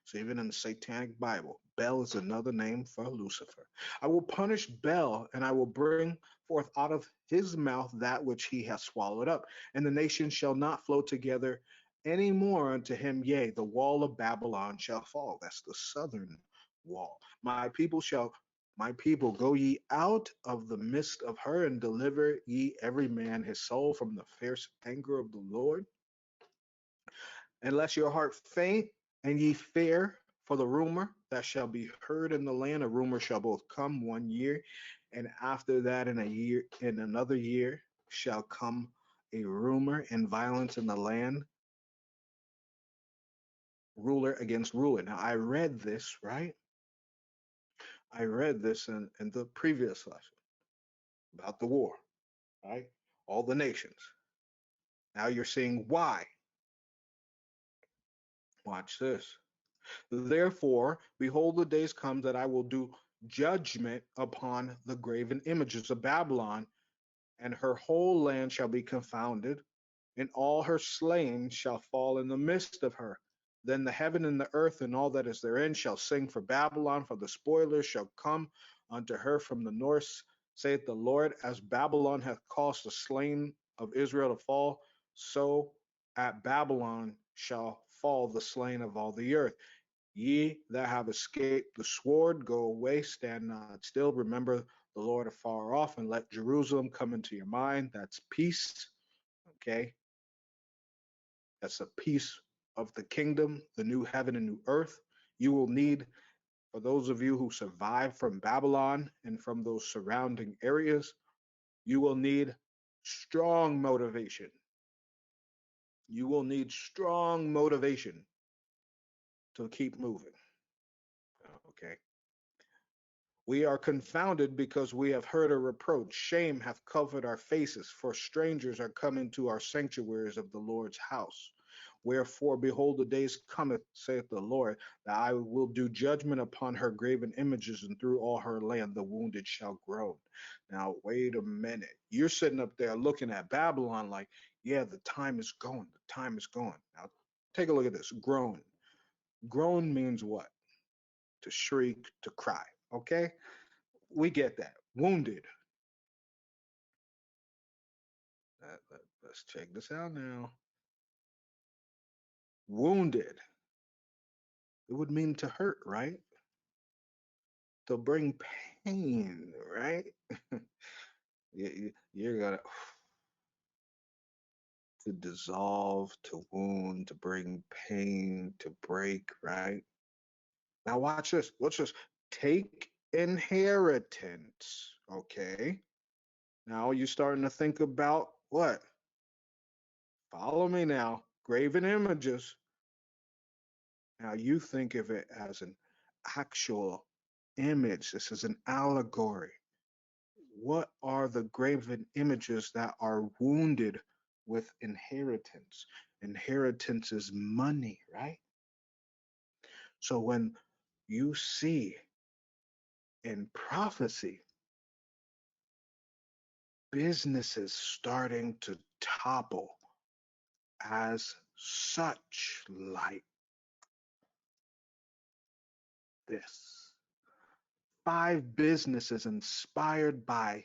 So even in the Satanic Bible, Bel is another name for Lucifer. I will punish Bel, and I will bring forth out of his mouth that which he has swallowed up. And the nations shall not flow together any more unto him. Yea, the wall of Babylon shall fall. That's the southern wall. My people, go ye out of the midst of her, and deliver ye every man his soul from the fierce anger of the Lord. Unless your heart faint and ye fear for the rumor that shall be heard in the land, a rumor shall both come 1 year, and after that in another year shall come a rumor and violence in the land, ruler against ruler. Now I read this, right? I read this in the previous lesson about the war, right? All the nations. Now you're seeing why. Watch this. Therefore, behold, the days come that I will do judgment upon the graven images of Babylon, and her whole land shall be confounded, and all her slain shall fall in the midst of her. Then the heaven and the earth and all that is therein shall sing for Babylon, for the spoilers shall come unto her from the north, saith the Lord. As Babylon hath caused the slain of Israel to fall, so at Babylon shall fall the slain of all the earth. Ye that have escaped the sword, go away, stand not still. Remember the Lord afar off, and let Jerusalem come into your mind. That's peace. Okay. That's a piece of the kingdom, the new heaven and new earth. You will need, for those of you who survived from Babylon and from those surrounding areas, you will need strong motivation. You will need strong motivation to keep moving. Okay. We are confounded because we have heard a reproach. Shame hath covered our faces, for strangers are come into our sanctuaries of the Lord's house. Wherefore, behold, the days cometh, saith the Lord, that I will do judgment upon her graven images, and through all her land the wounded shall groan. Now, wait a minute. You're sitting up there looking at Babylon like, yeah, the time is going. The time is going. Now, take a look at this. Groan. Groan means what? To shriek, to cry. Okay? We get that. Wounded. Let's check this out now. Wounded. It would mean to hurt, right? To bring pain, right? You're gonna to dissolve, to wound, to bring pain, to break, right? Now watch this. Watch this. Take inheritance. Okay. Now you're starting to think about what? Follow me now. Graven images. Now you think of it as an actual image. This is an allegory. What are the graven images that are wounded with inheritance? Inheritance is money, right? So when you see in prophecy businesses starting to topple as such, like this, 5 businesses inspired by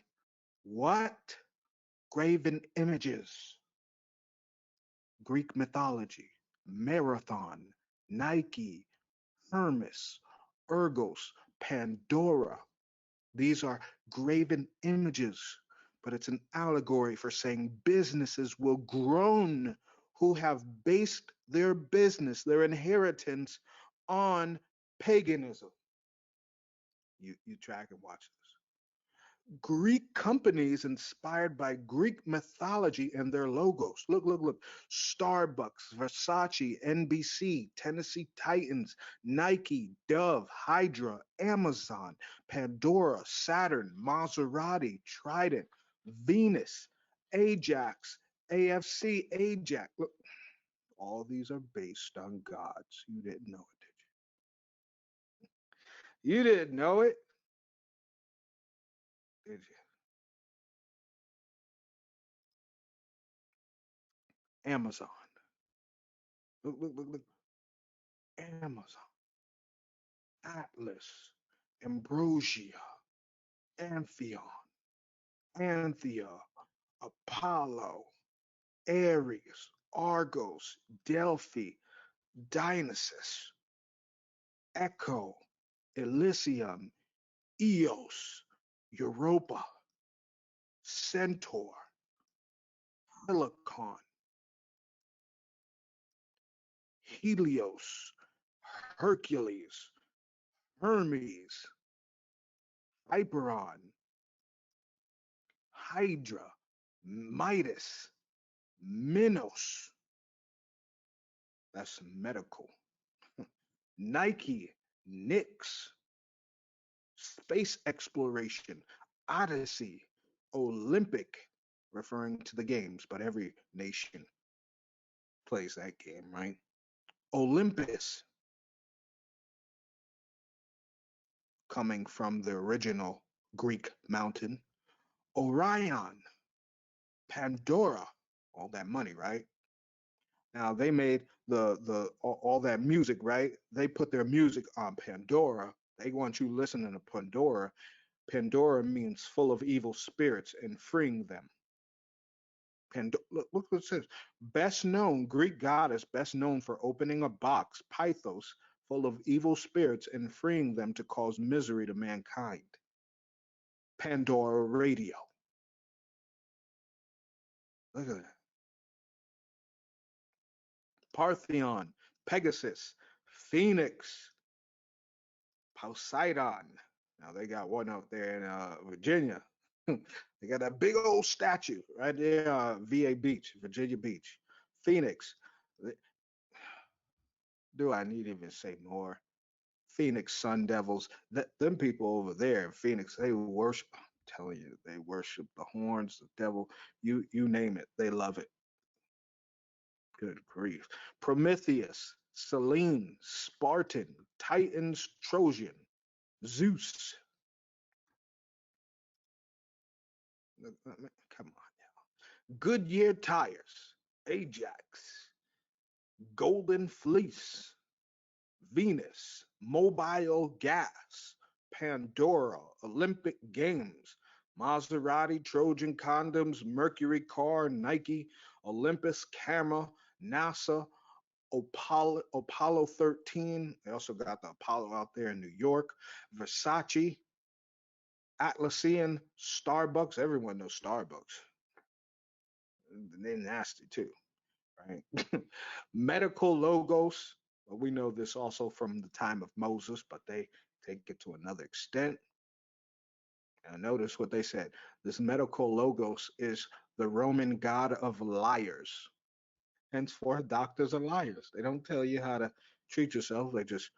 what? Graven images. Greek mythology, Marathon, Nike, Hermes, Ergos, Pandora. These are graven images, but it's an allegory for saying businesses will groan who have based their business, their inheritance on paganism. You track and watch this. Greek companies inspired by Greek mythology and their logos. Look, look, look. Starbucks, Versace, NBC, Tennessee Titans, Nike, Dove, Hydra, Amazon, Pandora, Saturn, Maserati, Trident, Venus, Ajax, AFC, Ajax. Look, all these are based on gods. You didn't know it, did you? You didn't know it. it, Amazon. Look, look, look, look. Amazon, Atlas, Ambrosia, Amphion, Anthea, Apollo, Ares, Argos, Delphi, Dionysus, Echo, Elysium, Eos, Europa, Centaur, Helicon, Helios, Hercules, Hermes, Hyperon, Hydra, Midas, Minos, that's medical, Nike, Knicks, Space Exploration, Odyssey, Olympic, referring to the games, but every nation plays that game, right? Olympus, coming from the original Greek mountain. Orion, Pandora, all that money, right? Now they made the all that music, right? They put their music on Pandora. They want you listening to Pandora. Pandora means full of evil spirits and freeing them. Look what it says. Best known, Greek goddess, best known for opening a box, Pythos, full of evil spirits and freeing them to cause misery to mankind. Pandora Radio. Look at that. Parthenon, Pegasus, Phoenix, Poseidon. Now they got one out there in Virginia. They got that big old statue right there, VA Beach, Virginia Beach. Phoenix. Do I need to even say more? Phoenix Sun Devils. Them people over there in Phoenix, they worship. I'm telling you, they worship the horns, the devil. You name it, they love it. Good grief. Prometheus, Selene, Spartan, Titans, Trojan, Zeus. Come on. Goodyear Tires, Ajax, Golden Fleece, Venus, Mobile Gas, Pandora, Olympic Games, Maserati, Trojan Condoms, Mercury Car, Nike, Olympus Camera, NASA, Apollo 13. They also got the Apollo out there in New York, Versace, Atlassian, Starbucks. Everyone knows Starbucks. They're nasty too, right? Medical logos. Well, we know this also from the time of Moses, but they take it to another extent. And notice what they said. This medical logos is the Roman god of liars. Henceforth, doctors are liars. They don't tell you how to treat yourself. They just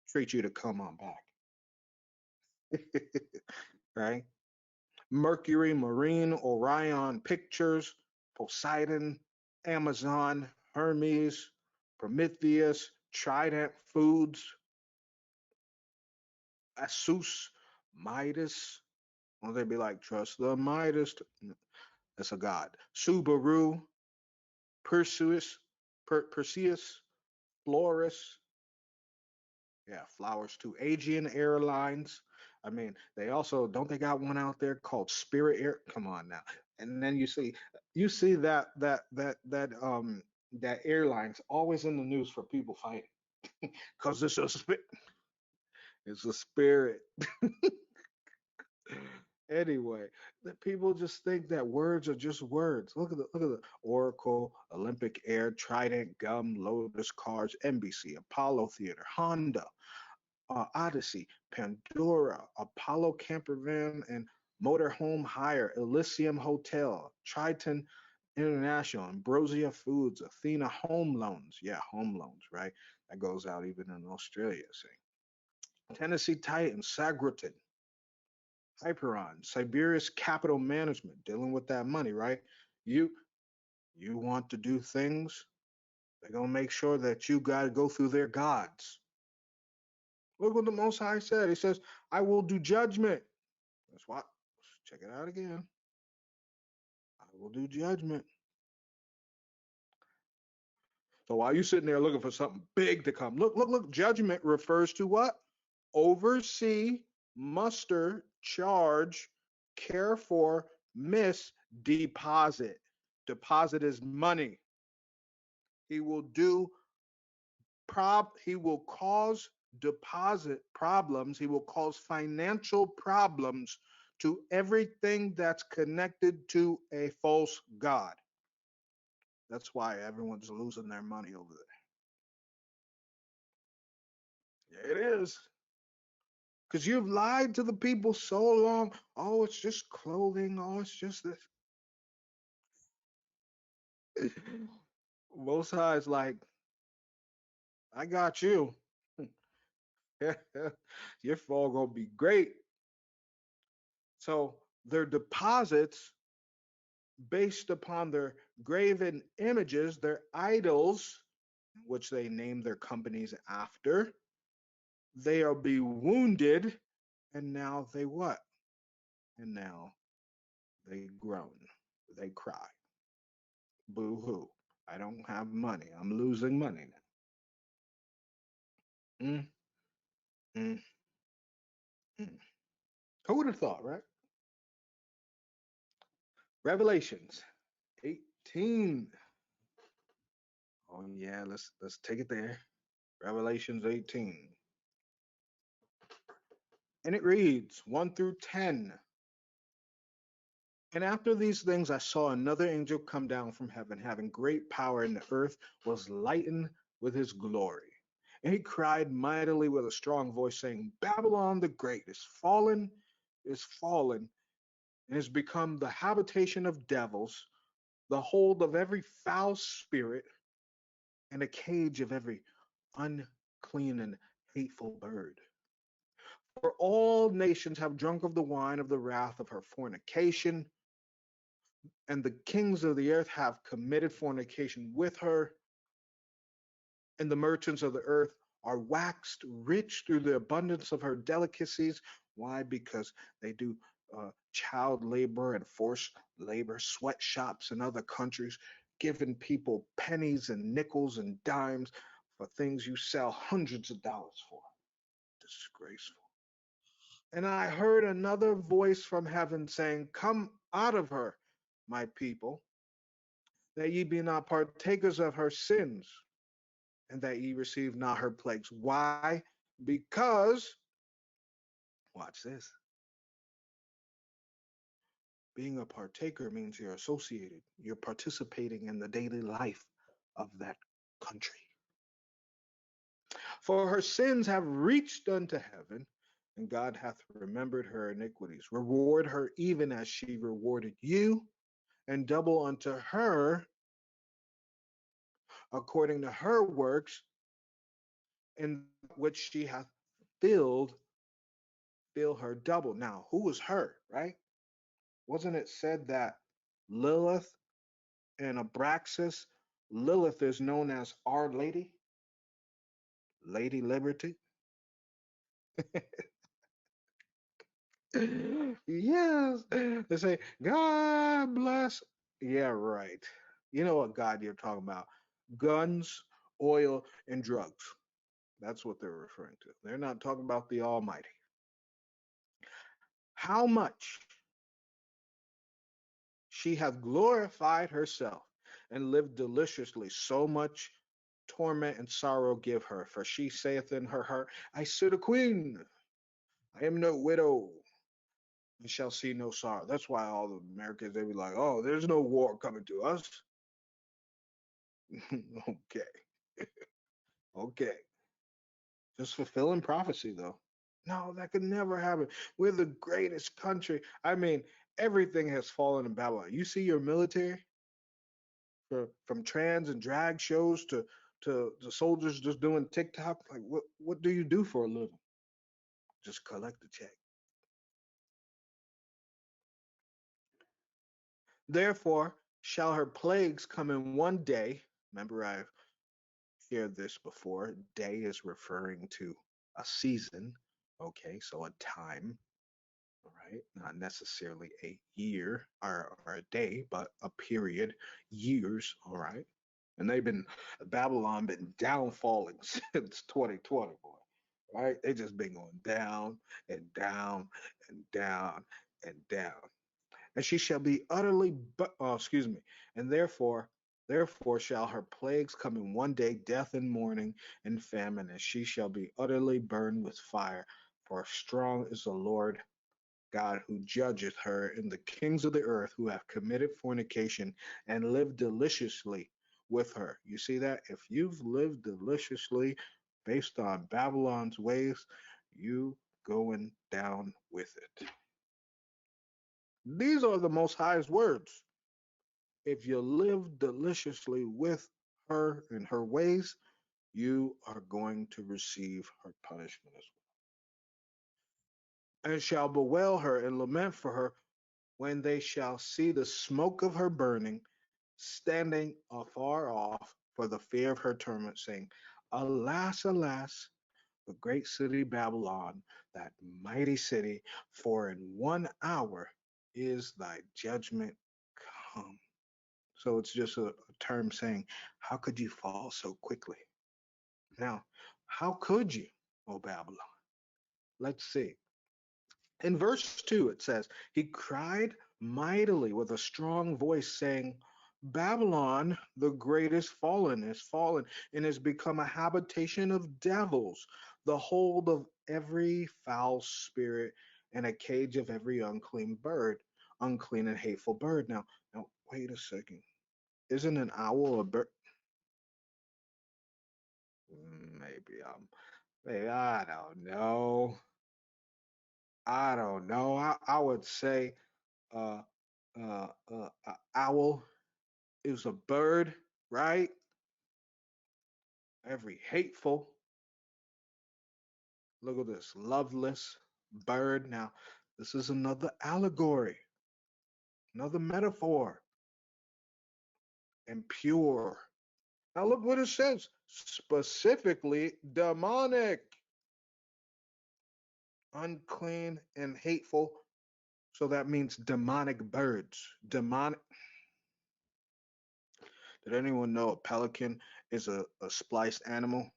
treat you to come on back. Right? Mercury Marine, Orion Pictures, Poseidon, Amazon, Hermes, Prometheus, Trident Foods, Asus, Midas. Well, they'd be like, trust the Midas. That's a god. Subaru, Perseus, Perseus, Florus. Yeah, flowers too. Aegean Airlines. I mean, they also don't they got one out there called Spirit Air? Come on now. And then you see that airline's always in the news for people fighting because it's a spirit. Anyway, the people just think that words are just words. Look at the Oracle, Olympic Air, Trident Gum, Lotus Cars, NBC, Apollo Theater, Honda, Odyssey, Pandora, Apollo Camper Van and Motorhome Hire, Elysium Hotel, Triton International, Ambrosia Foods, Athena Home Loans. Yeah, home loans, right? That goes out even in Australia. See, Tennessee Titans, Sagraton, Hyperon, Siberius Capital Management, dealing with that money, right? You you want to do things, they're gonna make sure that you gotta go through their gods. Look what the Most High said. He says, I will do judgment. That's what Check it out again. I will do judgment. So while you're sitting there looking for something big to come, look, look, look. Judgment refers to what? Oversee, muster, charge, care for, miss, deposit. Deposit is money. He will do he will cause deposit problems. He will cause financial problems to everything that's connected to a false god. That's why everyone's losing their money over there. It is. Because you've lied to the people so long. Oh, it's just clothing. Oh, it's just this. Most High is like, I got you. Your fall gonna be great. So their deposits, based upon their graven images, their idols, which they name their companies after, they'll be wounded, and now they what? And now they groan, they cry. Boo hoo. I don't have money. I'm losing money now. Mm, mm. Who would have thought, right? Revelations 18. Oh yeah, let's take it there. Revelations 18. And it reads 1 through 10. And after these things, I saw another angel come down from heaven, having great power, and the earth was lightened with his glory. And he cried mightily with a strong voice, saying, Babylon the Great is fallen, and is become the habitation of devils, the hold of every foul spirit, and a cage of every unclean and hateful bird. For all nations have drunk of the wine of the wrath of her fornication, and the kings of the earth have committed fornication with her, and the merchants of the earth are waxed rich through the abundance of her delicacies. Why? Because they do child labor and forced labor, sweatshops in other countries, giving people pennies and nickels and dimes for things you sell hundreds of dollars for. Disgraceful. And I heard another voice from heaven saying, Come out of her, my people, that ye be not partakers of her sins, and that ye receive not her plagues. Why? Because, watch this, being a partaker means you're associated, you're participating in the daily life of that country. For her sins have reached unto heaven, and God hath remembered her iniquities. Reward her even as she rewarded you, and double unto her according to her works, in which she hath filled, fill her double. Now, who was her, right? Wasn't it said that Lilith and Abraxas, Lilith is known as Our Lady, Lady Liberty? Yes. They say, God bless. Yeah, right. You know what God you're talking about. Guns, oil, and drugs. That's what they're referring to. They're not talking about the Almighty. How much she hath glorified herself and lived deliciously, so much torment and sorrow give her. For she saith in her heart, I sit a queen, I am no widow, and shall see no sorrow. That's why all the Americans, they be like, oh, there's no war coming to us. Okay. Okay. Just fulfilling prophecy, though. No, that could never happen. We're the greatest country. I mean, everything has fallen in Babylon. You see your military, from trans and drag shows to the soldiers just doing TikTok. Like, what do you do for a living? Just collect the check. Therefore shall her plagues come in one day. Remember, I've heard this before. Day is referring to a season. Okay, so a time. right? Not necessarily a year or a day, but a period, years, all right? And they've been, Babylon been downfalling since 2020, boy, right? They just been going down and down and down and down. And she shall be utterly, excuse me, and therefore shall her plagues come in one day, death and mourning and famine, and she shall be utterly burned with fire. For strong is the Lord God who judgeth her, and the kings of the earth who have committed fornication and lived deliciously with her. You see that? If you've lived deliciously based on Babylon's ways, you going down with it. These are the Most High's words. If you live deliciously with her and her ways, you are going to receive her punishment as well. And shall bewail her and lament for her when they shall see the smoke of her burning, standing afar off for the fear of her torment, saying, Alas, alas, the great city Babylon, that mighty city, for in 1 hour is thy judgment come. So it's just a term saying, how could you fall so quickly? Now, how could you, O Babylon? Let's see. In verse 2, it says, He cried mightily with a strong voice, saying, Babylon, the great is fallen, and has become a habitation of devils, the hold of every foul spirit, and a cage of every unclean bird, unclean and hateful bird. Now, wait a second. Isn't an owl a bird? Maybe I don't know. I don't know. I would say uh, owl is a bird, right? Every hateful, look at this, loveless bird. Now, this is another allegory, another metaphor, and pure. Now, look what it says specifically demonic, unclean, and hateful. So that means demonic birds. Demonic. Did anyone know a pelican is a spliced animal,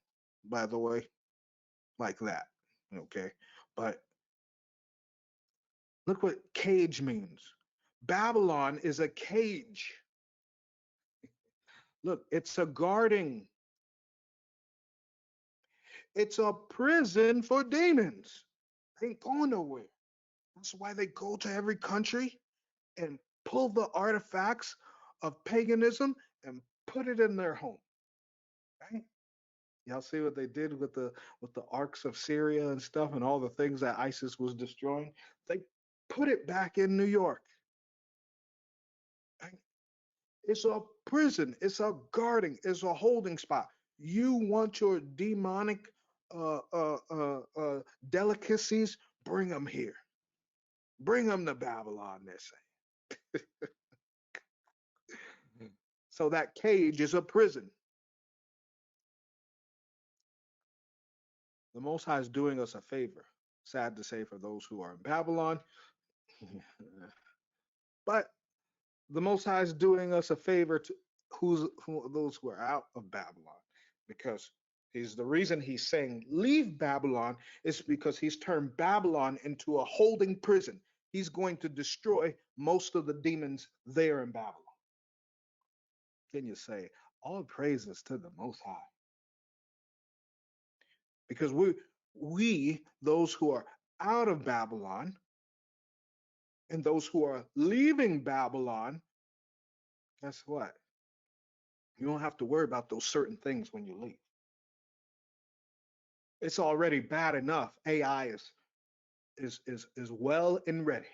by the way? Like that. Okay. But look what cage means. Babylon is a cage. Look, it's a guarding, it's a prison for demons. They ain't going nowhere. That's why they go to every country and pull the artifacts of paganism and put it in their home. Right? Y'all see what they did with the arcs of Syria and stuff and all the things that ISIS was destroying? They put it back in New York. Right? It's a prison. It's a guarding. It's a holding spot. You want your demonic uh, uh, uh, uh, delicacies? Bring them here. Bring them to Babylon. They say. So that cage is a prison. The Most High is doing us a favor. Sad to say for those who are in Babylon, but the Most High is doing us a favor to those who are out of Babylon, because he's the reason he's saying leave Babylon is because he's turned Babylon into a holding prison. He's going to destroy most of the demons there in Babylon. Can you say all praises to the Most High? Because we those who are out of Babylon and those who are leaving Babylon, guess what? You don't have to worry about those certain things when you leave. It's already bad enough. AI is well and ready.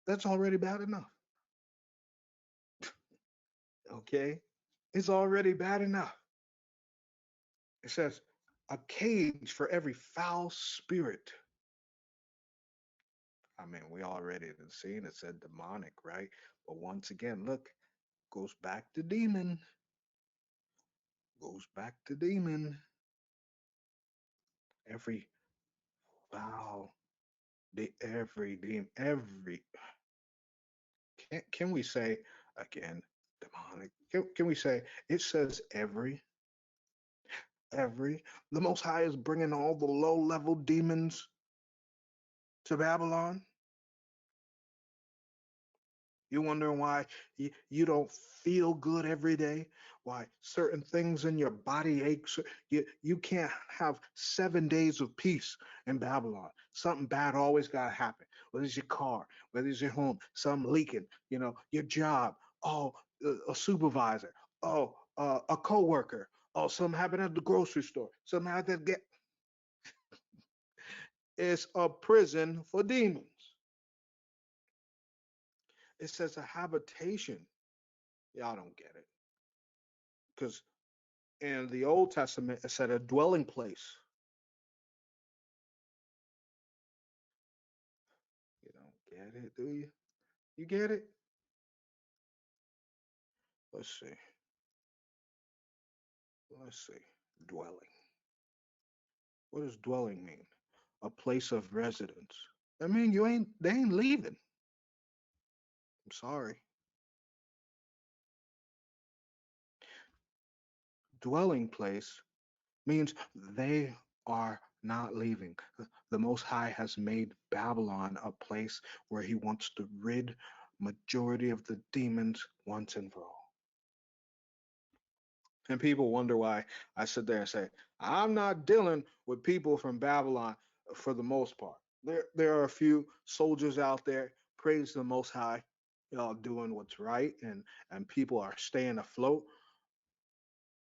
That's already bad enough. Okay? It's already bad enough. It says a cage for every foul spirit. I mean, we already have seen it said demonic, right? But once again, look, goes back to demon. Goes back to demon. Every foul every demon, every. Can we say again, demonic? Can we say it says every? The Most High is bringing all the low-level demons to Babylon. You wondering why you don't feel good every day? Why certain things in your body aches? You can't have 7 days of peace in Babylon. Something bad always got to happen. Whether it's your car, whether it's your home, something leaking, your job, oh, a supervisor, oh, a coworker, oh, something happened at the grocery store, something happened to get. It's a prison for demons. It says a habitation. Y'all don't get it. Because in the Old Testament, it said a dwelling place. You don't get it, do you? You get it? Let's see. Let's see. Dwelling. What does dwelling mean? A place of residence. I mean, they ain't leaving. I'm sorry. Dwelling place means they are not leaving. The Most High has made Babylon a place where he wants to rid majority of the demons once and for all. And people wonder why I sit there and say, I'm not dealing with people from Babylon for the most part. There are a few soldiers out there, praise the Most High, y'all doing what's right, and people are staying afloat.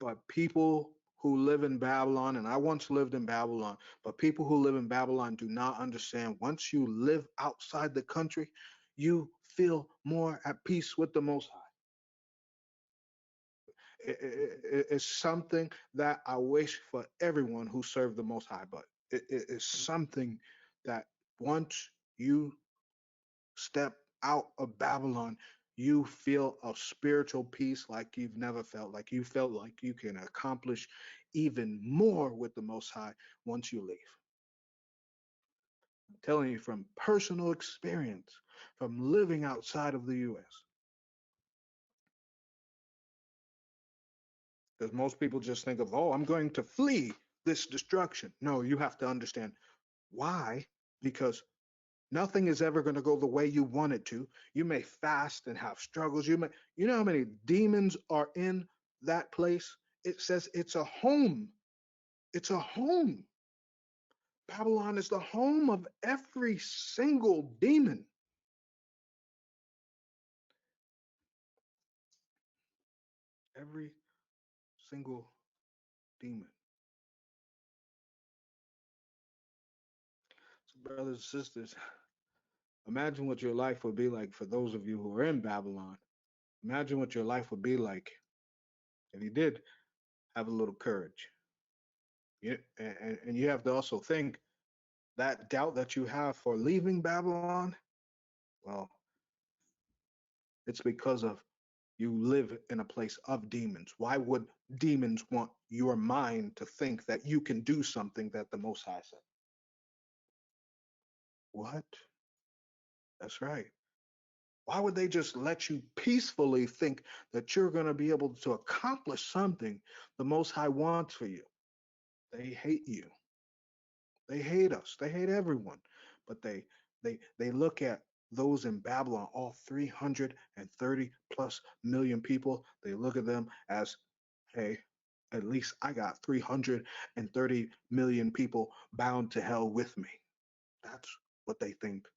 But people who live in Babylon, and I once lived in Babylon, but people who live in Babylon do not understand. Once you live outside the country, you feel more at peace with the Most High. It's something that I wish for everyone who served the Most High, but it is something that once you step out of Babylon, you feel a spiritual peace like you've never felt, like you felt like you can accomplish even more with the Most High once you leave. I'm telling you from personal experience, from living outside of the U.S. Because most people just think of, oh, I'm going to flee this destruction. No, you have to understand why. Because nothing is ever going to go the way you want it to. You may fast and have struggles. You know how many demons are in that place? It says it's a home. It's a home. Babylon is the home of every single demon. Every single demon. So, brothers and sisters, imagine what your life would be like for those of you who are in Babylon. Imagine what your life would be like if you did have a little courage. And you have to also think that doubt that you have for leaving Babylon, well, it's because of you live in a place of demons. Why would demons want your mind to think that you can do something that the Most High said? What? That's right. Why would they just let you peacefully think that you're going to be able to accomplish something the Most High wants for you? They hate you. They hate us. They hate everyone. But they look at those in Babylon, all 330 plus million people. They look at them as, hey, at least I got 330 million people bound to hell with me. That's what they think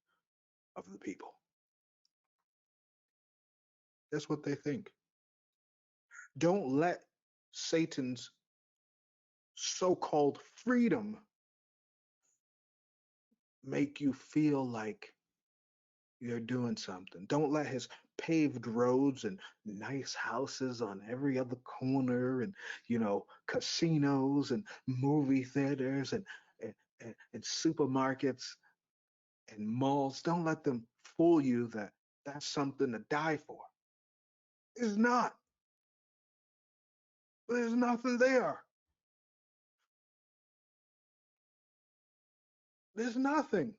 of the people. That's what they think. Don't let Satan's so-called freedom make you feel like you're doing something. Don't let his paved roads and nice houses on every other corner and, casinos and movie theaters and supermarkets and malls, don't let them fool you that that's something to die for. It's not. There's nothing there. There's nothing.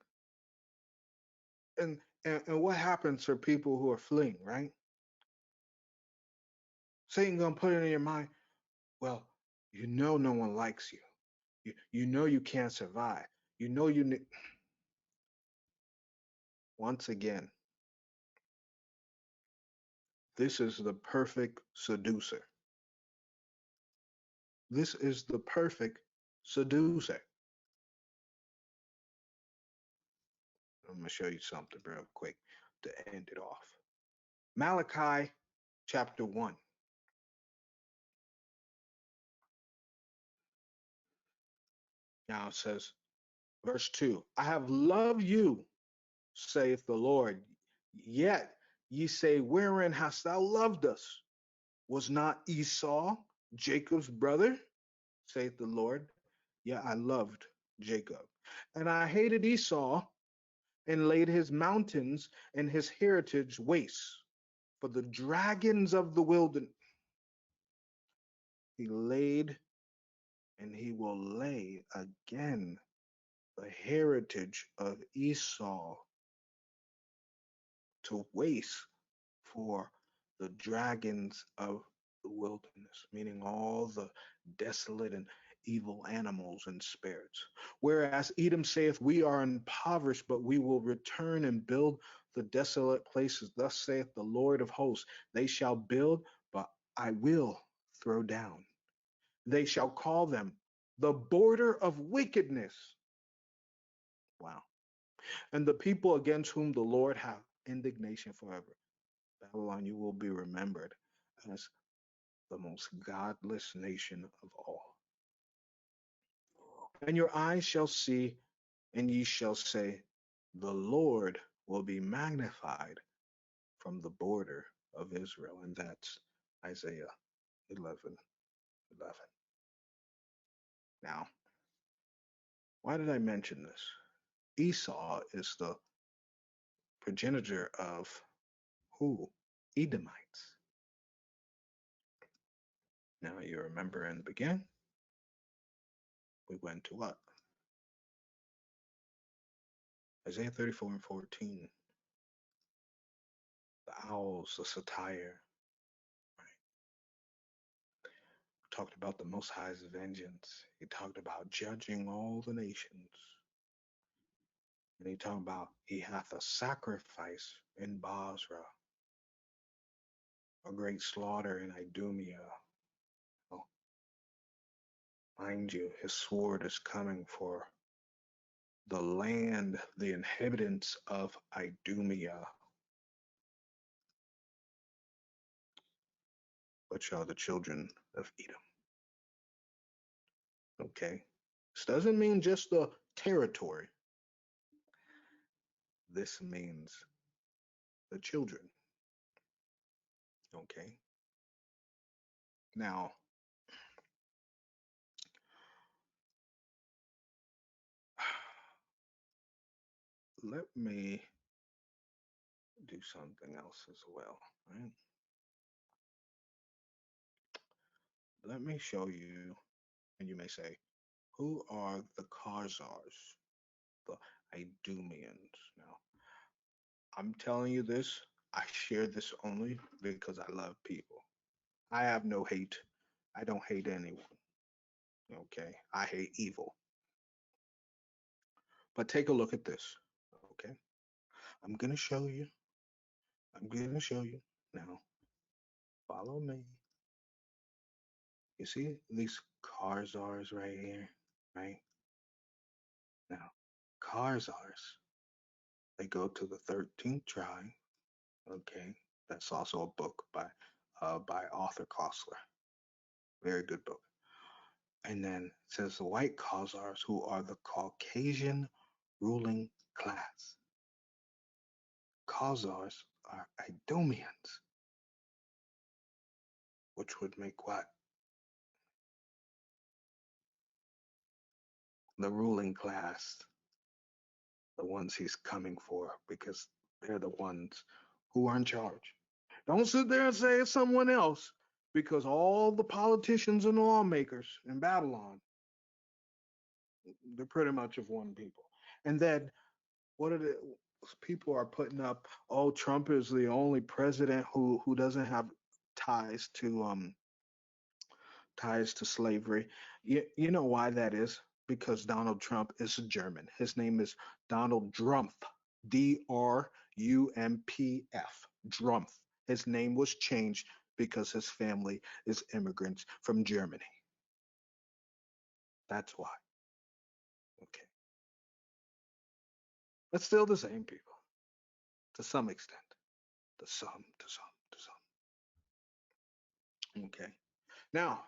And what happens for people who are fleeing, right? Satan gonna put it in your mind, well, you know no one likes you. You know you can't survive. You know you need. Once again, this is the perfect seducer. This is the perfect seducer. I'm gonna show you something real quick to end it off. Malachi chapter 1. Now it says, verse 2, I have loved you, saith the Lord. Yet ye say, wherein hast thou loved us? Was not Esau Jacob's brother? Saith the Lord. Yeah, I loved Jacob. And I hated Esau and laid his mountains and his heritage waste. For the dragons of the wilderness he laid, and he will lay again the heritage of Esau to waste for the dragons of the wilderness, meaning all the desolate and evil animals and spirits. Whereas Edom saith, we are impoverished, but we will return and build the desolate places. Thus saith the Lord of hosts, they shall build, but I will throw down. They shall call them the border of wickedness. Wow. And the people against whom the Lord hath indignation forever. Babylon, you will be remembered as the most godless nation of all. And your eyes shall see, and ye shall say, the Lord will be magnified from the border of Israel. And that's Isaiah 11:11. Now, why did I mention this? Esau is the progenitor of who? Edomites. Now, you remember in the beginning, we went to what? Isaiah 34:14. The owls, the satire, right? Talked about the Most High's vengeance. He talked about judging all the nations. And he talked about he hath a sacrifice in Basra, a great slaughter in Idumea. Oh, mind you, his sword is coming for the land, the inhabitants of Idumea, which are the children of Edom. Okay? This doesn't mean just the territory. This means the children. Okay? Now, let me do something else as well, right? Let me show you, and you may say, who are the Khazars, the Idumeans? Now, I'm telling you this, I share this only because I love people. I have no hate. I don't hate anyone. Okay? I hate evil. But take a look at this. Okay? I'm going to show you. I'm going to show you. Now, follow me. You see these Khazars right here, right? Now, Khazars, they go to the 13th tribe. Okay, that's also a book by Arthur Koestler. Very good book. And then it says the white Khazars, who are the Caucasian ruling class. Khazars are Idumeans, which would make what? The ruling class, the ones he's coming for, because they're the ones who are in charge. Don't sit there and say it's someone else, because all the politicians and lawmakers in Babylon, they're pretty much of one people. And then what are they? People are putting up, oh, Trump is the only president who doesn't have ties to slavery. You know why that is? Because Donald Trump is German. His name is Donald Drumpf, Drumpf, Drumpf. His name was changed because his family is immigrants from Germany. That's why. Okay. But still the same people, to some extent. To some. Okay. Now,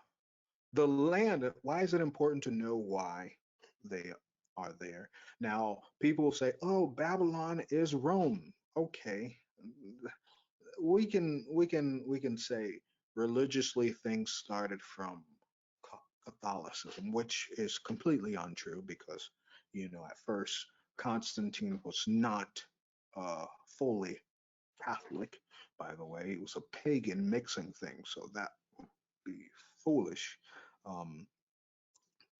the land, why is it important to know why they are there? Now, people say, oh, Babylon is Rome. Okay. We can say religiously things started from Catholicism, which is completely untrue because, at first Constantine was not fully Catholic, by the way. It was a pagan mixing thing, so that would be foolish. Um,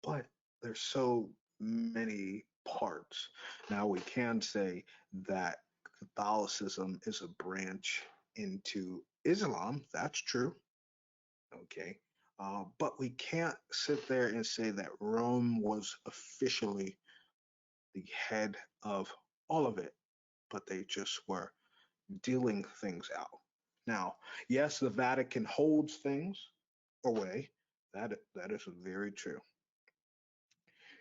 but there's so many parts. Now we can say that Catholicism is a branch into Islam. That's true. Okay. But we can't sit there and say that Rome was officially the head of all of it, but they just were dealing things out. Now, yes, the Vatican holds things away. That is very true.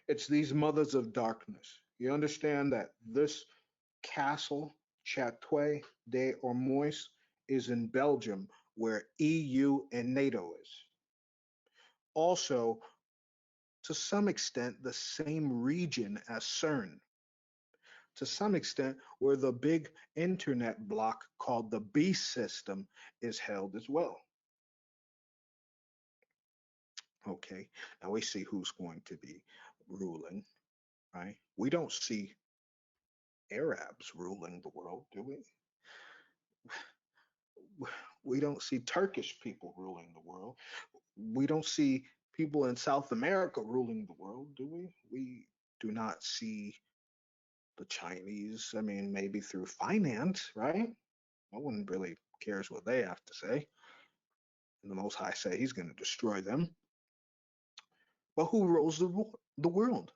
It's these mothers of darkness. You understand that this castle, Chateau de Ormois, is in Belgium, where EU and NATO is. Also, to some extent, the same region as CERN. To some extent, where the big internet block called the Beast system is held as well. Okay, now we see who's going to be ruling, right? We don't see Arabs ruling the world, do we? We don't see Turkish people ruling the world. We don't see people in South America ruling the world, do we? We do not see the Chinese. I mean, maybe through finance, right? No one really cares what they have to say. And the Most High say He's going to destroy them. But who rules the world?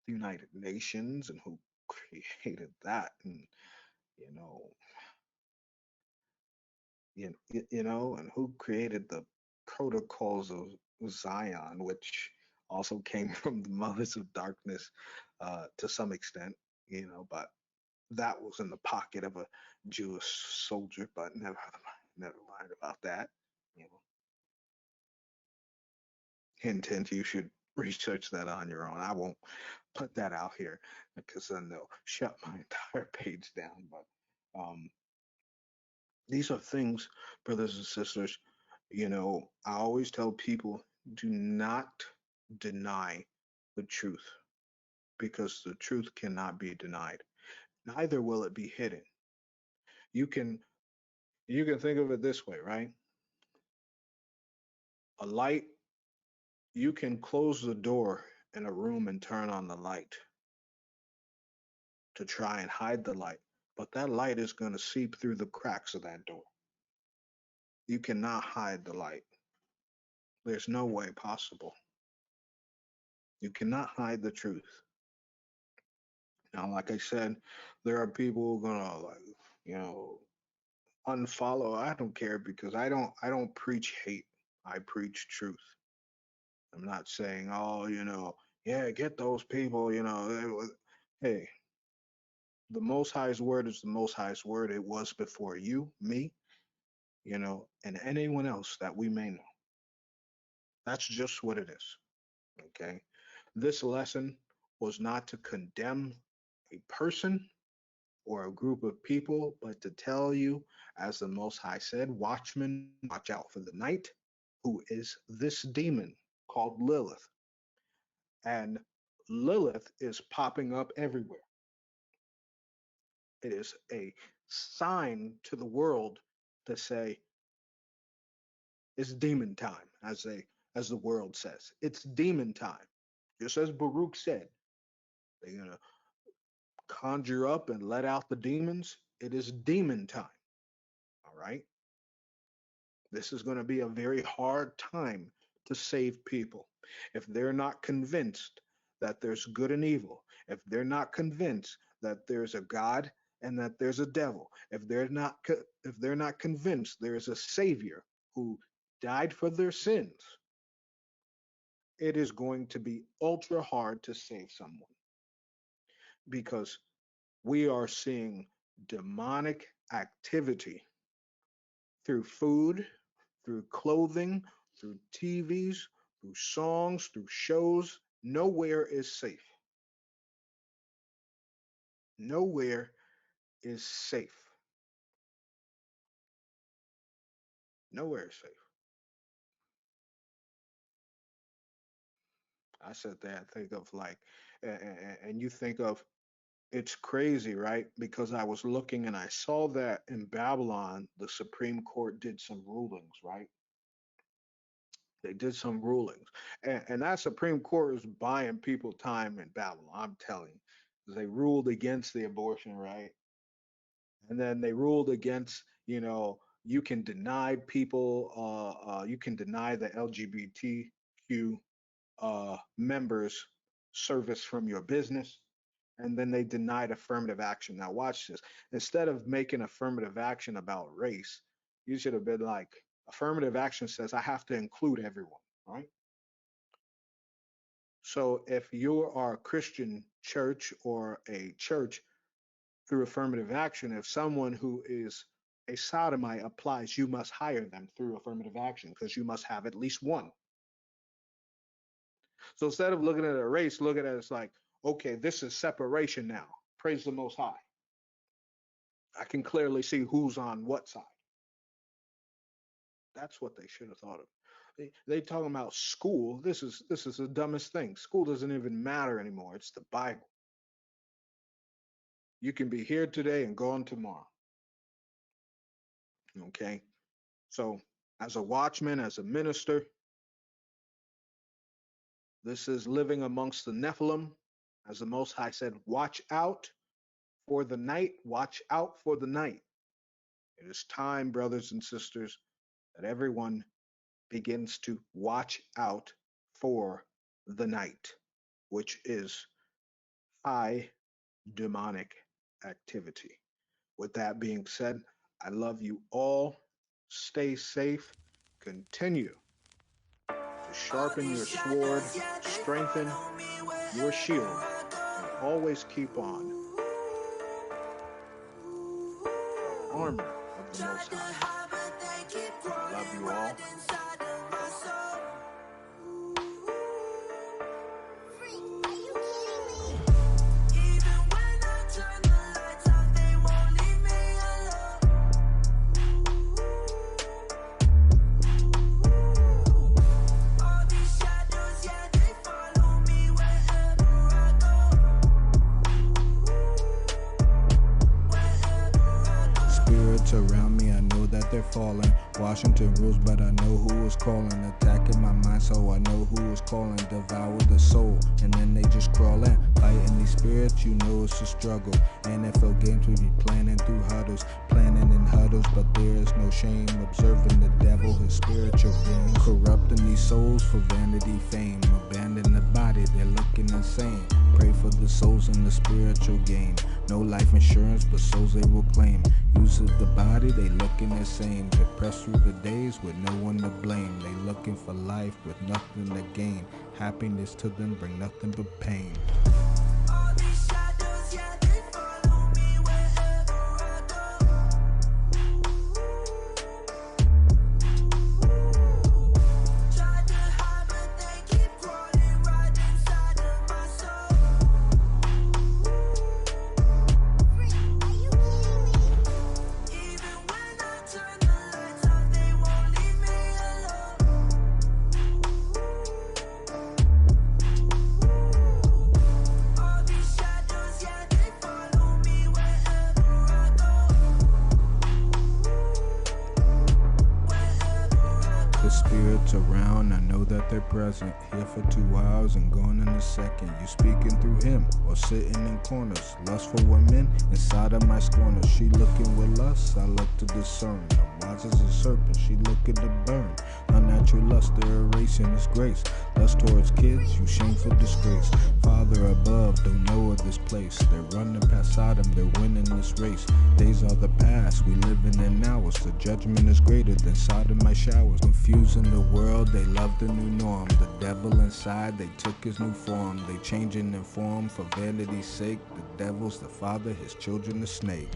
The United Nations, and who created that? And you know, and who created the protocols of Zion, which also came from the mothers of darkness to some extent, but that was in the pocket of a Jewish soldier, but never mind about that. You know, hint, hint, you should research that on your own. I won't put that out here because then they'll shut my entire page down. But these are things, brothers and sisters, I always tell people, do not deny the truth because the truth cannot be denied. Neither will it be hidden. You can think of it this way, right? A light, you can close the door in a room and turn on the light to try and hide the light, but that light is going to seep through the cracks of that door. You cannot hide the light. There's no way possible. You cannot hide the truth. Now, like I said, there are people who are gonna you know, unfollow. I don't care because I don't preach hate. I preach truth. I'm not saying, oh, yeah, get those people, hey, the Most High's word is the Most High's word. It was before you, me, and anyone else that we may know. That's just what it is. Okay. This lesson was not to condemn a person or a group of people, but to tell you, as the Most High said, watchmen, watch out for the night, who is this demon called Lilith. And Lilith is popping up everywhere. It is a sign to the world to say it's demon time, as the world says. It's demon time. Just as Baruch said, they're gonna conjure up and let out the demons, it is demon time. All right. This is going to be a very hard time to save people. If they're not convinced that there's good and evil, if they're not convinced that there's a God and that there's a devil, if they're not convinced there's a savior who died for their sins, it is going to be ultra hard to save someone because we are seeing demonic activity through food, through clothing, through TVs, through songs, through shows. Nowhere is safe. Nowhere is safe. Nowhere is safe. I said that, think of like, and you think of, it's crazy, right? Because I was looking and I saw that in Babylon, the Supreme Court did some rulings, right? They did some rulings. And that Supreme Court is buying people time in Babylon, I'm telling you. They ruled against the abortion, right? And then they ruled against, you can deny people, you can deny the LGBTQ members service from your business. And then they denied affirmative action. Now, watch this. Instead of making affirmative action about race, you should have been like, affirmative action says I have to include everyone, right? So if you are a Christian church or a church, through affirmative action, if someone who is a sodomite applies, you must hire them through affirmative action because you must have at least one. So instead of looking at a race, look at it as like, okay, this is separation now. Praise the Most High. I can clearly see who's on what side. That's what they should have thought of. They talking about school. This is the dumbest thing. School doesn't even matter anymore. It's the Bible. You can be here today and gone tomorrow. Okay. So as a watchman, as a minister, this is living amongst the Nephilim. As the Most High said, watch out for the night. Watch out for the night. It is time, brothers and sisters, that everyone begins to watch out for the night, which is high demonic activity. With that being said, I love you all. Stay safe. Continue to sharpen your sword, strengthen your shield, and always keep on the armor of the Most High. I love you all. Around me, I know that they're falling. Washington rules, but I know who is calling. Attacking my mind, so I know who is calling. Devour the soul, and then they just crawl in. Fighting these spirits, you know it's a struggle. NFL games, we be planning through huddles. Planning in huddles, but there is no shame. Observing the devil, his spiritual game. Corrupting these souls for vanity, fame. Abandon the body, they're looking insane. Pray for the souls in the spiritual game. No life insurance, but souls they will claim. Use of the body, they looking insane. Depressed through the days with no one to blame. They looking for life with nothing to gain. Happiness to them bring nothing but pain. spirits around, I know that they're present. Here for 2 hours and gone in a second. You speaking through him or sitting in corners. Lustful women inside of my scorners. She looking with lust, I look to discern. I'm wise as a serpent, she looking to burn. Unnatural lust, they're erasing his grace. Lust towards kids, you shameful disgrace. Father above, don't know of this place. They're running past Sodom, they're winning this race. Days are the past, we living in hours. The judgment is greater than Sodom my showers. Confusing the world, they love the new norm. The devil inside, they took his new form. They changing in form for vanity's sake. The devil's the father, his children the snake.